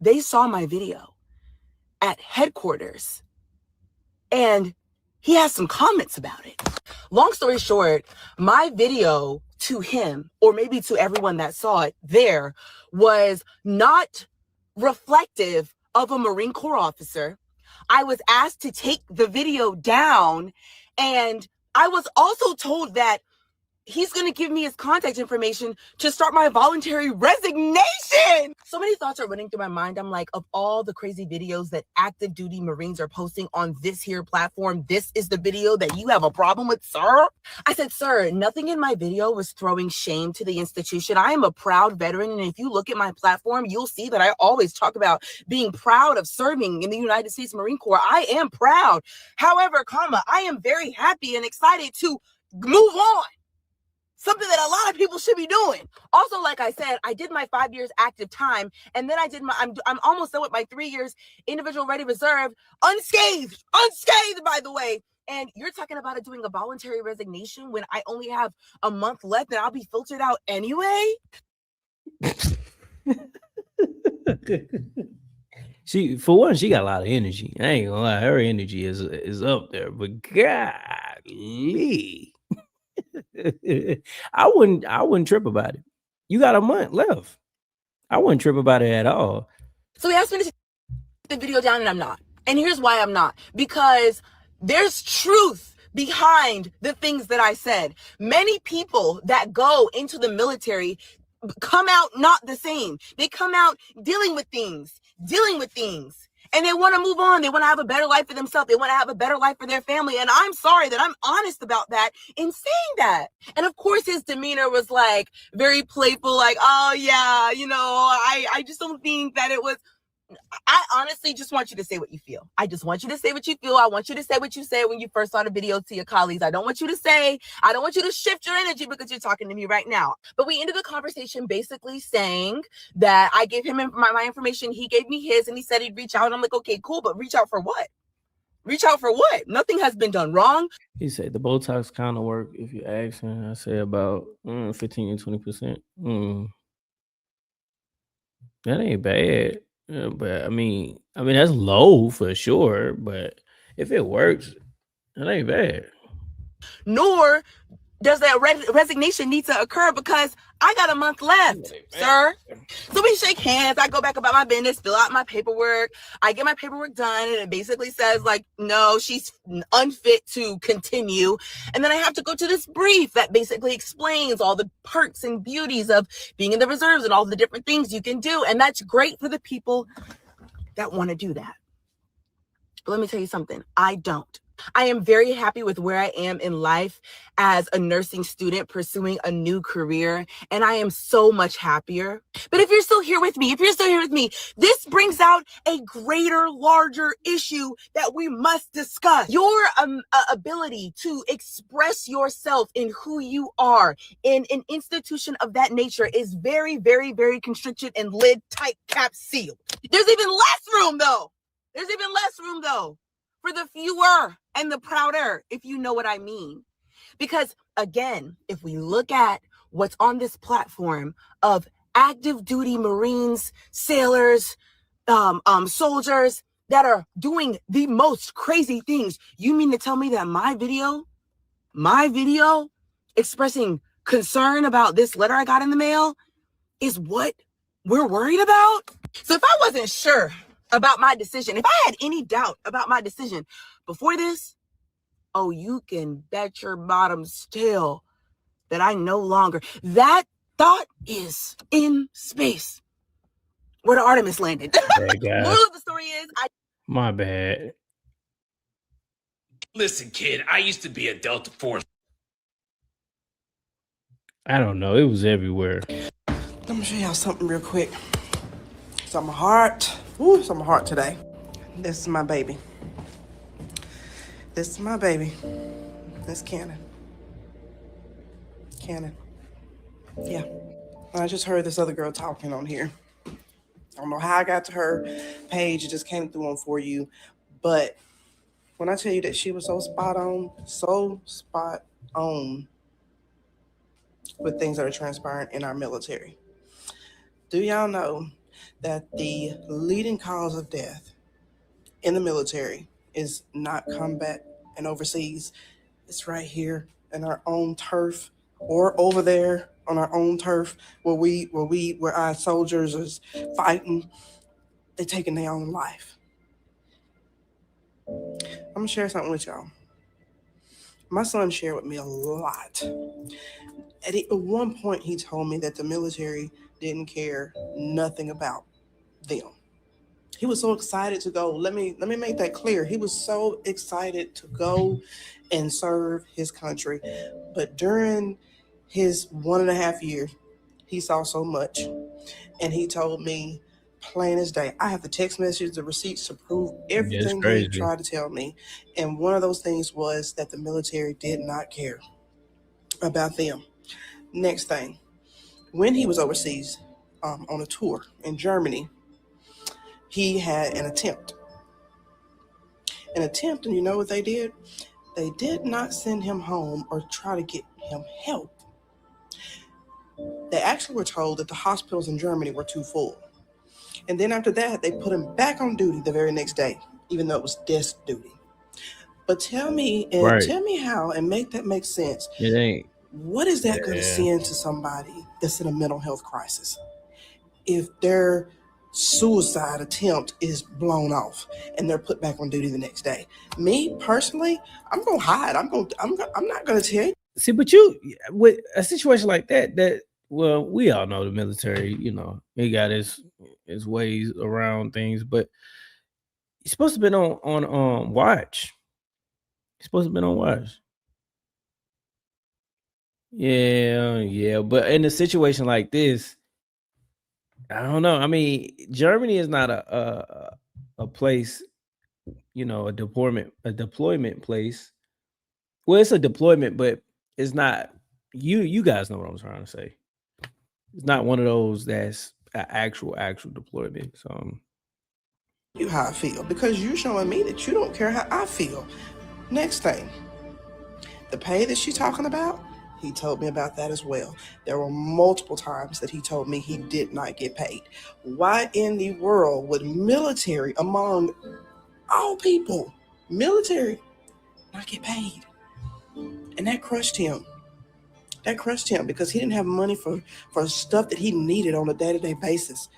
they saw my video at headquarters and he has some comments about it. Long story short, my video to him, or maybe to everyone that saw it there, was not reflective of a Marine Corps officer. I was asked to take the video down, and I was also told that he's going to give me his contact information to start my voluntary resignation. So many thoughts are running through my mind. I'm like, of all the crazy videos that active duty Marines are posting on this here platform, this is the video that you have a problem with, sir? I said, sir, nothing in my video was throwing shame to the institution. I am a proud veteran. And if you look at my platform, you'll see that I always talk about being proud of serving in the United States Marine Corps. I am proud. However, I am very happy and excited to move on. Something that a lot of people should be doing. Also, like I said, I did my 5 years active time, and then I did I'm almost done with my 3 years individual ready reserve, unscathed, by the way. And you're talking about doing a voluntary resignation when I only have a month left and I'll be filtered out anyway? For one, she got a lot of energy. I ain't gonna lie, her energy is up there, but golly. I wouldn't trip about it. You got a month left. I wouldn't trip about it at all. So he asked me to take the video down and I'm not. And here's why I'm not. Because there's truth behind the things that I said. Many people that go into the military come out not the same. They come out dealing with things. And they want to move on. They want to have a better life for themselves. They want to have a better life for their family. And I'm sorry that I'm honest about that in saying that. And of course, his demeanor was like very playful, like, oh yeah, I just don't think that it was. I honestly just want you to say what you feel. I just want you to say what you feel. I want you to say what you said when you first saw the video to your colleagues. I don't want you to shift your energy because you're talking to me right now. But we ended the conversation basically saying that I gave him my information. He gave me his and he said he'd reach out. And I'm like, okay, cool. But reach out for what? Nothing has been done wrong. He said the Botox kind of work if you ask him. I say about 15 to 20%. That ain't bad. Yeah, but I mean that's low for sure. But if it works, it ain't bad. Nor does that resignation need to occur because I got a month left, sir. So we shake hands. I go back about my business, fill out my paperwork. I get my paperwork done, and it basically says like, no, she's unfit to continue. And then I have to go to this brief that basically explains all the perks and beauties of being in the reserves and all the different things you can do. And that's great for the people that want to do that. But let me tell you something. I don't. I am very happy with where I am in life as a nursing student pursuing a new career, and I am so much happier. But if you're still here with me, this brings out a greater, larger issue that we must discuss. Your ability to express yourself in who you are in an institution of that nature is very, very, very constricted and lid tight, cap sealed. There's even less room though for the fewer and the prouder, if you know what I mean. Because again, if we look at what's on this platform of active duty Marines, sailors, soldiers that are doing the most crazy things. You mean to tell me that my video expressing concern about this letter I got in the mail is what we're worried about? So if I wasn't sure about my decision, if I had any doubt about my decision before this, oh, you can bet your bottom's tail that I no longer. That thought is in space where the Artemis landed. Moral of the story is, My bad. Listen, kid, I used to be a Delta Force. I don't know. It was everywhere. Let me show y'all something real quick. It's on my heart. Ooh, it's on my heart today. This is my baby. This is my baby. That's Cannon. Cannon. Yeah. I just heard this other girl talking on here. I don't know how I got to her page. It just came through on For You. But when I tell you that she was so spot on with things that are transpiring in our military. Do y'all know that the leading cause of death in the military is not combat and overseas? It's right here in our own turf, or over there on our own turf where our soldiers is fighting. They're taking their own life. I'm gonna share something with y'all. My son shared with me a lot. At one point, he told me that the military didn't care nothing about them. He was so excited to go. Let me make that clear. He was so excited to go and serve his country. But during his 1.5 years, he saw so much. And he told me, plain as day, I have the text messages, the receipts to prove everything he tried to tell me. And one of those things was that the military did not care about them. Next thing, when he was overseas on a tour in Germany, he had an attempt. And you know what they did? They did not send him home or try to get him help. They actually were told that the hospitals in Germany were too full. And then after that, they put him back on duty the very next day, even though it was desk duty. But tell me how, and make that make sense. It ain't. What is that going to send to somebody that's in a mental health crisis if their suicide attempt is blown off and they're put back on duty the next day? Me personally, I'm gonna hide. I'm not gonna tell you. See, but you with a situation like that, well, we all know the military. You know, he got his ways around things, but he's supposed to have been on watch. He's supposed to have been on watch. Yeah, but in a situation like this, I don't know. I mean, Germany is not a place, you know, a deployment place. Well, it's a deployment, but it's not. You guys know what I'm trying to say. It's not one of those that's an actual deployment. So you how I feel, because you're showing me that you don't care how I feel. Next thing, the pay that she's talking about, he told me about that as well. There were multiple times that he told me he did not get paid. Why in the world would military, among all people, military, not get paid? And that crushed him. That crushed him because he didn't have money for stuff that he needed on a day-to-day basis.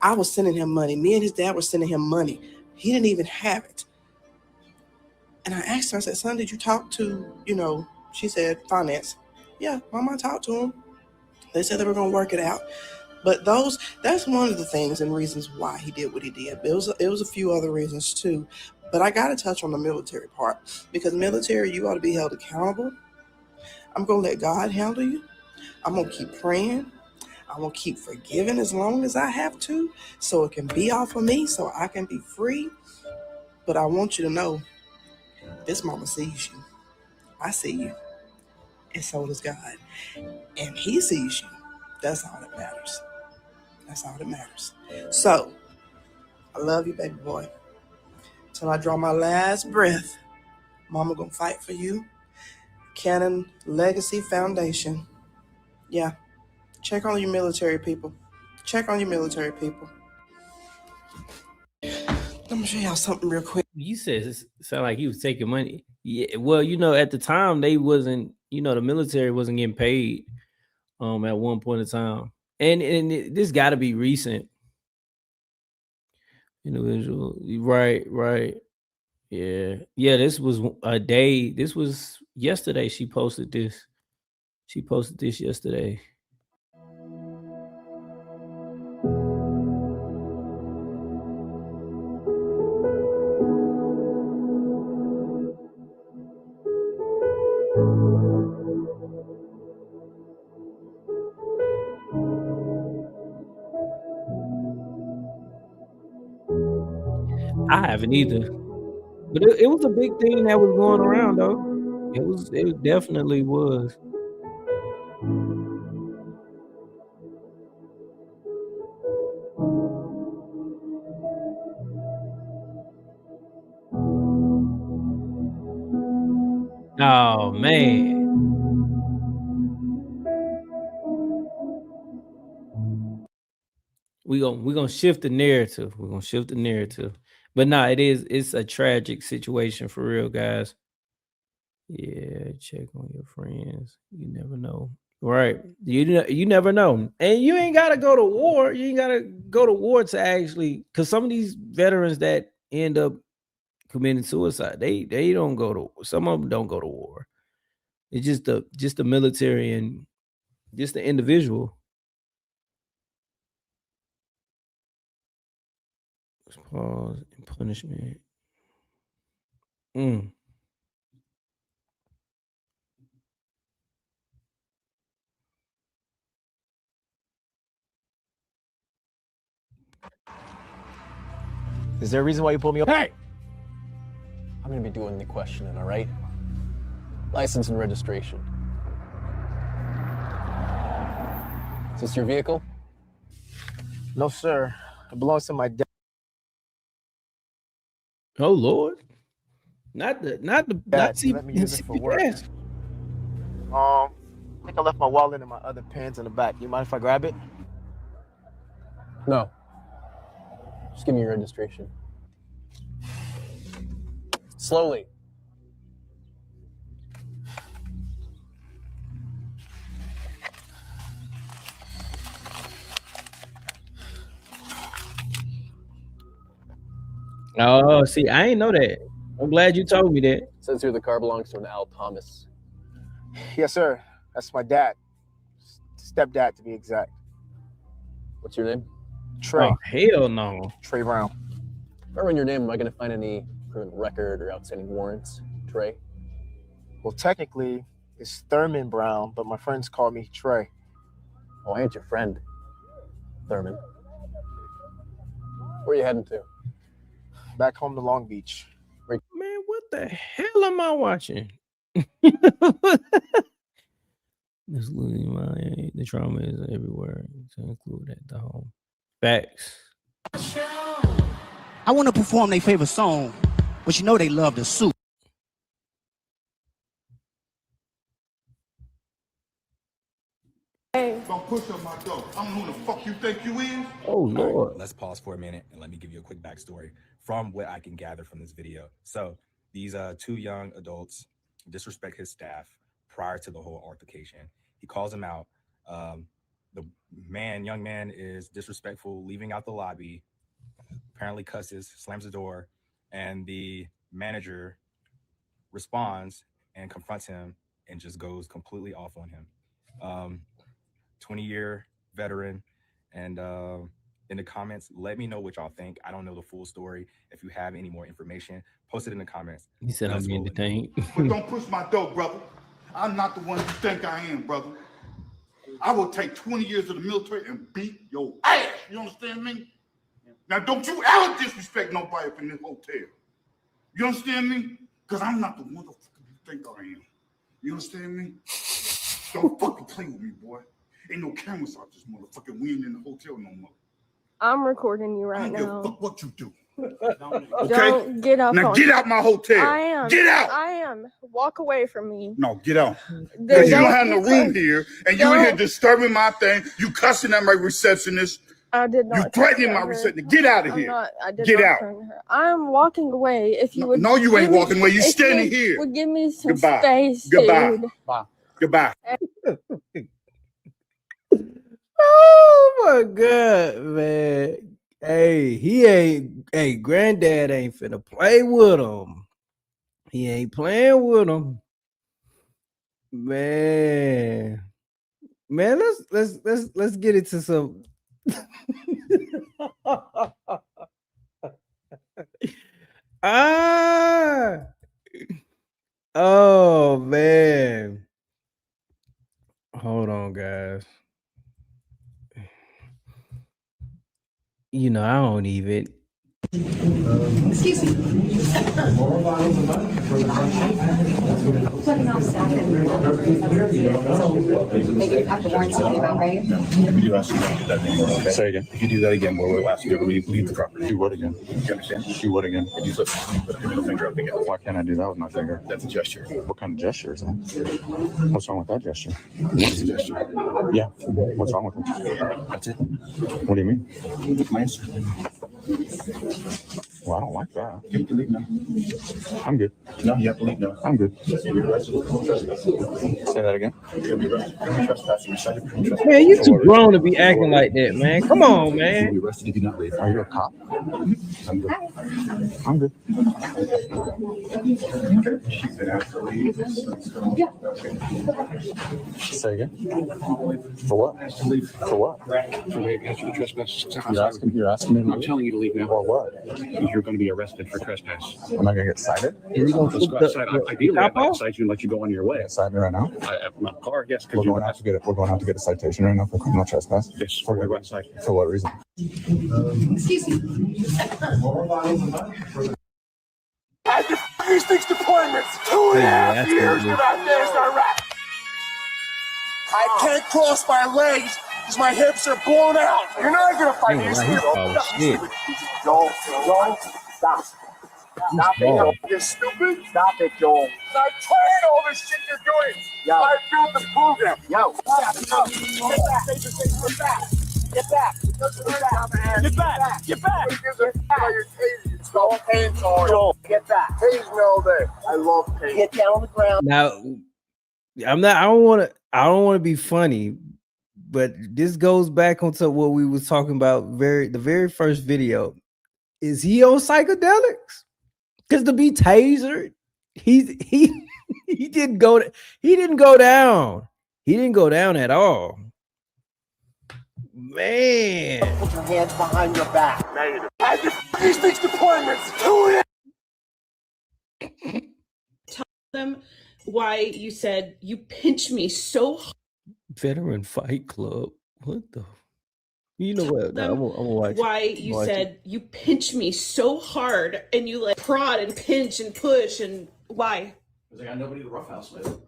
I was sending him money. Me and his dad were sending him money. He didn't even have it. And I asked her, I said, son, did you talk to, she said, finance. Yeah, Mama, I talked to him. They said they were going to work it out. But that's one of the things and reasons why he did what he did. It was a few other reasons too. But I got to touch on the military part, because military, you ought to be held accountable. I'm going to let God handle you. I'm going to keep praying. I'm going to keep forgiving as long as I have to, so it can be off of me, so I can be free. But I want you to know, this mama sees you. I see you. And so does God. And he sees you. That's all that matters. That's all that matters. So, I love you, baby boy. Till I draw my last breath, Mama gonna fight for you. Cannon Legacy Foundation Yeah. Check on your military people. Check on your military people. Let me show y'all something real quick. You said it sounded like he was taking money. Yeah, well, at the time they wasn't, the military wasn't getting paid at one point in time. And this got to be recent. Individual. Right. Yeah. This was a day. This was yesterday. She posted this yesterday. I haven't either. But it was a big thing that was going around though. It definitely was. Oh man. We're gonna shift the narrative. But it's a tragic situation for real, guys. Yeah, check on your friends. You never know. Right. You never know. And you ain't gotta go to war. You ain't gotta go to war to actually, because some of these veterans that end up committing suicide, they don't go to, some of them don't go to war. It's just the military and just the individual. Pause and punishment. Is there a reason why you pulled me up? Hey! I'm gonna be doing the questioning, all right? License and registration. Is this your vehicle? No, sir. It belongs to my dad. Oh Lord. Not Let me use it for work. I think I left my wallet and my other pens in the back. You mind if I grab it? No. Just give me your registration. Slowly. Oh, see, I ain't know that. I'm glad you told me that. Says here the car belongs to an Al Thomas. Yes, sir. That's my dad. Stepdad, to be exact. What's your name? Trey. Oh, hell no. Trey Brown. If I run your name, am I going to find any criminal record or outstanding warrants, Trey? Well, technically, it's Thurman Brown, but my friends call me Trey. Oh, I ain't your friend, Thurman. Where are you heading to? Back home to Long Beach. Man, what the hell am I watching? The trauma is everywhere, to include at the home. Facts. I want to perform their favorite song, but you know they love the soup. Don't push up my door. I don't know who the fuck you think you is. Oh Lord. Let's pause for a minute and let me give you a quick backstory from what I can gather from this video. So these two young adults disrespect his staff prior to the whole altercation. He calls him out. The young man is disrespectful, leaving out the lobby, apparently cusses, slams the door, and the manager responds and confronts him and just goes completely off on him. 20-year veteran. And in the comments, let me know what y'all think. I don't know the full story. If you have any more information, post it in the comments. He said I'm being detained. But don't push my door, brother. I'm not the one you think I am, brother. I will take 20 years of the military and beat your ass. You understand me? Now, don't you ever disrespect nobody up in this hotel. You understand me? Because I'm not the motherfucker you think I am. You understand me? Don't fucking play with me, boy. Ain't no cameras out this motherfucker. We ain't in the hotel no more. I'm recording you right I don't give now. a fuck what you do. Okay? Don't get up Now on get me. out my hotel. I am. Get out. I am. Walk away from me. No, get out. Then Because you don't have no you room can't- here, and you in here don't- disturbing my thing. You cussing at my receptionist. I did You not. threatening cuss my at her. receptionist. Get out of I'm here. not. I did Get not out. threaten her. I am walking away. If you would. No, you ain't give me- walking away. You if standing you here. Would give me some Goodbye. space, Goodbye. dude. Bye. Goodbye. Oh my god, man. Hey, granddad ain't finna play with him. He ain't playing with him. Man, let's get into some. Oh man. Hold on, guys. You know, I don't even. Excuse me. Maybe have to warn somebody about, right? If you ask you to do that anymore, okay? Say again. If you do that again, we'll ask you to leave the property. Do what again? You understand? Do what again? If you put your middle finger up again. Why can't I do that with my finger? That's a gesture. What kind of gesture is that? What's wrong with that gesture? It's a gesture. Yeah. What's wrong with it? That's it. What do you mean? My answer. Well, I don't like that. You can leave now. I'm good. No, you have to leave now. I'm good. Say that again. Man, you too grown to be acting like that, man. Come on, man. You'll be arrested if you not leave. Are you a cop? I'm good. I'm good. Say again. For what? For what? You're asking me. I'm telling you to leave now. Or what? You're going to be arrested for trespass. Am I gonna get cited? Is he gonna Let's go outside. Ideally, I'd like to cite you and let you go on your way. Cite me right now. My car, yes. We're going to have to get it. We're going to have to get a citation right now for criminal trespass. Yes, For we're what? outside. For what reason? Excuse me. I did these things deployments 2.5 years in Afghanistan, Iraq. I can't cross my legs because my hips are blown out. You're not gonna fight me. Joel, stop. Stop it, Joel. You're stupid. Stop it, Joel. I tried all this shit you're doing. Yo. I built the program. Yo. Get back. Get back. Get back. Get back. Don't pain toy. Joel, get back. Tase me all day. I love pain. Get down on the ground. Now, I don't want to be funny, but this goes back onto what we was talking about the very first video. Is he on psychedelics? Because to be tasered, he didn't go down. He didn't go down at all. Man. Put your hands behind your back. I did these things deployments 2.5. Tell them why you said you pinch me so hard. Veteran Fight Club. What the? You know what? No, I'm gonna watch why you said you pinch me so hard and you like prod and pinch and push and why? Because I got nobody to roughhouse with.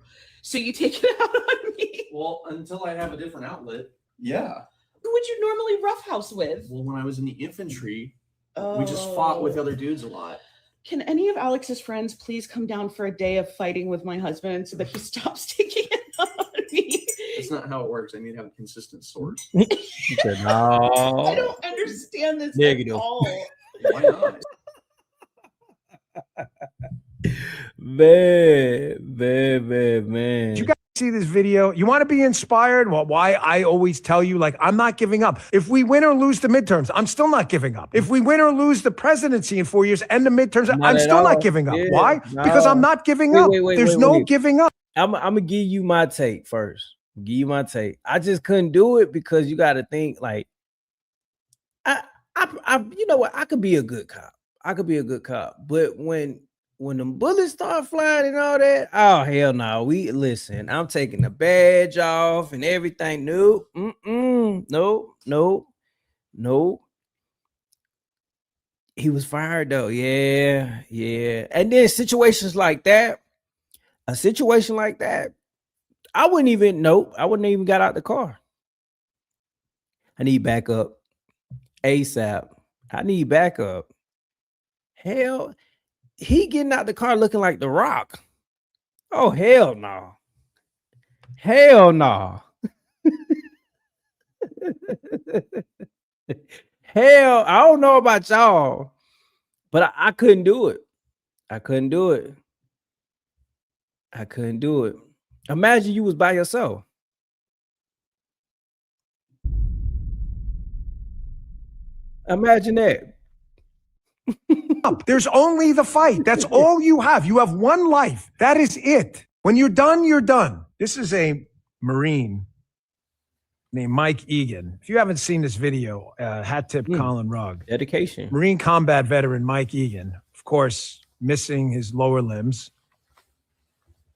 So you take it out on me? Well, until I have a different outlet. Yeah. Who would you normally roughhouse with? Well, when I was in the infantry, we just fought with other dudes a lot. Can any of Alex's friends please come down for a day of fighting with my husband so that he stops taking it out on me? That's not how it works. I need to have a consistent source. He said, no. I don't understand this Negative. at all. Why not? Man. You guys see this video? You want to be inspired? Well, why I always tell you, like, I'm not giving up. If we win or lose the midterms, I'm still not giving up. If we win or lose the presidency in 4 years and the midterms, I'm still not giving up. Why? Because I'm not giving up. There's no giving up. I'm gonna give you my take first. Give you my take. I just couldn't do it because you got to think like, I, you know what? I could be a good cop. But when them bullets start flying and all that, oh hell no. I'm taking the badge off and everything. Nope. Nope. He was fired though. Yeah. And then situations like that, I wouldn't even got out the car. I need backup ASAP. I need backup. Hell, he getting out the car looking like The Rock. Oh, hell no. Hell no. Hell, I don't know about y'all, but I couldn't do it. I couldn't do it. I couldn't do it. Imagine you was by yourself. Imagine that. There's only the fight. That's all you have. You have one life. That is it. When you're done, you're done. This is a Marine named Mike Egan. If you haven't seen this video, hat tip Colin Rugg. Dedication. Marine combat veteran Mike Egan, of course, missing his lower limbs.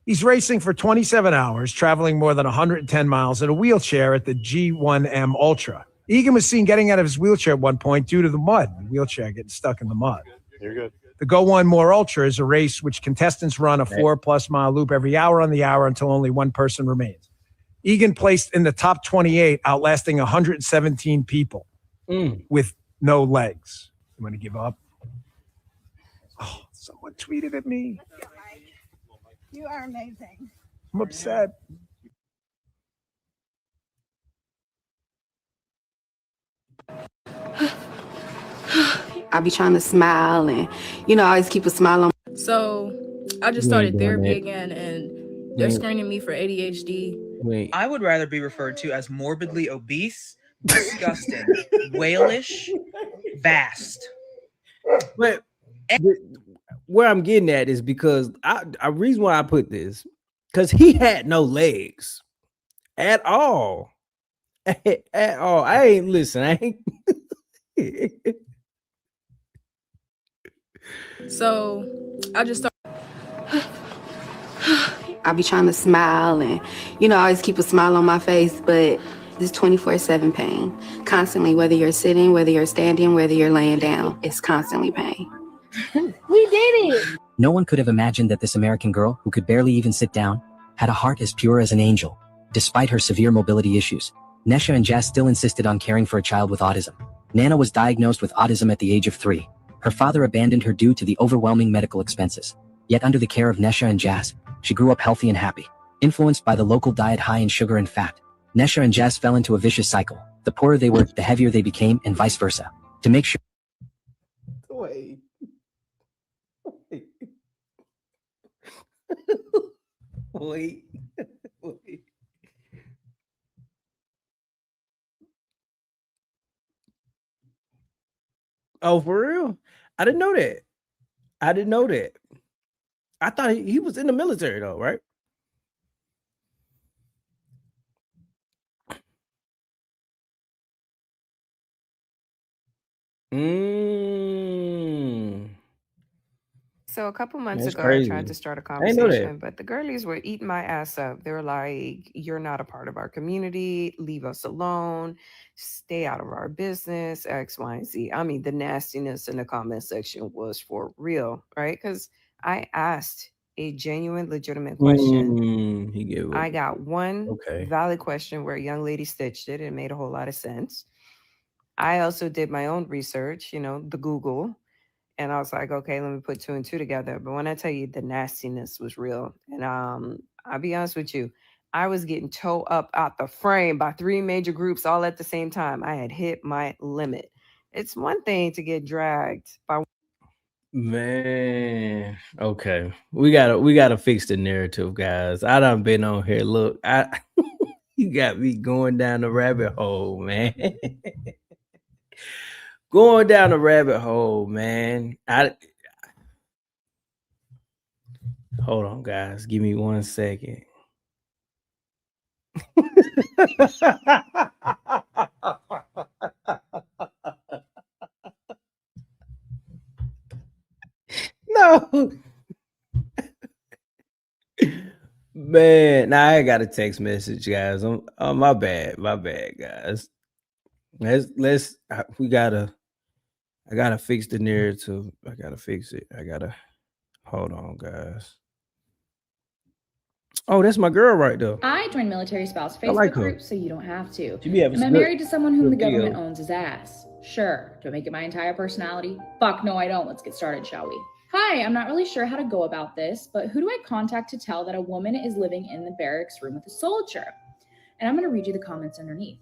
He's racing for 27 hours, traveling more than 110 miles in a wheelchair at the G1M Ultra. Egan was seen getting out of his wheelchair at one point due to the mud. The wheelchair getting stuck in the mud. You're good. The Go One More Ultra is a race which contestants run a 4+ mile loop every hour on the hour until only one person remains. Egan placed in the top 28, outlasting 117 people with no legs. You want to give up? Oh, someone tweeted at me. You are amazing. I'm upset. I be trying to smile and, I always keep a smile on. So I just started therapy again, and they're screening me for ADHD. I would rather be referred to as morbidly obese, disgusting, whalish, vast. But where I'm getting at is because a reason why I put this, because he had no legs at all. At all. I ain't So I just started. I be trying to smile and, I always keep a smile on my face, but this 24/7 pain, constantly, whether you're sitting, whether you're standing, whether you're laying down, it's constantly pain. We did it! No one could have imagined that this American girl, who could barely even sit down, had a heart as pure as an angel. Despite her severe mobility issues, Nesha and Jazz still insisted on caring for a child with autism. Nana was diagnosed with autism at the age of 3. Her father abandoned her due to the overwhelming medical expenses. Yet under the care of Nesha and Jazz, she grew up healthy and happy. Influenced by the local diet high in sugar and fat, Nesha and Jazz fell into a vicious cycle. The poorer they were, the heavier they became, and vice versa. To make sure... Wait. Wait. Oh, for real? I didn't know that. I thought he was in the military though, right? So a couple months That's ago, crazy. I tried to start a I didn't know that. conversation, but the girlies were eating my ass up. They were like, "You're not a part of our community. Leave us alone. Stay out of our business." X, Y, and Z. I mean, the nastiness in the comment section was for real, right? Because I asked a genuine, legitimate question. He gave I up. got one Okay. valid question where a young lady stitched it and made a whole lot of sense. I also did my own research, the Google. And I was like, okay, let me put 2 and 2 together. But when I tell you the nastiness was real, and I'll be honest with you, I was getting towed up out the frame by 3 major groups all at the same time. I had hit my limit. It's one thing to get dragged by. Man, okay. We gotta fix the narrative, guys. I done been on here. Look, you got me going down the rabbit hole, man. Going down the rabbit hole, man. Hold on, guys. Give me 1 second. No. Man, now I got a text message, guys. My bad, guys. I gotta fix the narrative. I gotta fix it. Hold on, guys. Oh, that's my girl right there. I joined Military Spouse I like Facebook her. group so you don't have to. She be having And I'm some married to someone whom the good government videos. owns his ass. Sure. Do I make it my entire personality? Fuck no, I don't. Let's get started, shall we? Hi, I'm not really sure how to go about this, but who do I contact to tell that a woman is living in the barracks room with a soldier? And I'm going to read you the comments underneath.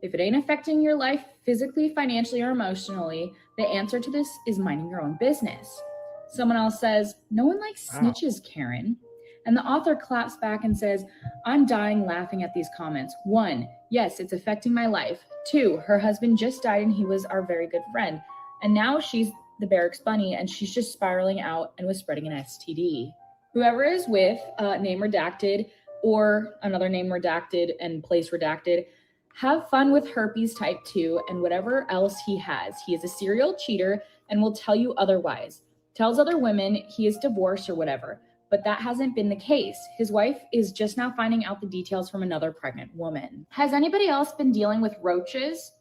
If it ain't affecting your life physically, financially, or emotionally, the answer to this is minding your own business. Someone else says, no one likes snitches, Karen. And the author claps back and says, I'm dying laughing at these comments. 1, yes, it's affecting my life. 2, her husband just died and he was our very good friend. And now she's the barracks bunny and she's just spiraling out and was spreading an STD. Whoever is with, name redacted, or another name redacted and place redacted, have fun with herpes type 2 and whatever else he has. He is a serial cheater and will tell you otherwise. Tells other women he is divorced or whatever. But that hasn't been the case. His wife is just now finding out the details from another pregnant woman. Has anybody else been dealing with roaches?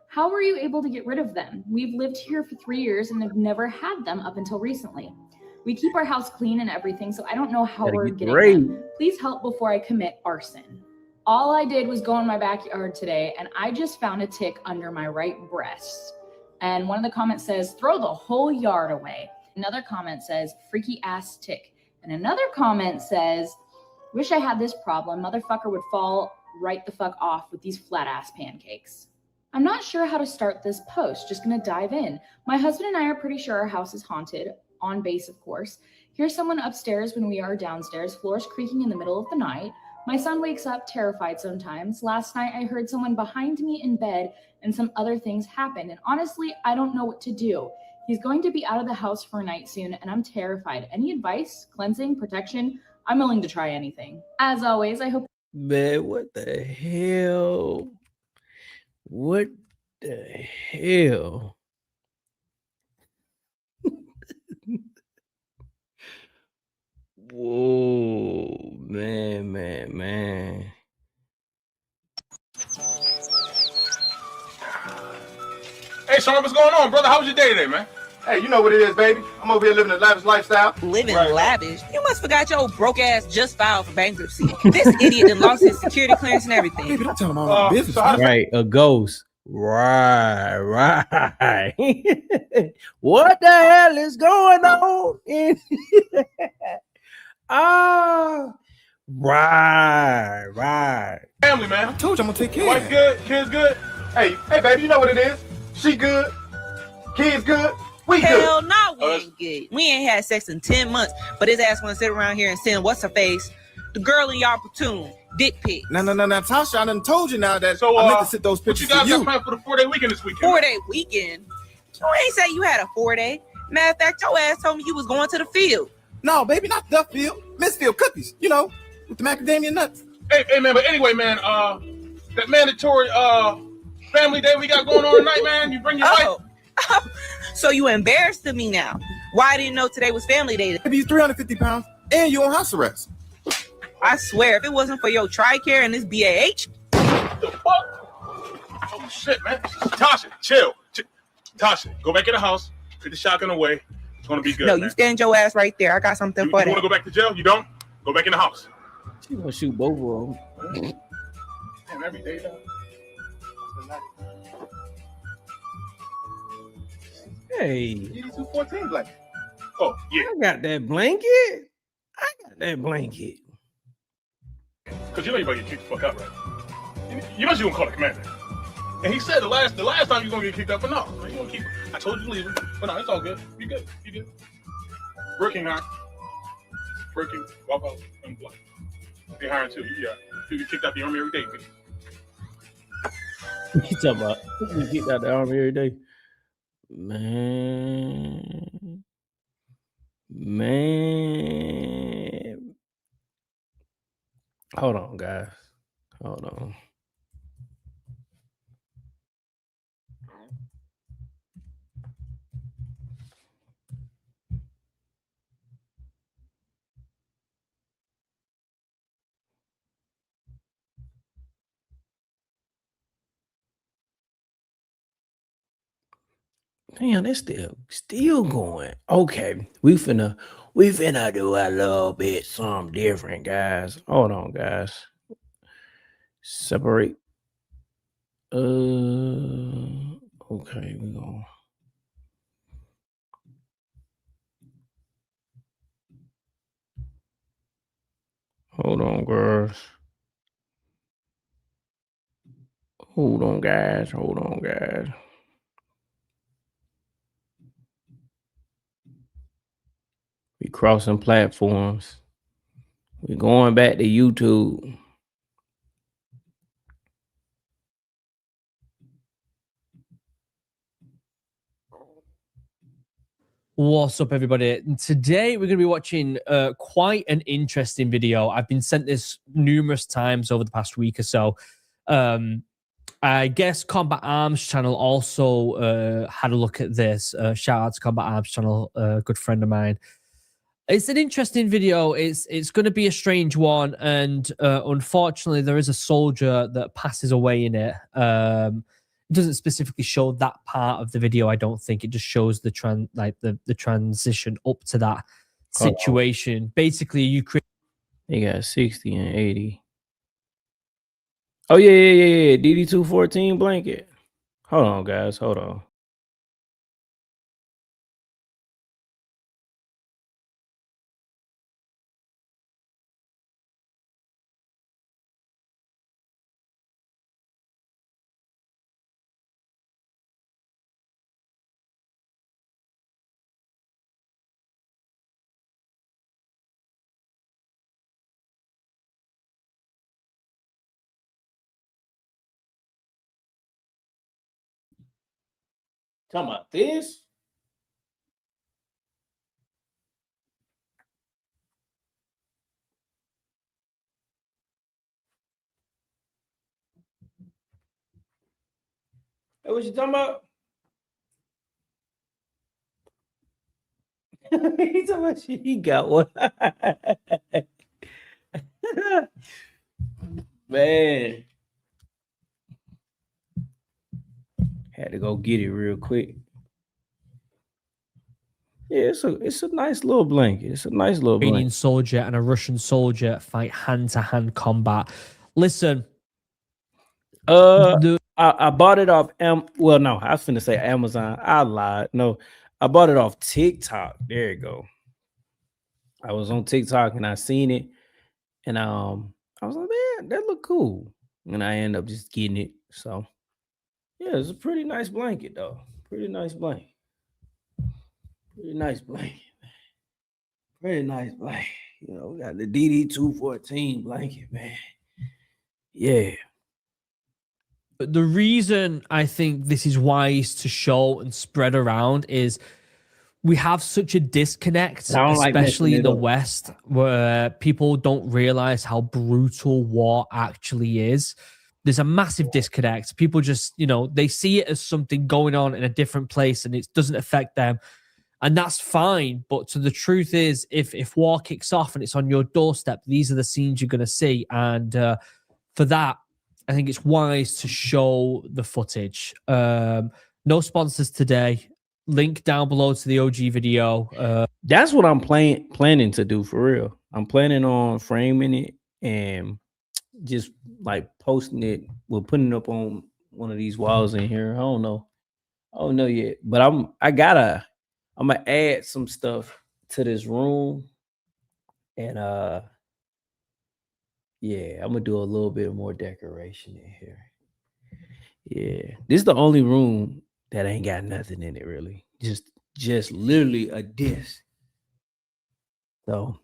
How were you able to get rid of them? We've lived here for 3 years and have never had them up until recently. We keep our house clean and everything, so I don't know how we're getting them. Please help before I commit arson. All I did was go in my backyard today and I just found a tick under my right breast. And one of the comments says, throw the whole yard away. Another comment says, freaky ass tick. And another comment says, wish I had this problem. Motherfucker would fall right the fuck off with these flat ass pancakes. I'm not sure how to start this post. Just gonna dive in. My husband and I are pretty sure our house is haunted. On base, of course. Here's someone upstairs when we are downstairs. Floors creaking in the middle of the night. My son wakes up terrified sometimes. Last night I heard someone behind me in bed and some other things happened. And honestly, I don't know what to do. He's going to be out of the house for a night soon, and I'm terrified. Any advice, cleansing, protection? I'm willing to try anything. As always, I hope. Man, what the hell? What the hell? Whoa, man. Hey, Sean, what's going on, brother? How was your day today, man? Hey, you know what it is, baby. I'm over here living a lavish lifestyle. Living lavish? You must forgot your old broke ass just filed for bankruptcy. This idiot done lost his security clearance and everything. Baby, don't tell him all my business. Right, a ghost. Right. What the hell is going on? Right. Family, man. I told you I'm gonna take care Wife of good? Kids good? Hey, baby, you know what it is. She good. Kids good. We Hell good. no, we ain't good. We ain't had sex in 10 months, but his ass wanna sit around here and send what's her face, the girl in y'all platoon, dick pic. No, Tasha, I done told you now that I meant to sit those What you pictures guys for you. got planned for the 4-day weekend this weekend? 4-day weekend? You ain't say you had a 4-day. Matter of fact, your ass told me you was going to the field. No, baby, not the field. Missfield cookies, you know, with the macadamia nuts. Hey, man, but anyway, man, that mandatory family day we got going on tonight, man, you bring your wife. So you embarrassed of me now. Why I didn't know today was family day? Baby, you 350 pounds and you on house arrest. I swear, if it wasn't for your TRICARE and this BAH. The fuck? Oh, shit, man. Tasha, chill. Tasha, go back in the house, put the shotgun away. It's gonna be good. No, man. you stand your ass right there. I got something for You that. wanna go back to jail? You don't? Go back in the house. She gonna shoot both of them. Damn, every day, though. Hey, 214 blanket. Oh, yeah. I got that blanket. Because you know you're about to get kicked the fuck out, right? You know you're gonna call the commander. And he said the last time you're gonna get kicked out, but no, you gonna keep. I told you to leave him, but no, it's all good. You good. Working hard. Working. Walk out and block. They hiring too. Yeah. You get kicked out the army every day. You talking about you get out the army every day? Man. Hold on, guys. Hold on. Damn, that's still going. Okay, we finna do a little bit something different, guys. Hold on, guys. Separate. Okay, we go. Hold on, girls. Hold on, guys. Hold on, guys. We crossing platforms. We going back to YouTube. What's up, everybody? Today we're going to be watching quite an interesting video. I've been sent this numerous times over the past week or so. I guess Combat Arms channel also had a look at this. Shout out to Combat Arms channel, a good friend of mine. It's an interesting video. It's going to be a strange one, and unfortunately, there is a soldier that passes away in it. It doesn't specifically show that part of the video. I don't think it just shows the transition up to that situation. Basically, Ukraine. They got 60 and 80. Oh yeah. DD214 blanket. Hold on, guys. Hold on. Talking about this? Hey, what you talking about? He talking about shit. He got one. Man. Had to go get it real quick. Yeah, it's a nice little blanket. It's a nice little Ukrainian blanket. soldier and a Russian soldier fight hand-to-hand combat. Listen, I bought it off well, no, I was finna say Amazon. I lied. No, I bought it off TikTok. There you go. I was on TikTok and I seen it, and I was like, man, that look cool. And I end up just getting it. So yeah, it's a pretty nice blanket though. Pretty nice blanket. Pretty nice blanket. Very nice blanket. You know, we got the DD214 blanket, man. Yeah. But the reason I think this is wise to show and spread around is we have such a disconnect, especially in the West, where people don't realize how brutal war actually is. There's a massive disconnect. People just, they see it as something going on in a different place and it doesn't affect them. And that's fine. But so the truth is, if war kicks off and it's on your doorstep, these are the scenes you're going to see. And for that, I think it's wise to show the footage. No sponsors today. Link down below to the OG video. That's what I'm planning to do for real. I'm planning on framing it and just like posting it. We're putting it up on one of these walls in here. I don't know yet, but I'm gonna add some stuff to this room, and yeah, I'm gonna do a little bit more decoration in here. Yeah, this is the only room that ain't got nothing in it really. Just literally a disc. So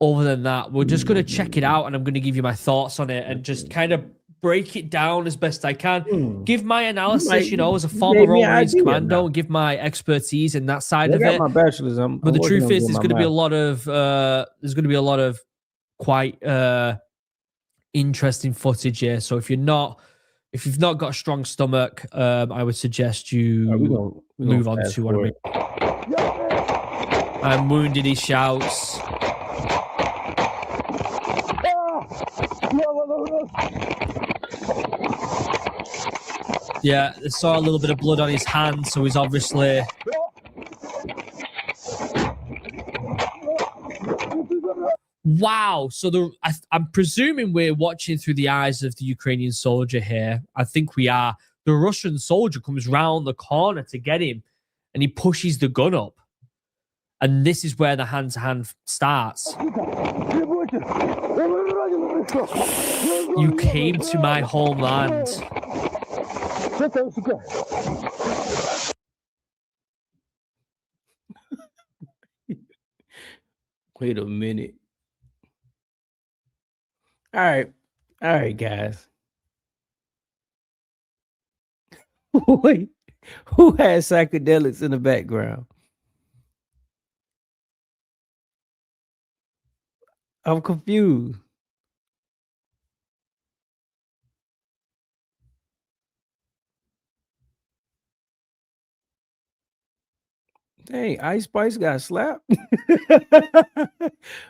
other than that, we're just gonna check it out and I'm gonna give you my thoughts on it and just kind of break it down as best I can. Give my analysis, as a former Royal Marines commando, and give my expertise in that side of it. My bachelor's. But the truth is, there's going to be a lot of quite interesting footage here. So if you've not got a strong stomach, I would suggest you move on to what I mean. I'm wounded, he shouts. Yeah, I saw a little bit of blood on his hand, so he's obviously... Wow. So I'm presuming we're watching through the eyes of the Ukrainian soldier here. I think we are. the Russian soldier comes round the corner to get him, and he pushes the gun up. And this is where the hand-to-hand starts. You came to my homeland. Wait a minute. All right, guys. Wait, who has psychedelics in the background? I'm confused. Dang, Ice Spice got slapped.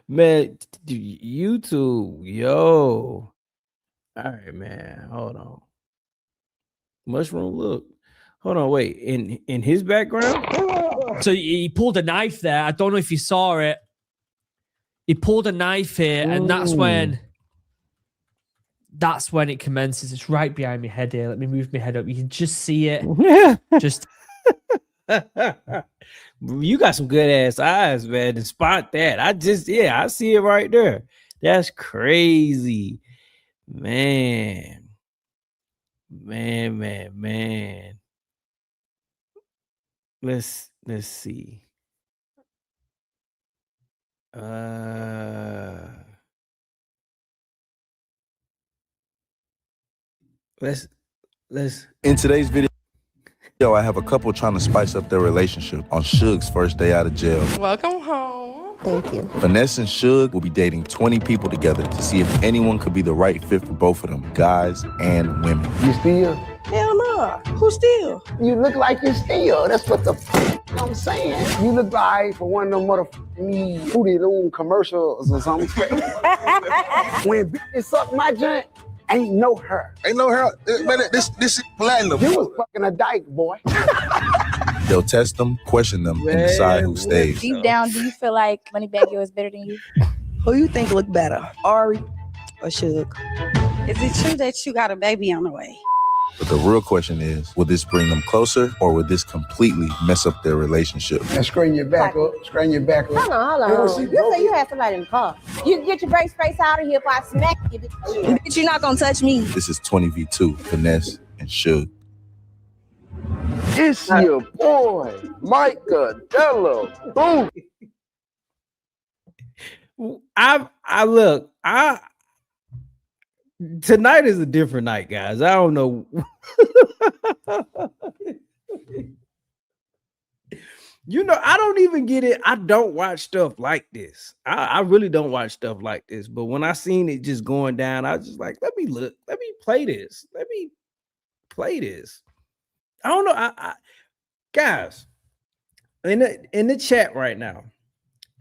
Man, YouTube, yo. All right, man. Hold on. Mushroom, look. Hold on, wait. In his background? So he pulled a knife there. I don't know if you saw it. He pulled a knife here, and that's when it commences. It's right behind my head here. Let me move my head up. You can just see it. Just you got some good ass eyes, man, to spot that. I see it right there. That's crazy. Man. Let's see. Let's In today's video, I have a couple trying to spice up their relationship on Suge's first day out of jail. Welcome home. Thank you. Vanessa and Suge will be dating 20 people together to see if anyone could be the right fit for both of them, guys and women. You steal? Hell no. Who steal? You look like you steal. That's what the I'm saying. You look like for one of them motherfucking Fruity Loom commercials or something. When bitches suck my junk, ain't no her. Ain't no her. Man, this is platinum. You was fucking a dyke, boy. They'll test them, question them, and decide who stays. Deep down, do you feel like Moneybagg Yo is better than you? Who you think look better, Ari or Suge? Is it true that you got a baby on the way? But the real question is, will this bring them closer, or will this completely mess up their relationship? And screen your back up. Screen your back up. Hold on. You say you had somebody in the car. You can get your brake space out of here before I smack you. Bitch, you're not gonna touch me. This is 20v2, Finesse and Suge. It's your boy, Micah Dello. Boom. Tonight is a different night, guys. I don't know. I don't even get it. I don't watch stuff like this. I really don't watch stuff like this. But when I seen it just going down, I was just like, let me play this. I don't know. I guys, in the chat right now,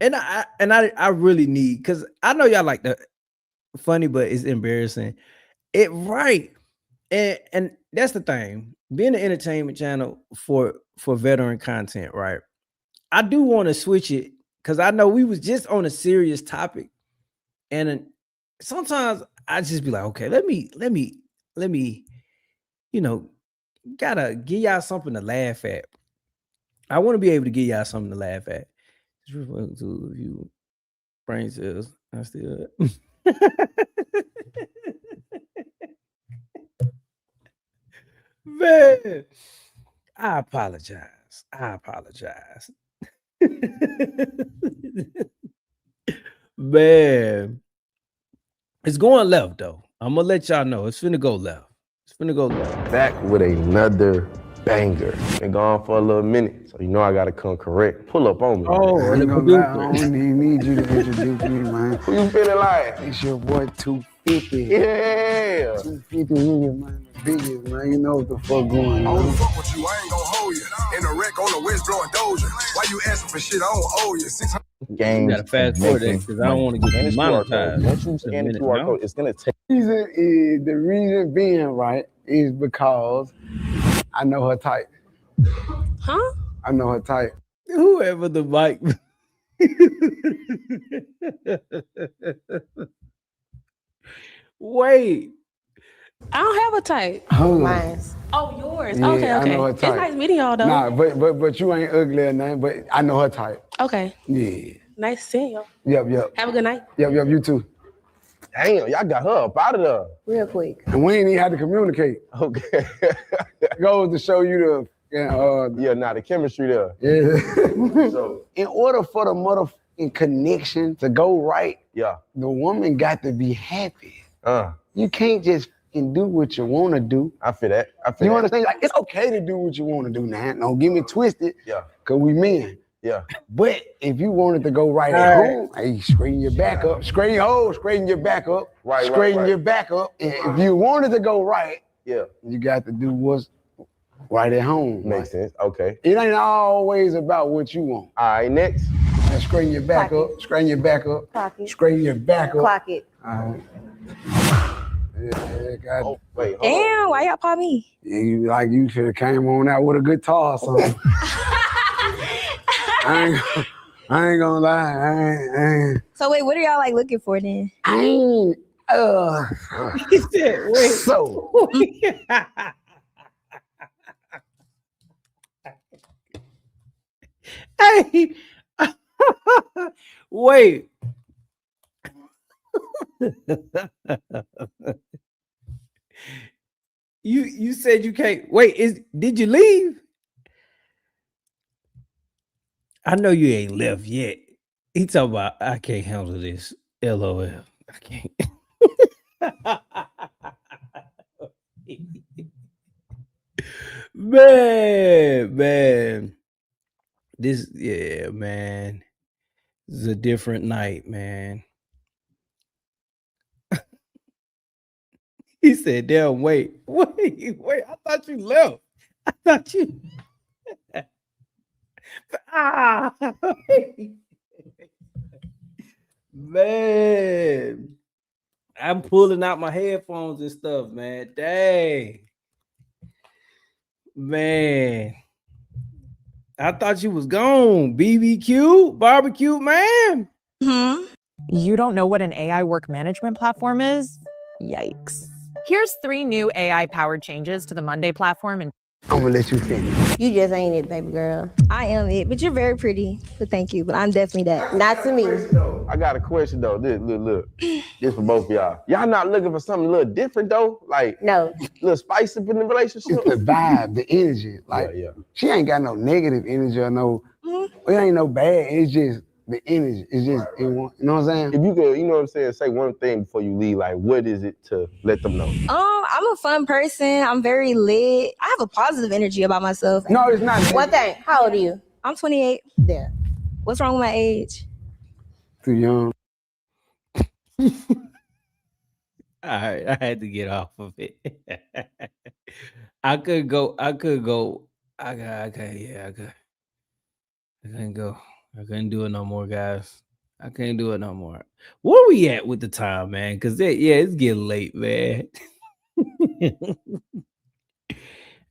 and I really need, because I know y'all like the funny, but it's embarrassing. And that's the thing. Being an entertainment channel for veteran content, right? I do want to switch it because I know we was just on a serious topic, and sometimes I just be like, okay, let me, gotta give y'all something to laugh at. I want to be able to give y'all something to laugh at. Just referring to if you brain cells, I still. Man, I apologize. Man, it's going left though. I'm gonna let y'all know it's finna go left. Back with another banger. Been gone for a little minute, so I gotta come correct. Pull up on me. Oh, I don't even need you to introduce me, man. Who you feeling like? It's your boy 250. Yeah. 250 nigga, man. Biggest, man. You know what the fuck going I on. don't fuck with you, I ain't gon' hold you. In a wreck on the west blowing Doja. Why you asking for shit I don't owe you? 600 You gotta fast forward that because I don't want to get monetized. Once you scan the QR code, it's gonna take. The reason being, right, is because I know her type. Huh? I know her type. Whoever the mic. Wait. I don't have a type. Mine's. Oh, yours. Yeah, Okay. I know her It's type. nice meeting y'all though. Nah, but you ain't ugly or nothing, but I know her type. Okay. Yeah. Nice seeing y'all. Yep. Have a good night. Yep, you too. Damn, y'all got her up out of there. Real quick. And we ain't even had to communicate. Okay. Goes to show you the chemistry there. Yeah. So, in order for the motherfucking connection to go right, yeah, the woman got to be happy. You can't just do what you want to do. I feel that. You understand? Like, it's okay to do what you want to do now. Don't get me twisted. Yeah. Because we men. Yeah. But if you wanted to go right at home, hey, straighten your back up. Straighten your back up. Straighten your back up. And if you wanted to go right, yeah, you got to do what's right at home. Makes sense. Okay. It ain't always about what you want. All right, next. Now straighten your back up. Straighten your back up. Clock it. Straighten your back up. Clock it. All right. Yeah, wait. Damn, why y'all pop me? You should have came on out with a guitar or something. I ain't gonna lie. I ain't. So wait, what are y'all like looking for then? I ain't. He said, wait. So. Hey. Wait. You said you can't wait. Did you leave? I know you ain't left yet. He talking about I can't handle this. LOL. I can't. Man. This man. This is a different night, man. He said, damn, wait. I thought you left. I thought you. Man. I'm pulling out my headphones and stuff, man. Dang. Man. I thought you was gone. BBQ, barbecue, man. You don't know what an AI work management platform is? Yikes. Here's 3 new AI-powered changes to the Monday platform. And I'm gonna let you finish. You just ain't it, baby girl. I am it, but you're very pretty. But thank you, but I'm definitely that. Not to me. I got a question though. Look. This for both of y'all. Y'all not looking for something a little different though? Like no, a little spice up in the relationship? It's the vibe, the energy. Like she ain't got no negative energy or no. It ain't no bad. It's just the energy. It's just you know what I'm saying? If you could, you know what I'm saying, say one thing before you leave. Like, what is it to let them know? I'm a fun person. I'm very lit. I have a positive energy about myself. No, it's not. One thing. How old are you? I'm 28. There. What's wrong with my age? Too young. All right, I had to get off of it. I could go. I couldn't go. I couldn't do it no more, guys. I can't do it no more. Where we at with the time, man? Because it's getting late, man.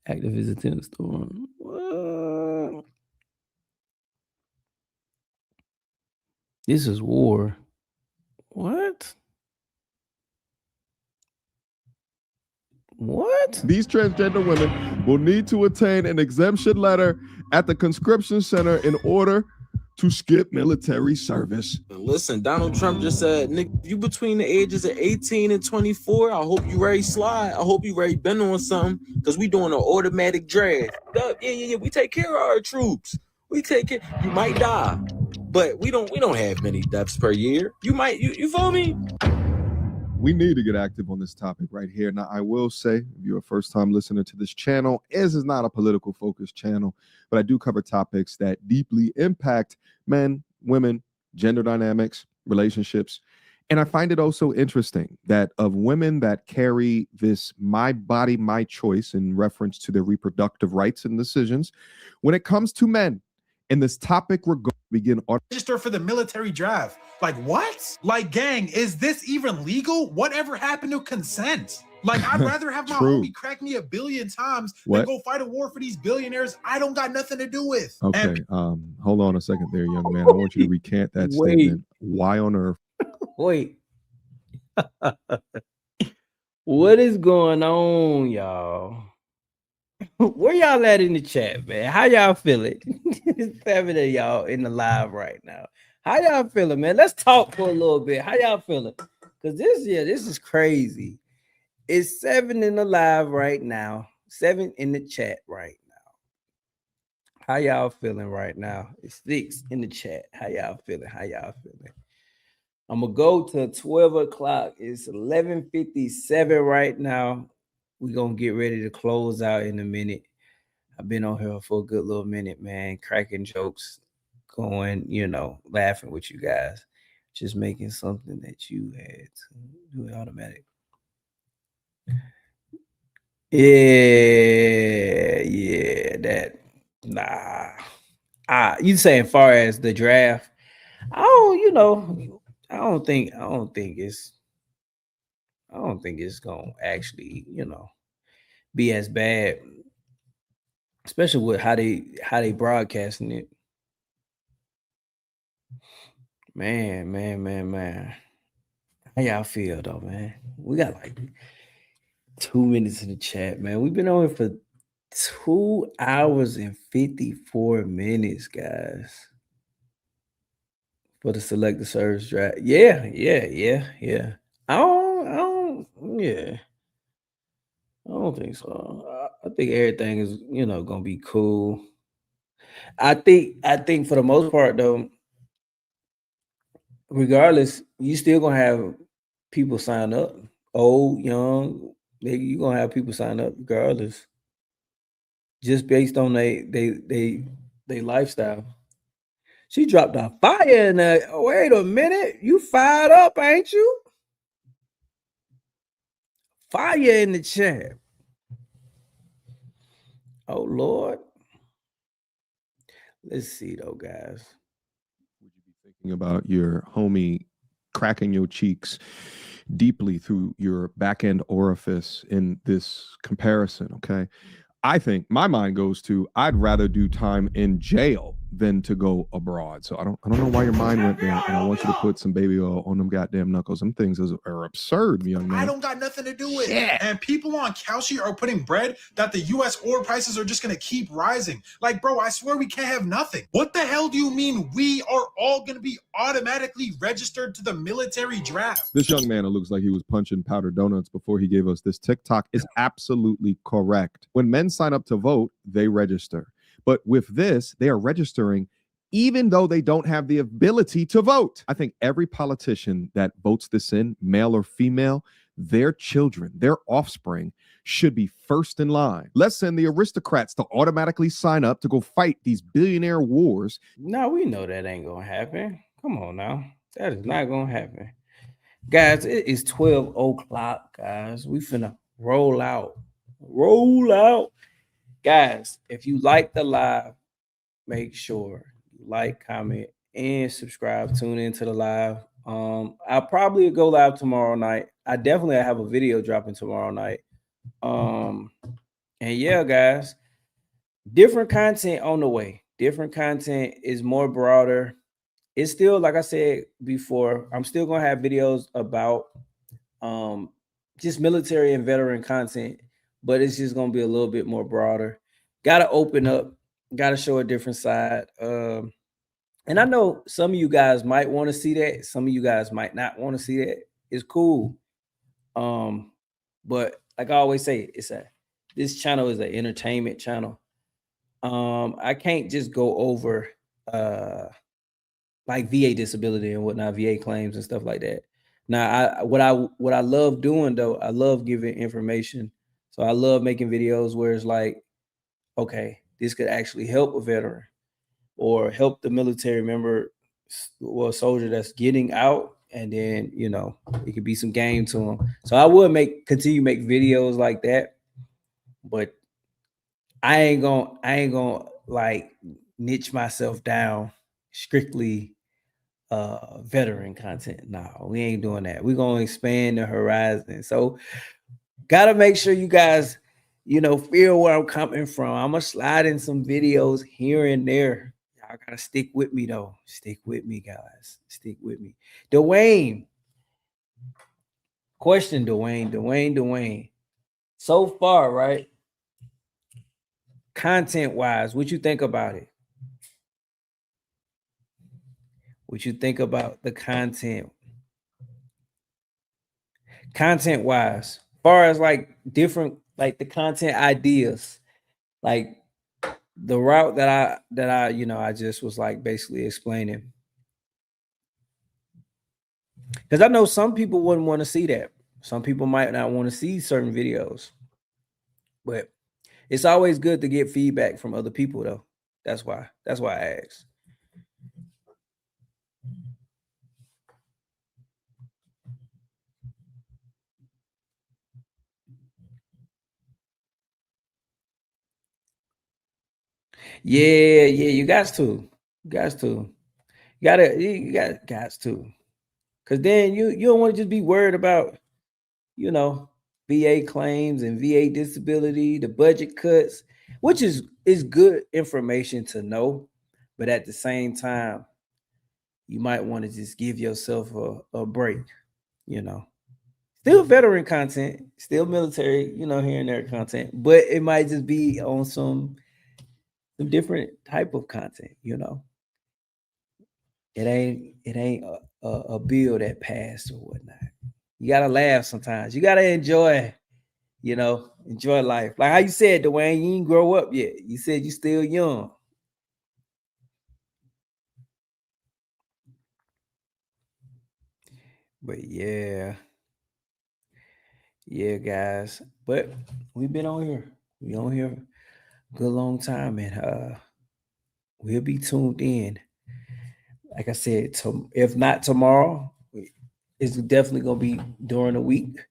Activist attendant storm. This is war. What? These transgender women will need to obtain an exemption letter at the conscription center in order to skip military service. Listen, Donald Trump just said, Nick, if you between the ages of 18 and 24, I hope you ready slide. I hope you ready been on something, because we doing an automatic draft. Yeah. We take care of our troops. We take care. You might die, but we don't have many deaths per year. You might, you feel me? We need to get active on this topic right here. Now, I will say, if you're a first-time listener to this channel, this is not a political focused channel, but I do cover topics that deeply impact men, women, gender dynamics, relationships. And I find it also interesting that of women that carry this my body, my choice in reference to their reproductive rights and decisions, when it comes to men, in this topic, we're going to begin register for the military draft. Like what? Like, gang, is this even legal? Whatever happened to consent? Like, I'd rather have my homie crack me 1 billion times than go fight a war for these billionaires I don't got nothing to do with. Okay, hold on a second there, young man. I want you to recant that statement. Why on earth? Wait. What is going on, y'all? Where y'all at in the chat, man? How y'all feeling? It's 7 of y'all in the live right now. How y'all feeling, man? Let's talk for a little bit. How y'all feeling? Because this is crazy. It's 7 in the live right now, 7 in the chat right now. How y'all feeling right now? It's 6 in the chat. How y'all feeling? How y'all feeling? I'm gonna go to 12 o'clock. It's 11:57 right now. We're gonna get ready to close out in a minute. I've been on here for a good little minute, man, cracking jokes, going, laughing with you guys, just making something that you had to do it automatic. Yeah, that you saying far as the draft? I don't think it's gonna actually, be as bad, especially with how they broadcasting it. Man. How y'all feel though, man? We got like 2 minutes in the chat, man. We've been on it for 2 hours and 54 minutes, guys. For the selected service draft. Yeah. I don't think so. I think everything is, gonna be cool. I think for the most part though, regardless, you still gonna have people sign up, old, young. You're gonna have people sign up regardless, just based on they lifestyle. She dropped a fire in there. Wait a minute, you fired up, ain't you? Fire in the chat. Oh Lord. Let's see though, guys. Would you be thinking about your homie cracking your cheeks deeply through your back end orifice in this comparison? Okay. I think my mind goes to I'd rather do time in jail than to go abroad. So I don't know why your mind went there, and I want you to put some baby oil on them goddamn knuckles. Them things are absurd, young man. I don't got nothing to do with it. And people on Kalshi are putting bread that the U.S. oil prices are just going to keep rising. Like, bro, I swear we can't have nothing. What the hell do you mean we are all going to be automatically registered to the military draft? This young man, it looks like he was punching powdered donuts before he gave us this TikTok, is absolutely correct. When men sign up to vote, they register. But with this, they are registering even though they don't have the ability to vote. I think every politician that votes this in, male or female, their children, their offspring, should be first in line. Let's send the aristocrats to automatically sign up to go fight these billionaire wars. No, we know that ain't gonna happen. Come on now. That is not gonna happen. Guys, it is 12 o'clock, guys. We finna roll out. Guys, if you like the live, make sure you like, comment, and subscribe. Tune into the live. I'll probably go live tomorrow night. I definitely have a video dropping tomorrow night. And yeah, guys, different content on the way. Different content is more broader. It's still, like I said before, I'm still gonna have videos about just military and veteran content, but it's just gonna be a little bit more broader. Gotta open up, gotta show a different side. And I know some of you guys might want to see that, some of you guys might not want to see that. It's cool. But like I always say, this channel is an entertainment channel. I can't just go over like VA disability and whatnot, VA claims and stuff like that. Now, what I love doing though, I love giving information. So I love making videos where it's like, okay, this could actually help a veteran or help the military member or soldier that's getting out, and then it could be some game to them. So I would continue make videos like that, but I ain't gonna like niche myself down strictly veteran content. No, we ain't doing that. We're gonna expand the horizon. So gotta make sure you guys feel where I'm coming from. I'm gonna slide in some videos here and there. Y'all gotta stick with me though. Stick with me, guys. Stick with me. Dwayne, Question, Dwayne. So far, right? Content-wise, what you think about it? What you think about the content? Content-wise, far as like different, like the content ideas, like the route that I I just was like basically explaining. Because I know some people wouldn't want to see that. Some people might not want to see certain videos. But it's always good to get feedback from other people though. That's why I asked. Yeah, you got to. You got to. Because then you don't want to just be worried about, VA claims and VA disability, the budget cuts, which is good information to know. But at the same time, you might want to just give yourself a break, Still veteran content, still military, here and there content, but it might just be on some different type of content, It ain't a bill that passed or whatnot. You gotta laugh sometimes. You gotta enjoy, enjoy life. Like how you said, Dwayne, you ain't grow up yet. You said you still young. But yeah, guys. But we've been on here. We on here a good long time, and we'll be tuned in. Like I said, if not tomorrow, it's definitely gonna be during the week,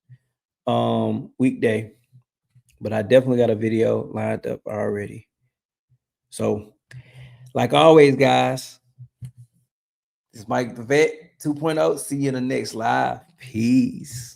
weekday. But I definitely got a video lined up already. So, like always, guys, this is Mike the Vet 2.0. See you in the next live. Peace.